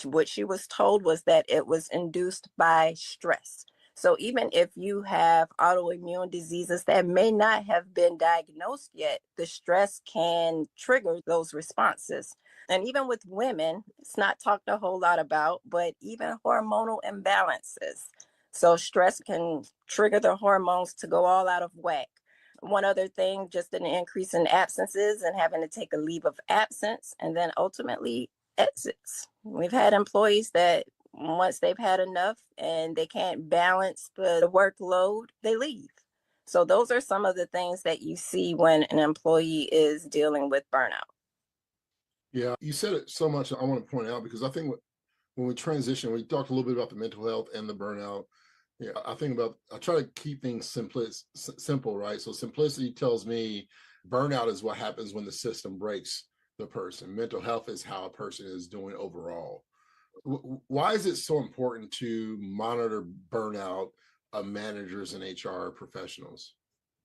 what she was told was that it was induced by stress. So even if you have autoimmune diseases that may not have been diagnosed yet, the stress can trigger those responses. And even with women, it's not talked a whole lot about, but even hormonal imbalances. So stress can trigger the hormones to go all out of whack. One other thing, just an increase in absences and having to take a leave of absence, and then ultimately exits. We've had employees that once they've had enough and they can't balance the workload, they leave. So those are some of the things that you see when an employee is dealing with burnout. Yeah, you said it so much. I want to point out because I think when we transition, we talked a little bit about the mental health and the burnout. Yeah, I try to keep things simple, right? So simplicity tells me burnout is what happens when the system breaks the person. Mental health is how a person is doing overall. Why is it so important to monitor burnout of managers and HR professionals?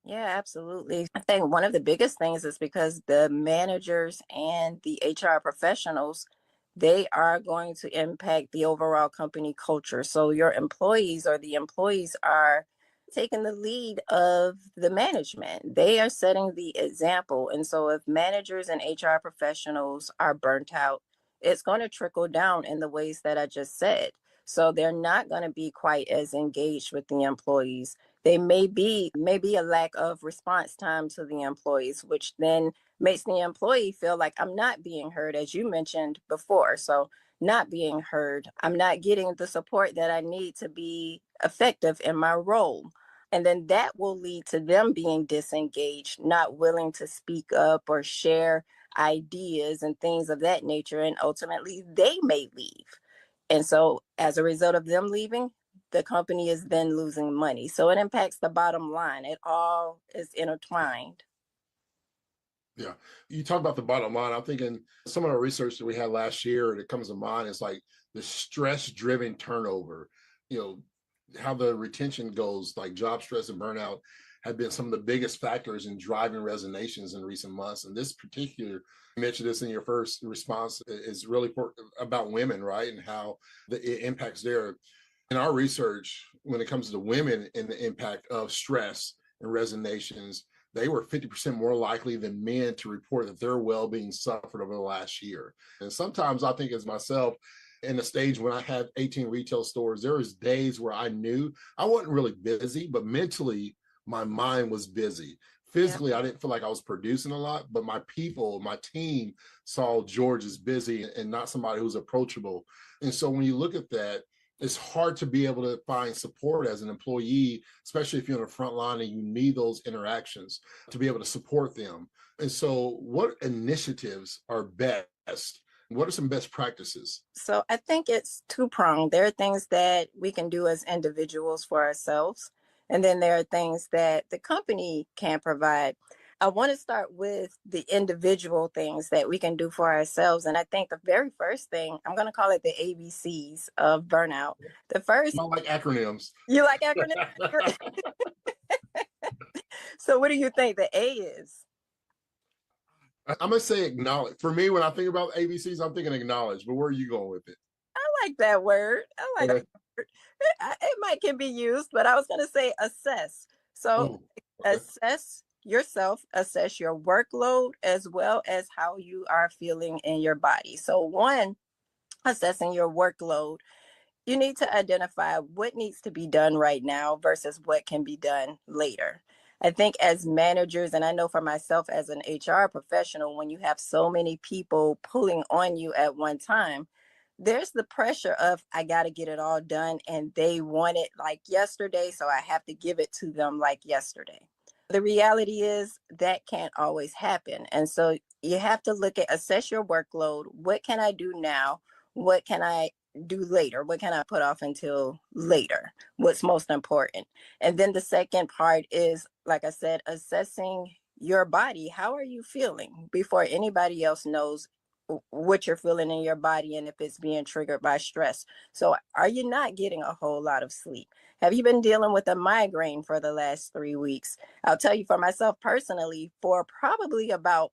Yeah, absolutely. I think one of the biggest things is because the managers and the HR professionals, they are going to impact the overall company culture. So your employees or the employees are taking the lead of the management. They are setting the example. And so if managers and HR professionals are burnt out, it's going to trickle down in the ways that I just said. So they're not going to be quite as engaged with the employees. They maybe a lack of response time to the employees, which then makes the employee feel like I'm not being heard, as you mentioned before. So not being heard, I'm not getting the support that I need to be effective in my role. And then that will lead to them being disengaged, not willing to speak up or share ideas and things of that nature. And ultimately, they may leave. And so, as a result of them leaving, the company is then losing money. So, it impacts the bottom line. It all is intertwined. Yeah. You talk about the bottom line. I'm thinking some of our research that we had last year that comes to mind is like the stress driven turnover, you know, how the retention goes, like job stress and burnout have been some of the biggest factors in driving resignations in recent months. And this particular, you mentioned this in your first response, is really about women, right? And how it impacts their, in our research, when it comes to women and the impact of stress and resignations, they were 50% more likely than men to report that their well-being suffered over the last year. And sometimes I think as myself, in the stage when I had 18 retail stores, there was days where I knew I wasn't really busy, but mentally my mind was busy. Physically, I didn't feel like I was producing a lot, but my people, my team saw George as busy and not somebody who's approachable. And so when you look at that, it's hard to be able to find support as an employee, especially if you're on the front line and you need those interactions to be able to support them. And so what initiatives are best? What are some best practices? So, I think it's two-pronged. There are things that we can do as individuals for ourselves, and then there are things that the company can provide. I want to start with the individual things that we can do for ourselves. And I think the very first thing, I'm going to call it the ABCs of burnout. The first, I like acronyms. you like acronyms? So what do you think the A is? I'm gonna say acknowledge. For me, when I think about ABCs, I'm thinking acknowledge. But where are you going with it? I like that word. I like Okay. that word. It might can be used, but I was going to say assess. So Oh, okay. assess yourself, assess your workload, as well as how you are feeling in your body. So one, assessing your workload, you need to identify what needs to be done right now versus what can be done later. I think as managers, and I know for myself as an HR professional, when you have so many people pulling on you at one time, there's the pressure of, I got to get it all done, and they want it like yesterday, so I have to give it to them like yesterday. The reality is that can't always happen. And so you have to assess your workload. What can I do now? What can I do later? What can I put off until later? What's most important? And then the second part is, like I said, assessing your body. How are you feeling before anybody else knows what you're feeling in your body and if it's being triggered by stress? So are you not getting a whole lot of sleep? Have you been dealing with a migraine for the last 3 weeks? I'll tell you, for myself personally, for probably about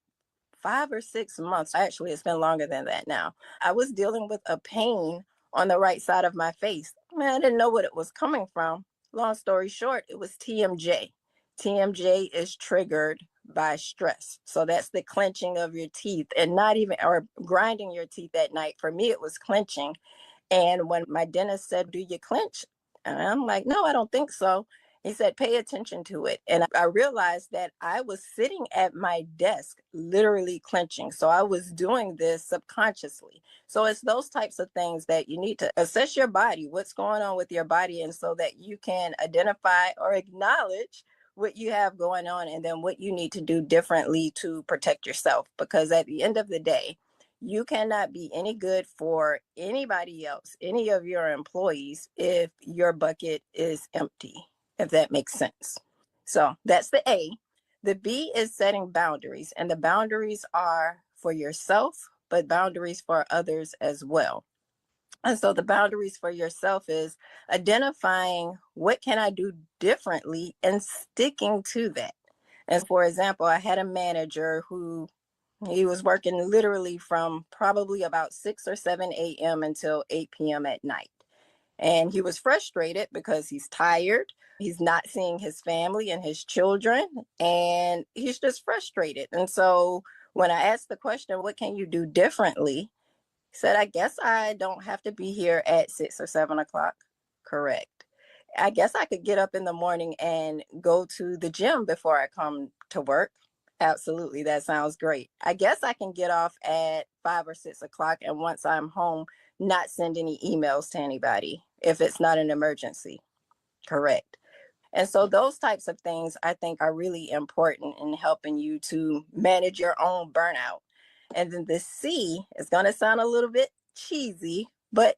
5 or 6 months, actually it's been longer than that now, I was dealing with a pain on the right side of my face. Man, I didn't know what it was coming from. Long story short, it was TMJ. TMJ is triggered by stress. So that's the clenching of your teeth, and not even, or grinding your teeth at night. For me, it was clenching. And when my dentist said, "Do you clench?" And I'm like, "No, I don't think so." He said, "Pay attention to it." And I realized that I was sitting at my desk, literally clenching. So I was doing this subconsciously. So it's those types of things that you need to assess your body, what's going on with your body, and so that you can identify or acknowledge what you have going on, and then what you need to do differently to protect yourself. Because at the end of the day, you cannot be any good for anybody else, any of your employees, if your bucket is empty, if that makes sense. So that's the A. The B is setting boundaries, and the boundaries are for yourself, but boundaries for others as well. And so the boundaries for yourself is identifying what can I do differently and sticking to that. And for example, I had a manager who, he was working literally from probably about 6 or 7 a.m. until 8 p.m. at night. And he was frustrated because he's tired. He's not seeing his family and his children, and he's just frustrated. And so when I asked the question, what can you do differently? He said, "I guess I don't have to be here at 6 or 7 o'clock." Correct. "I guess I could get up in the morning and go to the gym before I come to work." Absolutely. That sounds great. "I guess I can get off at 5 or 6 o'clock, and once I'm home, not send any emails to anybody if it's not an emergency." Correct. And so those types of things I think are really important in helping you to manage your own burnout. And then the C is going to sound a little bit cheesy, but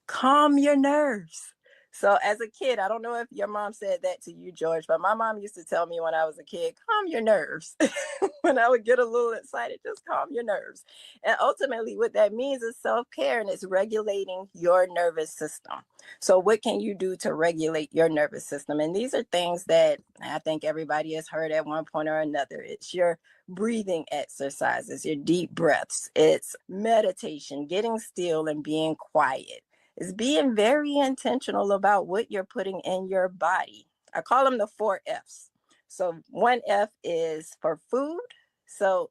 calm your nerves. So as a kid, I don't know if your mom said that to you, George, but my mom used to tell me when I was a kid, calm your nerves. When I would get a little excited, just calm your nerves. And ultimately what that means is self-care, and it's regulating your nervous system. So what can you do to regulate your nervous system? And these are things that I think everybody has heard at one point or another. It's your breathing exercises, your deep breaths. It's meditation, getting still and being quiet. It's being very intentional about what you're putting in your body. I call them the 4 F's. So one F is for food. So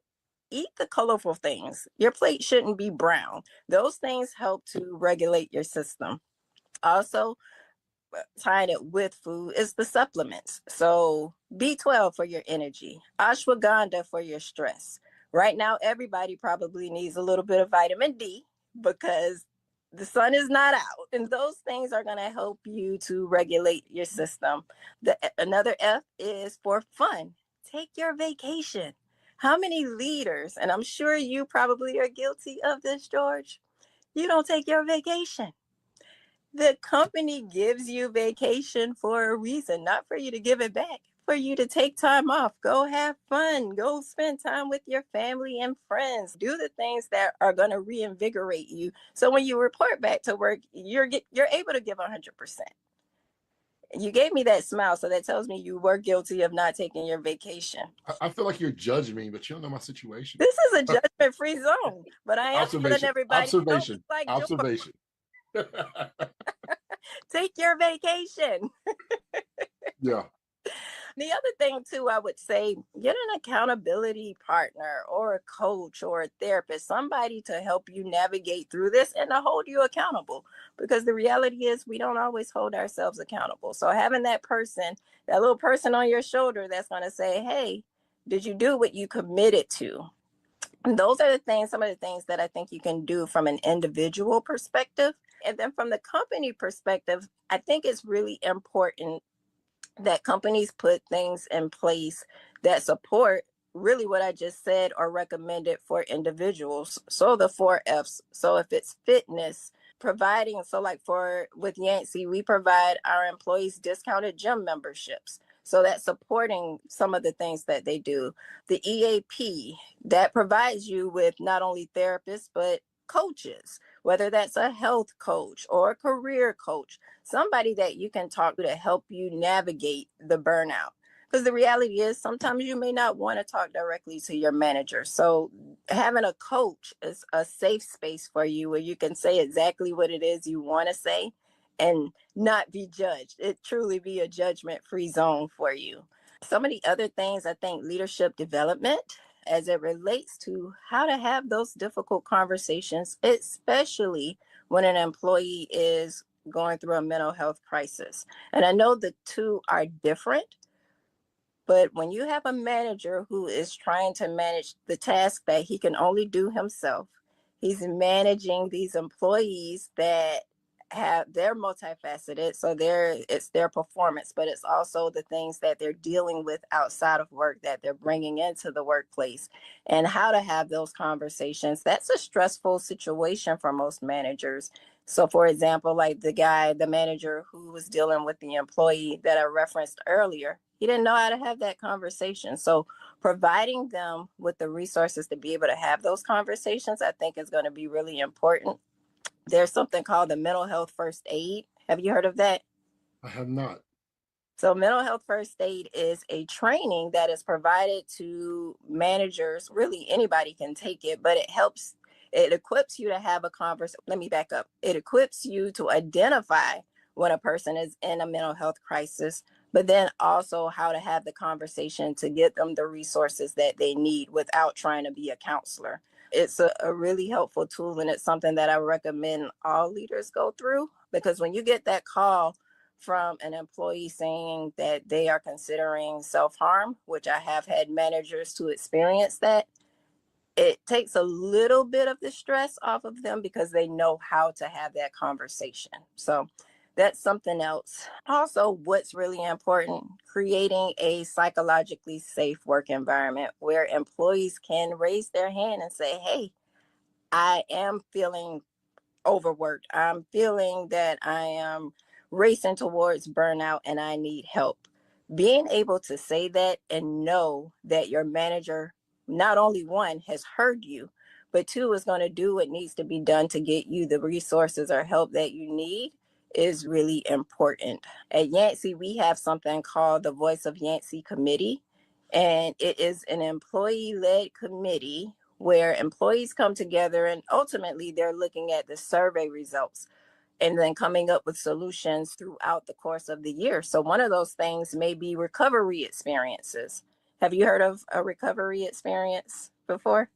eat the colorful things. Your plate shouldn't be brown. Those things help to regulate your system. Also, tying it with food is the supplements. So B12 for your energy, ashwagandha for your stress. Right now, everybody probably needs a little bit of vitamin D because the sun is not out. And those things are going to help you to regulate your system. Another F is for fun. Take your vacation. How many leaders, and I'm sure you probably are guilty of this, George, you don't take your vacation? The company gives you vacation for a reason, not for you to give it back, for you to take time off, go have fun, go spend time with your family and friends, do the things that are going to reinvigorate you. So when you report back to work, you're able to give 100%. You gave me that smile, so that tells me you were guilty of not taking your vacation. I feel like you're judging me, but you don't know my situation. This is a judgment-free zone, but I am telling everybody, observation, like observation. take your vacation. Yeah. The other thing too, I would say, get an accountability partner or a coach or a therapist, somebody to help you navigate through this and to hold you accountable. Because the reality is we don't always hold ourselves accountable. So having that person, that little person on your shoulder that's going to say, hey, did you do what you committed to? And those are the things, some of the things that I think you can do from an individual perspective. And then from the company perspective, I think it's really important that companies put things in place that support really what I just said or recommended for individuals. So the 4 F's. So if it's fitness, providing, so like with Yancey, we provide our employees discounted gym memberships. So that's supporting some of the things that they do. The EAP, that provides you with not only therapists, but coaches, whether that's a health coach or a career coach, somebody that you can talk to help you navigate the burnout. Because the reality is sometimes you may not want to talk directly to your manager. So having a coach is a safe space for you where you can say exactly what it is you want to say and not be judged. It truly be a judgment-free zone for you. Some of the other things, I think leadership development as it relates to how to have those difficult conversations, especially when an employee is going through a mental health crisis. And I know the two are different, but when you have a manager who is trying to manage the task that he can only do himself, he's managing these employees that they're multifaceted. So it's their performance, but it's also the things that they're dealing with outside of work that they're bringing into the workplace and how to have those conversations. That's a stressful situation for most managers. So for example, like the manager who was dealing with the employee that I referenced earlier, he didn't know how to have that conversation. So providing them with the resources to be able to have those conversations, I think is going to be really important. There's something called the mental health first aid. Have you heard of that? I have not. So mental health first aid is a training that is provided to managers. Really, anybody can take it, but it equips you to have a conversation. Let me back up. It equips you to identify when a person is in a mental health crisis, but then also how to have the conversation to get them the resources that they need without trying to be a counselor. It's a really helpful tool, and it's something that I recommend all leaders go through, because when you get that call from an employee saying that they are considering self-harm, which I have had managers to experience that, it takes a little bit of the stress off of them because they know how to have that conversation. So that's something else. Also, what's really important, creating a psychologically safe work environment where employees can raise their hand and say, hey, I am feeling overworked. I'm feeling that I am racing towards burnout and I need help. Being able to say that and know that your manager, not only one, has heard you, but two, is going to do what needs to be done to get you the resources or help that you need is really important. At Yancey, we have something called the Voice of Yancey Committee, and it is an employee-led committee where employees come together and ultimately they're looking at the survey results and then coming up with solutions throughout the course of the year. So one of those things may be recovery experiences. Have you heard of a recovery experience before?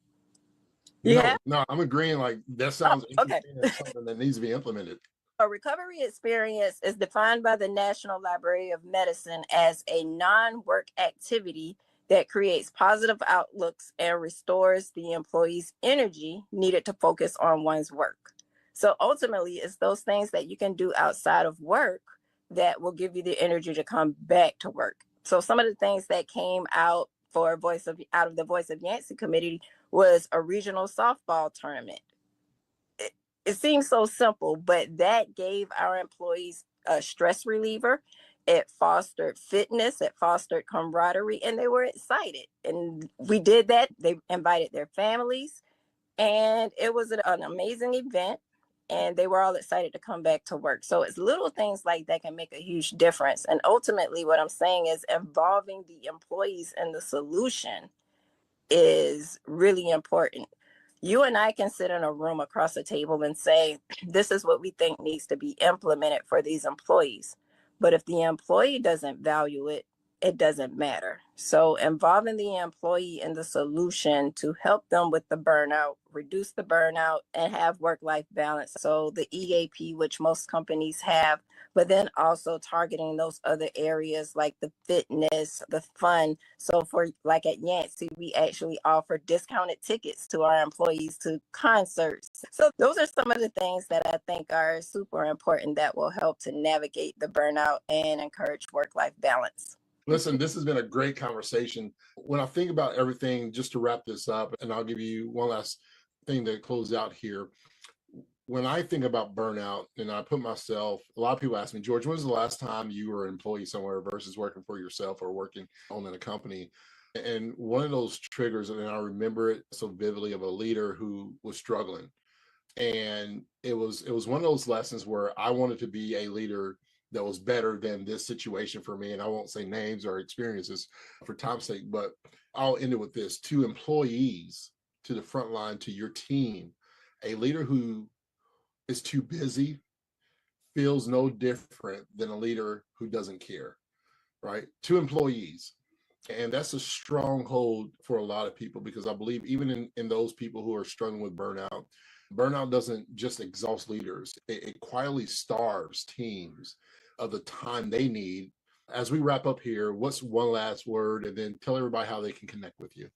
Yeah. No, I'm agreeing. Like that sounds Okay. interesting and something that needs to be implemented. A recovery experience is defined by the National Library of Medicine as a non-work activity that creates positive outlooks and restores the employee's energy needed to focus on one's work. So ultimately, it's those things that you can do outside of work that will give you the energy to come back to work. So some of the things that came out out of the Voice of Yancey committee was a regional softball tournament. It seems so simple, but that gave our employees a stress reliever. It fostered fitness, it fostered camaraderie, and they were excited. And we did that. They invited their families, and it was an amazing event. And they were all excited to come back to work. So it's little things like that can make a huge difference. And ultimately, what I'm saying is involving the employees in the solution is really important. You and I can sit in a room across the table and say, this is what we think needs to be implemented for these employees. But if the employee doesn't value it, it doesn't matter. So involving the employee in the solution to help them with the burnout, reduce the burnout, and have work-life balance. So the EAP, which most companies have, but then also targeting those other areas like the fitness, the fun. So for like at Yancey, we actually offer discounted tickets to our employees to concerts. So those are some of the things that I think are super important that will help to navigate the burnout and encourage work-life balance. Listen, this has been a great conversation. When I think about everything, just to wrap this up, and I'll give you one last thing to close out here. When I think about burnout and I put myself, a lot of people ask me, George, when was the last time you were an employee somewhere versus working for yourself or working on in a company? And one of those triggers, and I remember it so vividly, of a leader who was struggling. And it was one of those lessons where I wanted to be a leader that was better than this situation for me. And I won't say names or experiences for time's sake, but I'll end it with this: to employees, to the front line, to your team, a leader who is too busy feels no different than a leader who doesn't care, right? To employees. And that's a stronghold for a lot of people, because I believe even in those people who are struggling with burnout, burnout doesn't just exhaust leaders. It quietly starves teams of the time they need. As we wrap up here, what's one last word, and then tell everybody how they can connect with you?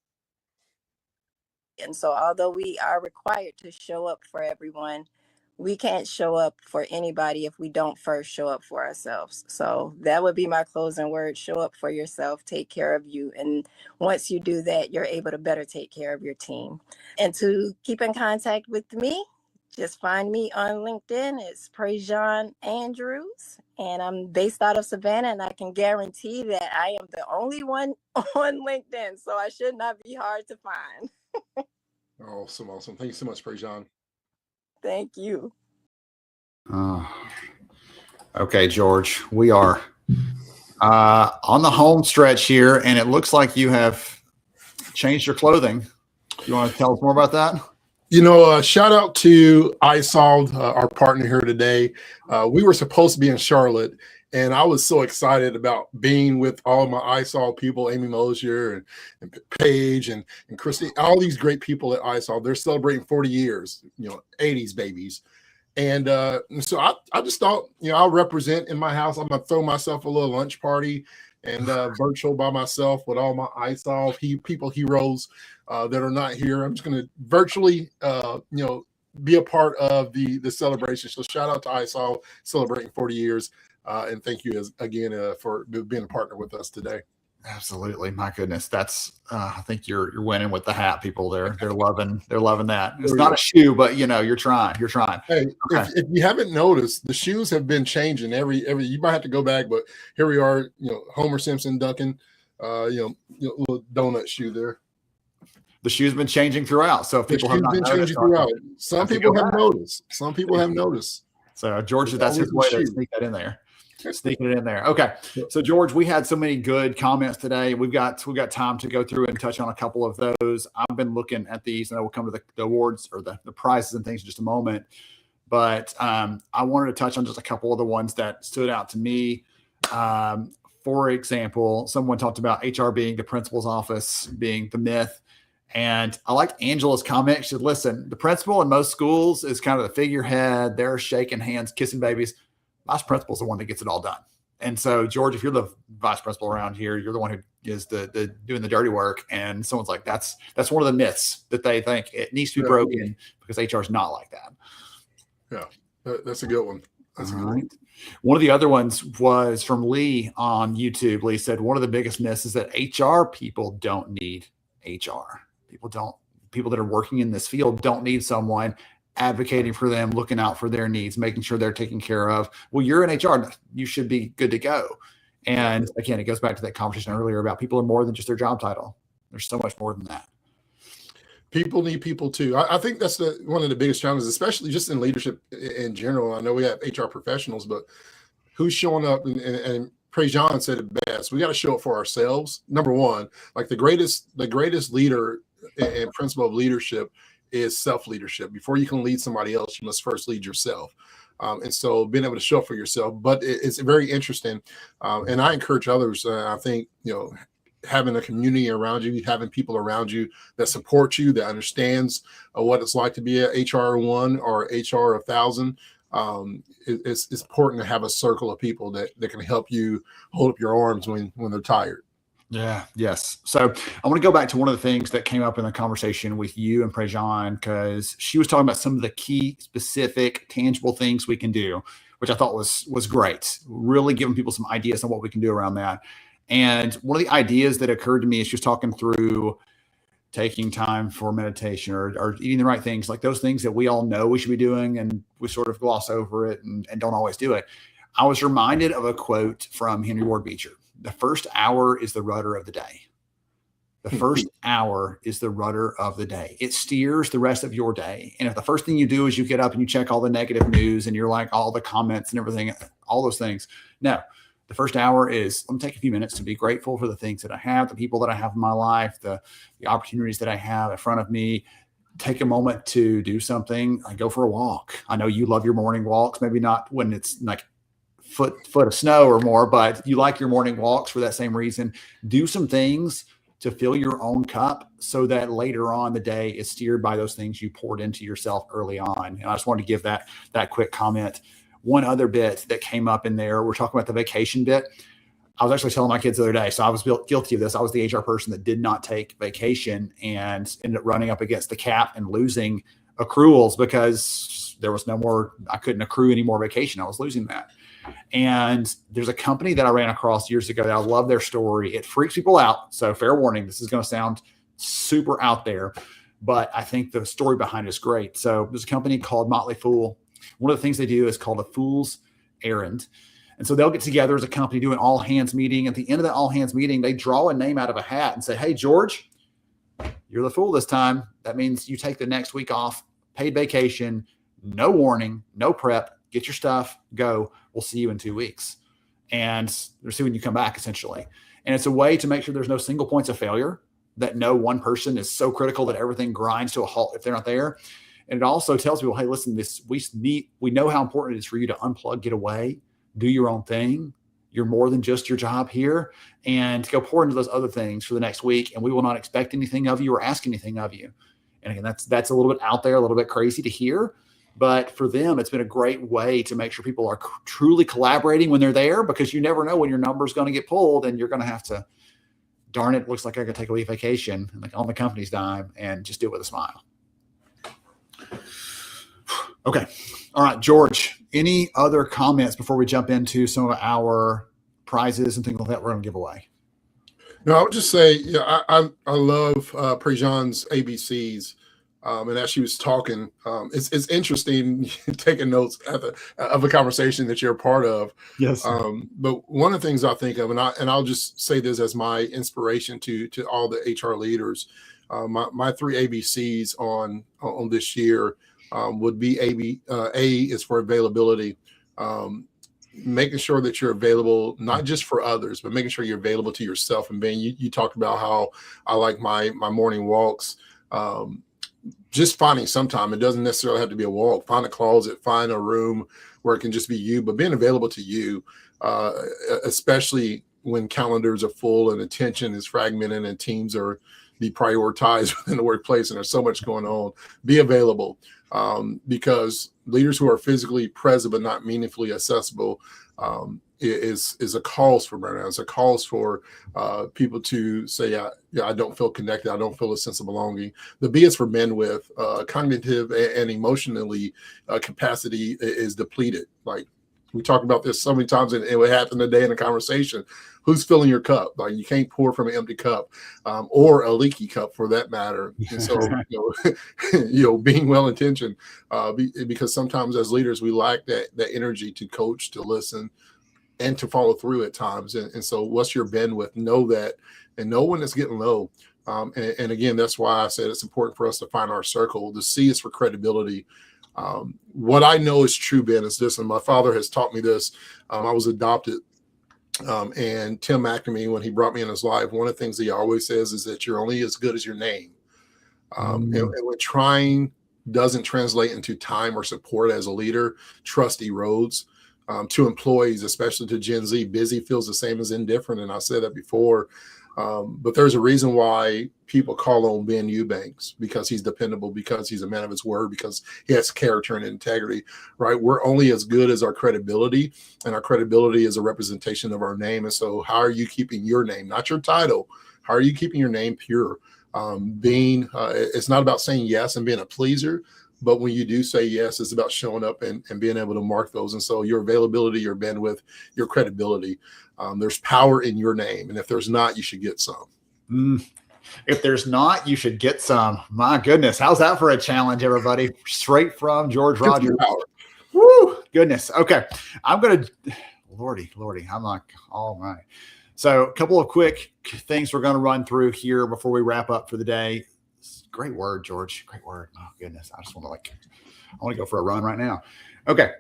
And so although we are required to show up for everyone, we can't show up for anybody if we don't first show up for ourselves. So that would be my closing word: show up for yourself, take care of you. And once you do that, you're able to better take care of your team. And to keep in contact with me, just find me on LinkedIn. It's Prejean Andrews, and I'm based out of Savannah, and I can guarantee that I am the only one on LinkedIn, so I should not be hard to find. Awesome. Thank you so much, Prejean. Thank you. Okay, George, we are on the home stretch here, and it looks like you have changed your clothing. You want to tell us more about that? Shout out to isolved, our partner here today. We were supposed to be in Charlotte, and I was so excited about being with all of my isolved people, Amy Mosier and Paige and Christy, all these great people at isolved. They're celebrating 40 years, 80s babies. And so I just thought, I'll represent in my house. I'm going to throw myself a little lunch party and virtual by myself with all my isolved people heroes that are not here. I'm just going to virtually, be a part of the celebration. So shout out to isolved, celebrating 40 years. And thank you again for being a partner with us today. Absolutely. My goodness. That's I think you're winning with the hat, people. They're loving that. It's not a shoe, but you're trying. Hey, okay. if you haven't noticed, the shoes have been changing every you might have to go back, but here we are, Homer Simpson dunking, little donut shoe there. The shoe's been changing throughout. So if people have not noticed, some people have noticed. Some people have noticed. So George, that's his way to sneak that in there. Sneaking it in there. Okay. So George, we had so many good comments today. We've got time to go through and touch on a couple of those. I've been looking at these, and I will come to the awards or the prizes and things in just a moment. But I wanted to touch on just a couple of the ones that stood out to me. For example, someone talked about HR being the principal's office, being the myth. And I liked Angela's comment. She said, listen, the principal in most schools is kind of the figurehead. They're shaking hands, kissing babies. Vice principal is the one that gets it all done. And so, George, if you're the vice principal around here, you're the one who is the doing the dirty work. And someone's like, that's one of the myths that they think it needs to be broken, because HR is not like that. Yeah, that's a good one. That's a good one. One of the other ones was from Lee on YouTube. Lee said, one of the biggest myths is that HR people don't need HR. People that are working in this field don't need someone advocating for them, looking out for their needs, making sure they're taken care of. Well, you're in HR, you should be good to go. And again, it goes back to that conversation earlier about people are more than just their job title. There's so much more than that. People need people too. I think that's one of the biggest challenges, especially just in leadership in general. I know we have HR professionals, but who's showing up? And Prejean said it best. We got to show up for ourselves. Number one, like the greatest leader and principle of leadership is self-leadership. Before you can lead somebody else, you must first lead yourself. And so being able to show up for yourself, but it's very interesting. And I encourage others. I think, having a community around you, having people around you that support you, that understands what it's like to be a HR 1 or HR 1,000. It's important to have a circle of people that can help you hold up your arms when they're tired. Yeah. Yes. So I want to go back to one of the things that came up in the conversation with you and Prejean, because she was talking about some of the key, specific, tangible things we can do, which I thought was great. Really giving people some ideas on what we can do around that. And one of the ideas that occurred to me is just talking through taking time for meditation or eating the right things, like those things that we all know we should be doing, and we sort of gloss over it and don't always do it. I was reminded of a quote from Henry Ward Beecher. The first hour is the rudder of the day. The first hour is the rudder of the day. It steers the rest of your day. And if the first thing you do is you get up and you check all the negative news and you're like all the comments and everything, all those things, no. The first hour is, let me take a few minutes to be grateful for the things that I have, the people that I have in my life, the opportunities that I have in front of me. Take a moment to do something. I go for a walk. I know you love your morning walks, maybe not when it's like foot of snow or more, but you like your morning walks for that same reason. Do some things to fill your own cup so that later on the day is steered by those things you poured into yourself early on. And I just wanted to give that quick comment. One other bit that came up in there, we're talking about the vacation bit. I was actually telling my kids the other day, so I was guilty of this. I was the HR person that did not take vacation and ended up running up against the cap and losing accruals because there was no more, I couldn't accrue any more vacation. I was losing that. And there's a company that I ran across years ago that I love their story. It freaks people out. So fair warning, this is going to sound super out there, but I think the story behind it is great. So there's a company called Motley Fool. One of the things they do is called a fool's errand. And so they'll get together as a company, do an all hands meeting. At the end of that all hands meeting, they draw a name out of a hat and say, hey, George, you're the fool this time. That means you take the next week off, paid vacation, no warning, no prep, get your stuff, go. We'll see you in 2 weeks. And they're seeing you come back essentially. And it's a way to make sure there's no single points of failure, that no one person is so critical that everything grinds to a halt if they're not there. And it also tells people, hey, listen, we know how important it is for you to unplug, get away, do your own thing. You're more than just your job here, and go pour into those other things for the next week. And we will not expect anything of you or ask anything of you. And again, that's a little bit out there, a little bit crazy to hear, but for them, it's been a great way to make sure people are truly collaborating when they're there, because you never know when your number is going to get pulled and you're going to have to, darn it, looks like I could take a week vacation on the company's dime and just do it with a smile. Okay. All right, George, any other comments before we jump into some of our prizes and things like that we're going to give away? No, I would just say, I love Prejean's ABCs. And as she was talking, it's interesting taking notes of a conversation that you're a part of. Yes. But one of the things I think of, and I'll just say this as my inspiration to all the HR leaders, my 3 ABCs on this year would be A is for availability. Making sure that you're available, not just for others, but making sure you're available to yourself. And Ben, you talked about how I like my morning walks. Just finding some time. It doesn't necessarily have to be a walk. Find a closet, find a room where it can just be you, but being available to you, especially when calendars are full and attention is fragmented and teams are deprioritized within the workplace and there's so much going on. Be available, because leaders who are physically present but not meaningfully accessible is a cause for burnout. It's a cause for people to say, I don't feel connected. I don't feel a sense of belonging. The B is for men with cognitive and emotionally capacity is depleted. Like we talked about this so many times, and it would happen today in a conversation. Who's filling your cup? Like you can't pour from an empty cup, or a leaky cup for that matter. And so, being well intentioned, because sometimes as leaders we lack that energy to coach, to listen, and to follow through at times. And so, what's your bandwidth? Know that, and know when it's getting low. And again, that's why I said it's important for us to find our circle. The C is for credibility. What I know is true, Ben, is this, and my father has taught me this. I was adopted. And Tim McNamee, when he brought me in his life, one of the things he always says is that you're only as good as your name. And we're trying doesn't translate into time or support as a leader, trust erodes. To employees, especially to Gen Z, busy feels the same as indifferent. And I said that before, but there's a reason why people call on Ben Eubanks, because he's dependable, because he's a man of his word, because he has character and integrity, right? We're only as good as our credibility, and our credibility is a representation of our name. And so how are you keeping your name, not your title? How are you keeping your name pure? It's not about saying yes and being a pleaser, but when you do say yes, it's about showing up and being able to mark those. And so your availability, your bandwidth, your credibility, there's power in your name. And if there's not, you should get some. If there's not, you should get some. My goodness. How's that for a challenge, everybody? Straight from George Rogers. Woo, goodness. Okay. I'm going to, Lordy. I'm like, all right. So a couple of quick things we're going to run through here before we wrap up for the day. Great word, George. Great word. Oh, goodness. I want to go for a run right now. Okay.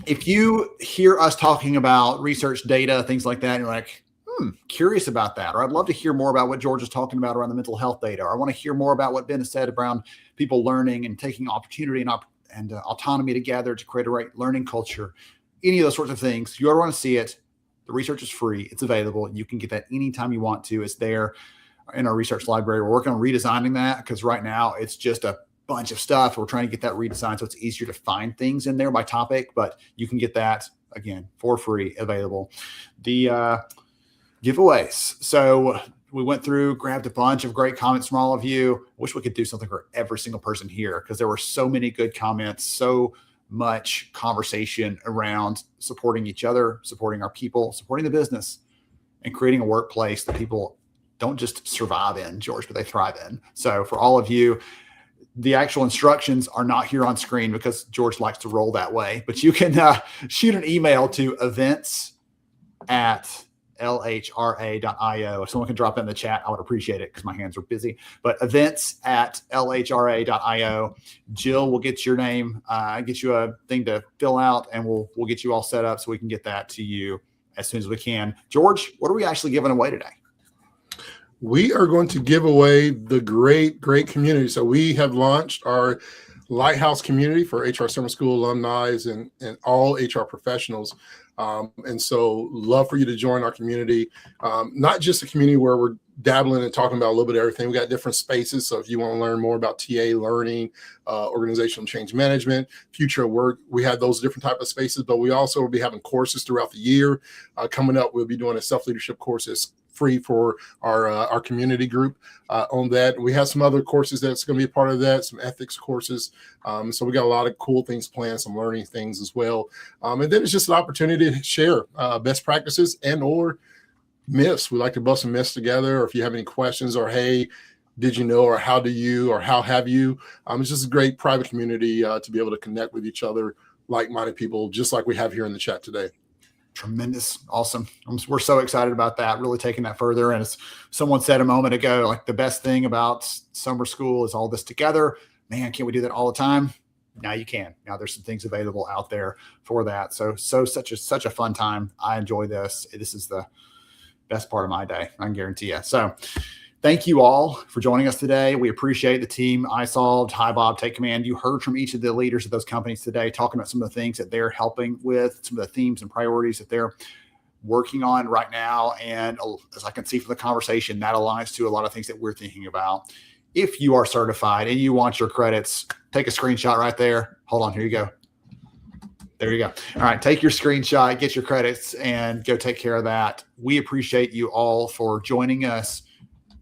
If you hear us talking about research data, things like that, and you're like, curious about that, or I'd love to hear more about what George is talking about around the mental health data, or I want to hear more about what Ben has said around people learning and taking opportunity and autonomy together to create a right learning culture, any of those sorts of things, you ever want to see it, the research is free. It's available. You can get that anytime you want to. It's there in our research library. We're working on redesigning that because right now it's just a bunch of stuff. We're trying to get that redesigned so it's easier to find things in there by topic, but you can get that again for free available. The giveaways. So we went through, grabbed a bunch of great comments from all of you. I wish we could do something for every single person here because there were so many good comments, so much conversation around supporting each other, supporting our people, supporting the business, and creating a workplace that people don't just survive in, George, but they thrive in. So for all of you, the actual instructions are not here on screen because George likes to roll that way, but you can shoot an email to events@lhra.io. If someone can drop that in the chat, I would appreciate it because my hands are busy. But events@lhra.io. Jill will get your name, get you a thing to fill out, and we'll get you all set up so we can get that to you as soon as we can. George, what are we actually giving away today? We are going to give away the great community. So we have launched our Lighthouse community for HR Summer School alumni and all HR professionals. And so love for you to join our community. Not just a community where we're dabbling and talking about a little bit of everything. We got different spaces. So if you want to learn more about TA learning, organizational change management, future of work, we have those different type of spaces, but we also will be having courses throughout the year. Coming up, we'll be doing a self-leadership course that's free for our community group on that. We have some other courses that's going to be a part of that, some ethics courses. So we got a lot of cool things planned, some learning things as well. And then it's just an opportunity to share best practices and or myths. We like to bust some myths together. Or if you have any questions or, hey, did you know, or how do you, or how have you? It's just a great private community to be able to connect with each other, like-minded people, just like we have here in the chat today. Tremendous. Awesome. We're so excited about that, really taking that further. And as someone said a moment ago, like the best thing about summer school is all this together. Man, can't we do that all the time? Now you can. Now there's some things available out there for that. So such a fun time. I enjoy this. This is the best part of my day, I can guarantee you. So thank you all for joining us today. We appreciate the team, iSolved, Hi Bob, Take Command. You heard from each of the leaders of those companies today, talking about some of the things that they're helping with, some of the themes and priorities that they're working on right now. And as I can see from the conversation, that aligns to a lot of things that we're thinking about. If you are certified and you want your credits, take a screenshot right there. Hold on, here you go. There you go. All right, take your screenshot, get your credits, and go take care of that. We appreciate you all for joining us,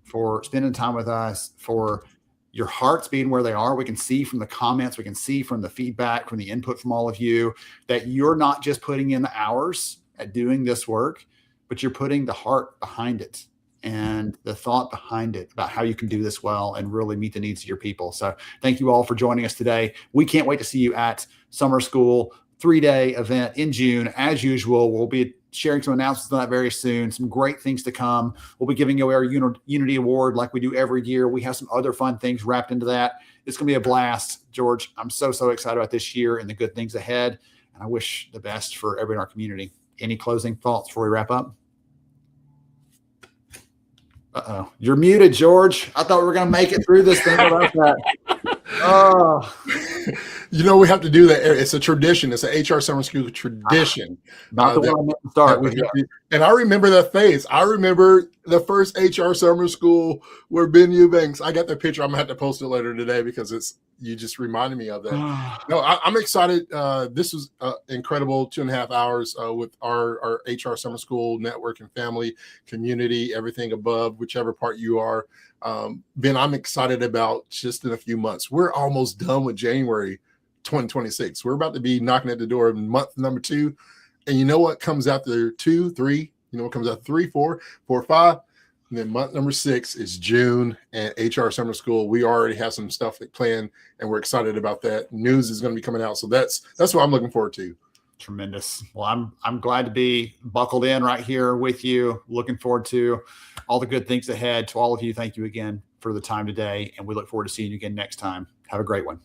for spending time with us, for your hearts being where they are. We can see from the comments, we can see from the feedback, from the input from all of you, that you're not just putting in the hours at doing this work, but you're putting the heart behind it and the thought behind it about how you can do this well and really meet the needs of your people. So thank you all for joining us today. We can't wait to see you at Summer School 3-day event in June. As usual, we'll be sharing some announcements on that very soon. Some great things to come. We'll be giving away our Unity Award like we do every year. We have some other fun things wrapped into that. It's going to be a blast. George, I'm so excited about this year and the good things ahead. And I wish the best for everyone in our community. Any closing thoughts before we wrap up? Uh-oh. You're muted, George. I thought we were going to make it through this thing without that. Oh, You know, we have to do that. It's a tradition. It's an HR summer school tradition. not the that- one I meant to start, we but have yeah. to- and I remember that face. I remember the first HR summer school where Ben Eubanks, I got the picture. I'm gonna have to post it later today because you just reminded me of that. No, I'm excited. This was incredible 2.5 hours with our HR summer school network and family community, everything above, whichever part you are. Ben, I'm excited about just in a few months. We're almost done with January 2026. We're about to be knocking at the door of month number 2. And you know what comes after 2, 3? You know what comes after 3, 4, 5? And then month number 6 is June and HR Summer School. We already have some stuff planned, and we're excited about that. News is going to be coming out, so that's what I'm looking forward to. Tremendous. Well, I'm glad to be buckled in right here with you. Looking forward to all the good things ahead. To all of you, thank you again for the time today, and we look forward to seeing you again next time. Have a great one.